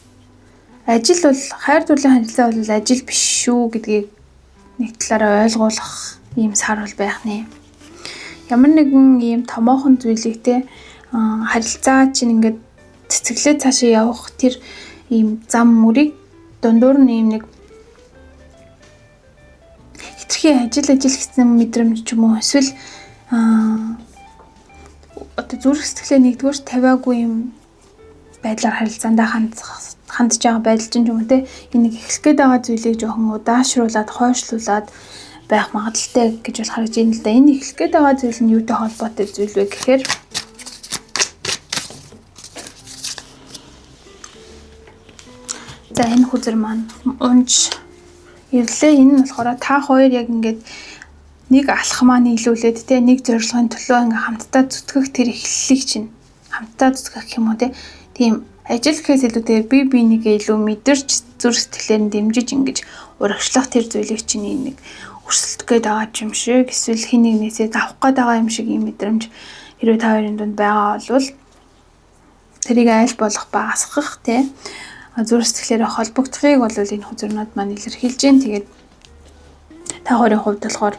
Ажил бол хайр дурлалын харилцаа бол ажил биш шүү гэдгийг нэг талаараа ойлгуулах ийм сар бол байх нэ. Ямар нэгэн ийм томоохон зүйлийг харилцаа чинь ингээд цэцэглээ цаашаа явах тэр ийм зам мөрийг дундуур нь ийм нэг хитрхи ажил гэсэн мэдрэмж ч юм уу эсвэл одоо зүрх сэтгэлээ нэгдүгээр тавиагүй юм байдлаар харилцаандаа хандж байгаа байдал чинь юм те энийг эхлэх гээд байгаа зүйлийг жоохон удаашруулад хойшлуулад байх магадaltaй гэж бол харагдаж байна л да. Энэ эхлэх гээд байгаа зүйл нь юутай холбоотой зүйл вэ гэхээр За энэ хүзэр маань унж ирлээ. Энэ нь болохоор та хоёр яг ингээд нэг алах маань нийлүүлээд те нэг зорилгын төлөө ингээ хамтдаа зүтгэх тэр эхлэлийг чинь хамтдаа зүтгэх гэх юм уу те. Тийм ажил гэхээс илүүтэйгээр би бинийгээ илүү мэдэрч зүрх сэтгэлээр нь дэмжиж ингэж урагшлах тэр зүйлийг чинь нэг өрсөлдөх гээд байгаа юм шиг эсвэл хин нэгнээсээ авах гээд байгаа юм шиг юм мэдрэмж хэрвээ та хоёрын дунд байгаа бол тэрийг айл болох багасгах те зүрх сэтгэлээрээ холбогдохыг бол энэ хүзэрнүүд маань илэрхийлж байна. Тэгээд та хоёрын хувьд болохоор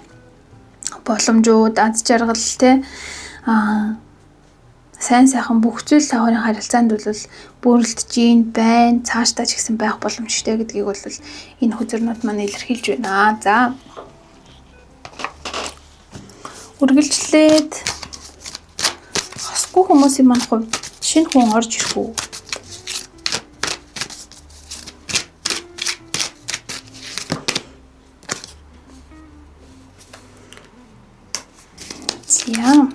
боломжууд, аз жаргал те сайн сайхан бүх зүйл та хоёрын харилцаанд бол бүрэлдэж байна. Цаашдаа ч гэсэн байх боломжтой гэдгийг бол энэ хүзэрнүүд маань илэрхийлж байна. За үргэлжлээд хосгүй хүмүүсийн маань хувьд шинэ хүн орж ирэх үү? Yeah.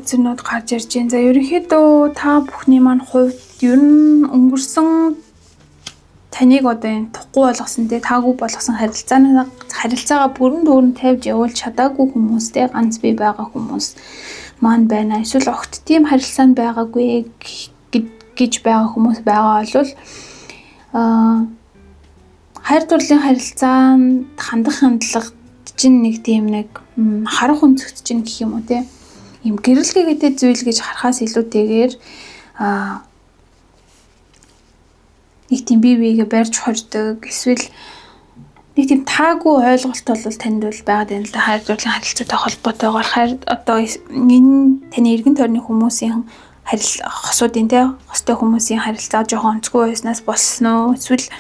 Хүзэрнүүд гарч ирж байна. За ерөнхийдөө та бүхний маань хувьд ер нь өнгөрсөн таныг одоо энэ тухгүй болгосон те таагүй болгосон харилцаагаа бүрэн дүүрэн тавьж явуулж чадаагүй хүмүүстэй ганц бий байгаа хүмүүс маань байна. Эсвэл огт тийм харилцаанд байгаагүй гэж байгаа хүмүүс байгаа бол хайр дурлалын харилцаанд хандах хандлага чинь нэг тийм нэг харах өнцөгт чинь гэх юм уу те юм гэрэлгээтэй зүйл гэж харахаас илүүтэйгээр нэг тийм бие биегээ барьж хордог эсвэл нэг тийм таагүй ойлголт бол танд бол байгаад байна л да. Хайр дурлалын харилцаатай холбоотойгоор одоо энэ таны эргэн тойрны хүмүүсийн хосуудын те хостой хүмүүсийн харилцаа жоохон онцгүй байснаас болсон уу? Эсвэл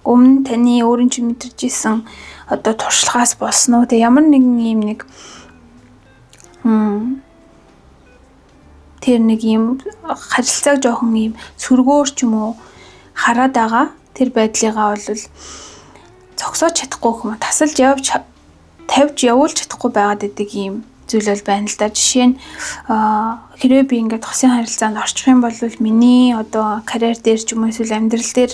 өмнө таны өөрийн чинь мэдэрч исэн одоо туршлагаас болсон уу? Тэ ямар нэгэн юм нэг тэр нэг юм харилцааг жоохон юм сөргөөр ч юм уу хараад байгаа тэр байдлыгаа бол зогсоож чадахгүй юм тасалж тавьж явуулж чадахгүй байгаад байдаг юм зүйл бол байна л да. Жишээ нь хэрвээ би ингээд хосын харилцаанд орчих юм бол миний одоо карьер дээр ч юм уу эсвэл амьдрал дээр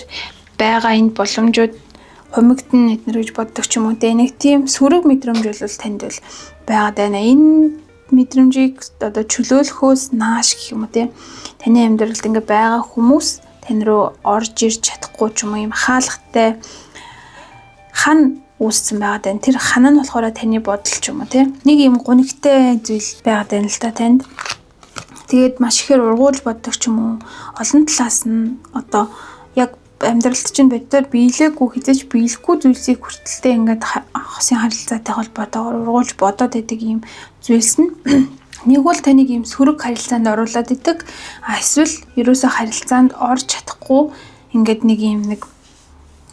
байгаа энэ боломжууд хумигдана эднэр гэж боддог ч юм уу. Тэ нэг тийм сөрөг мэдрэмж бол танд бол байгаад байна. Энэ мэдрэмжийг одоо чөлөөлөхөөс нааш гэх юм уу те таны амьдралд ингээ байгаа хүмүүс тань руу орж ирж чадахгүй ч юм уу юм хаалгатай хан үүссэн байгаад байна. Тэр хан нь болохоор таны бодол ч юм уу те нэг юм гунигтай зүйл байгаад байна л та танд. Тэгээд маш ихээр ургуулж боддог ч юм уу олон талаас нь одоо яг амьдралд чинь боддоор биелээгүй хизэж биелэхгүй зүйлсийг хүртэлтэй ингээд хосын харилцаатай холбоотойгоор ургуулж бодоод байдаг юм зүйлс нь нэг бол таныг юм сөрөг харилцаанд оруулаад идэг эсвэл ерөөсөө харилцаанд орж чадахгүй ингээд нэг юм нэг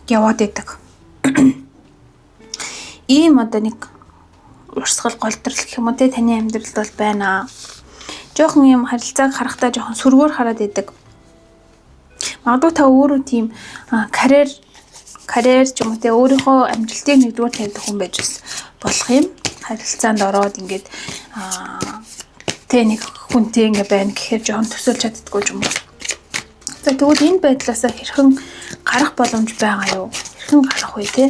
яваад идэг ийм одоо нэг урсгал голдрал гэх юм уу те таны амьдралд бол байна. Жохон юм харилцааг харахтаа жохон сөргөөр хараад идэг. Магадгүй та өөрөө тийм карьер ч юм уу те өөрийнхөө амжилтыг нэгдүгээр тавьдаг хүн байж болох юм. Харилцаанд ороод ингээд тэ нэг хүнтэй ингээ байна гэхээр жоохон төсөөлж чаддаггүй юм. За тэгвэл энэ байдлаас хэрхэн гарах боломж байгаа юу? Хэрхэн гарах вэ те?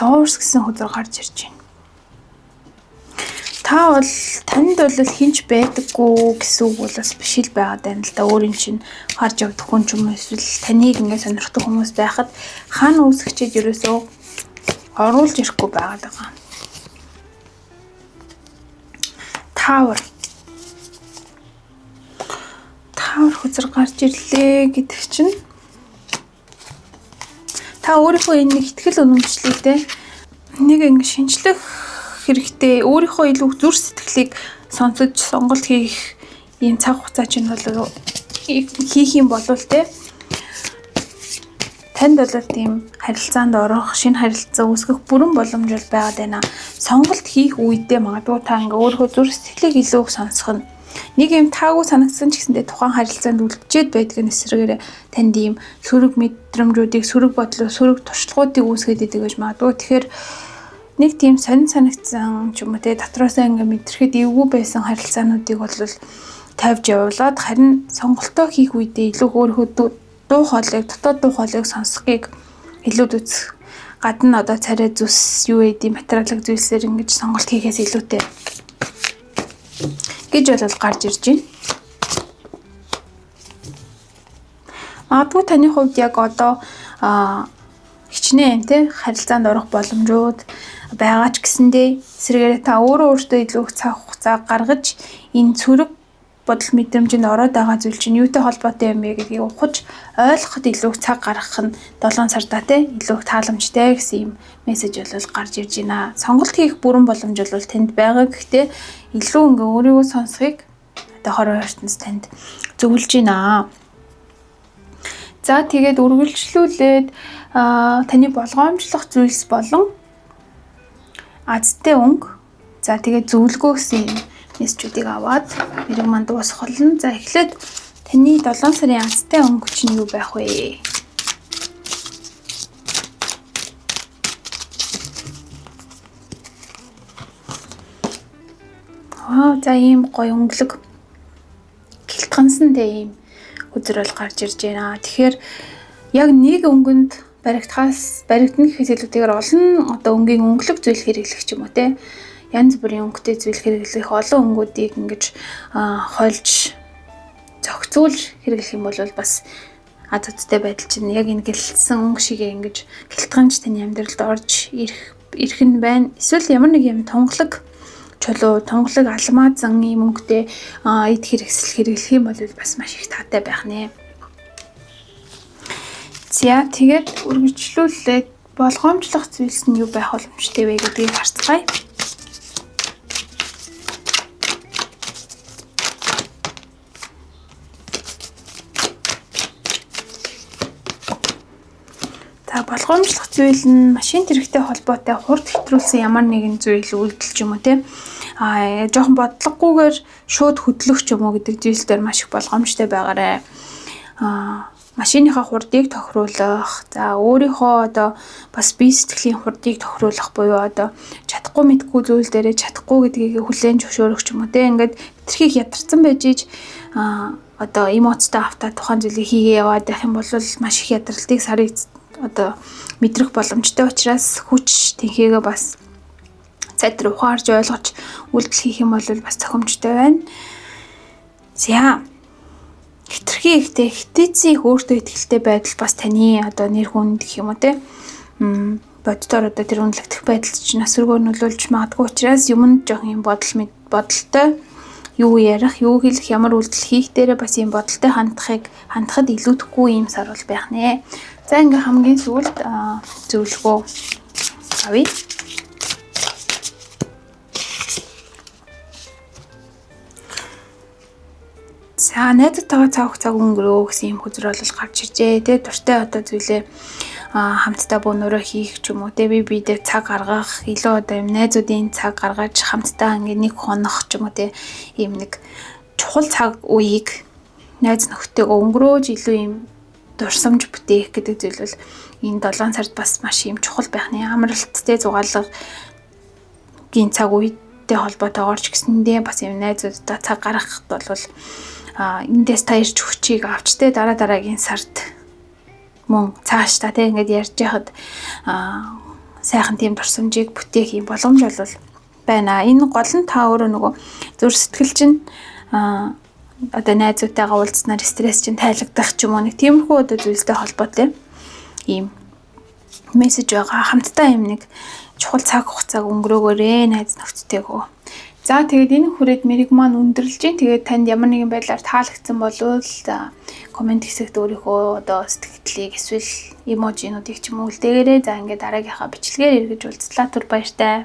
Лоурс гэсэн хүзэр гарч ирж байна. Та бол танд бол хинч байдаггүй гэсэн үг бол бас биш л байгаад байна л да. Өөрийн чинь гарч явдаг хүн ч юм уу эсвэл таныг ингээ сонирхдаг хүмүүс байхад хаана үүсгчээд ерөөсөө оруулж ирэхгүй байгаад байгаа. Tower хүзэр гарч ирлээ гэдэг чинь та өөрийнхөө энэ нэг ихтгэл үнэмшлийтэй нэг ингэ шинжлэх хэрэгтэй өөрийнхөө илүү зүрх сэтгэлийг сонсож сонголт хийх ийм цаг хугацаа чинь бол хийх юм бол те танд бол тийм харилцаанд орох, шинэ харилцаа үүсгэх бүрэн боломж бол байгаад байна. Сонголт хийх үедээ магадгүй та ингээ өөрөө зүрх сэтгэлийг илүү их сонсох нь нэг юм таагүй санагдсан ч гэсэндээ тухайн харилцаанд үлдчихэд байдаг эсрэгээр танд ийм сөрөг мэдрэмжүүдийг, сөрөг бодлоо, сөрөг туршлагуудыг үүсгээд идэг гэж магадгүй. Тэгэхээр нэг тийм сонин санагдсан ч юм уу те дотроосоо ингээ мэдрэхэд эвгүй байсан харилцаануудыг бол тавьж явуулаад харин сонголтоо хийх үедээ илүү өөрөө дуу хоолойг, дотоод дуу хоолойг сонсхийг илүүд үзэх. Гадна одоо царай зүс юу гэдэг материалын зүйлсээр ингэж сонголт хийхээс илүүтэй гэж бол гарч ирж байна. Магадгүй таны хувьд яг одоо хичнээн те харилцаанд орох боломжууд байгаа ч гэсэндээ эсрэгээр та өөртөө илүү их цаг хугацаа гаргаж энэ цөрөг бодол мэдрэмжинд ороод байгаа зүйл чинь юутай холбоотой юм бэ гэдгийг ухаж ойлгоход илүү цаг гаргах нь 7 сардаа те илүү тааламжтай гэсэн юм мессеж бол гарч ирж байна. Сонголт хийх бүрэн боломж бол танд байгаа. Гэхдээ илүү ингээ өөрийгөө сонсхийг одоо хорон ертөнц танд зөвлөж байна. За тэгээд үргэлжлүүлээд таны болгоомжлох зүйлс болон азтай өнгө. За тэгээд зөвлөгөө гэсэн мессежүүдийг аваад мэрэг манд дуусах болно. За эхлээд таны 7 сарын азтай өнгө чинь юу байх вэ? За ийм гоё өнгөлөг гэлтгансантай ийм өдөр бол гарч ирж байна. Тэгэхээр яг нэг өнгөнд баригдана гэхээс илүүтэйгээр олон одоо өнгийн өнгөлөг зүйл хэрэглэх ч юм уу те. Янз бүрийн өнгөтэй зүйл хэрэглэх олон өнгүүдийг ингэж хольж зохицуулж хэрэглэх юм бол бас аз үзтэй байдал чинь яг энэ гэлтсэн өнгө шигээ ингэж гэлтганж таны амьдралд орж ирэх нь байна. Эсвэл ямар нэг юм тунгалаг чулуу, тунгалаг алмаазан ийм өнгөтэй эд хэрэгсэл хэрэглэх юм бол бас маш их таатай байх нэ. За тэгээд үргэлжлүүлээд болгоомжлох зүйлс нь юу байх боломжтой вэ гэдгийг харцгаая. За болгоомжлох зүйл нь машин тэрэгтэй холбоотой хурд хэтрүүлсэн ямар нэгэн зүйл үйлдэл ч юм уу те. Жоохон бодлогогүйгээр шууд хөдлөх ч юм уу гэдэг зүйл дээр маш их болгоомжтой байгаарай. Машиныхаа хурдыг тохируулах, за өөрийнхөө одоо бас бие сэтгэлийн хурдыг тохируулах буюу одоо чадахгүй мэдгүй зүйл дээрээ чадахгүй гэдгийг хүлээн зөвшөөрөх ч юм уу те. Ингээд тэрхийг ядарсан байж иж одоо эмоцтой автаа тухайн зүйлийг хийгээ яваад байх юм бол маш их ядралтыг сарыг одоо мэдрэх боломжтой учраас хүч тэнхээгээ бас цайд руу ухаарж ойлгож үйлдэл хийх юм бол бас тохиомжтой байна. За хитрхи ихтэй хитэцийн өөртөө ихтэй байдал бас таны одоо нэр хүнд гэх юм уу те боддоор одоо тэр үнэлэгдэх байдал чинь нас өргөөр нөлөөлж магадгүй учраас юмд жоох юм бодолтой юу ярих, юу хэлэх, ямар үйлдэл хийх дээрээ бас юм бодолтой хандахад илүүдэхгүй юм сар бол байх нэ. За ингээ хамгийн сүүлд зөвлөгөө авъя. За найзтайгаа цаг хугацааг өнгөрөөх гэсэн юм хөзөр бол гарч иржээ. Тэгээ дуртай одоо зүйлээ хамтдаа бөөнөрөө хийх ч юм уу. Тэгээ бидээ цаг гаргах, илүү одоо юм найзуудын цаг гаргаж хамтдаа ингээ нэг хонох ч юм уу. Тэгээ ийм нэг чухал цаг үеийг найз нөхдөйгөө өнгөрөөж илүү юм дурсамж бүтээх гэдэг зүйл бол энэ 7 сард бас маш юм чухал байх нэ. Амралттай зугаалгагийн цаг үедээ холбоотойгоор ч гэсэндээ бас юм найзуудтай цаг гаргахад бол эндээс та ирж хүчийг авчтай дараагийн сард мөн цааш та тэг ингээд ярьж яхад сайхан тийм дурсамжийг бүтээх юм боломж бол байна. Энэ гол нь та өөрөө нөгөө зүрх сэтгэл чинь одоо найзуудтайгаа уулзснаар стресс чинь тайлагдах ч юм уу нэг тиймэрхүү одоо зүйлтэй холбоотой ийм мессеж байгаа. Хамтдаа юм нэг чухал цаг хугацааг өнгөрөөгөөрэй найз нөхдөйгөө. За тэгээд энэ хүрээд мэрэг маань өндөрлж гин. Тэгээд танд ямар нэгэн байдлаар таалагдсан болвол комент хэсэгт өөрийнхөө одоо сэтгэлдлийг эсвэл эможинуудыг ч юм уу үлдээгээрэй. За ингээд дараагийнхаа бичлэгээр эргэж уулзлаа. Түр баяртай.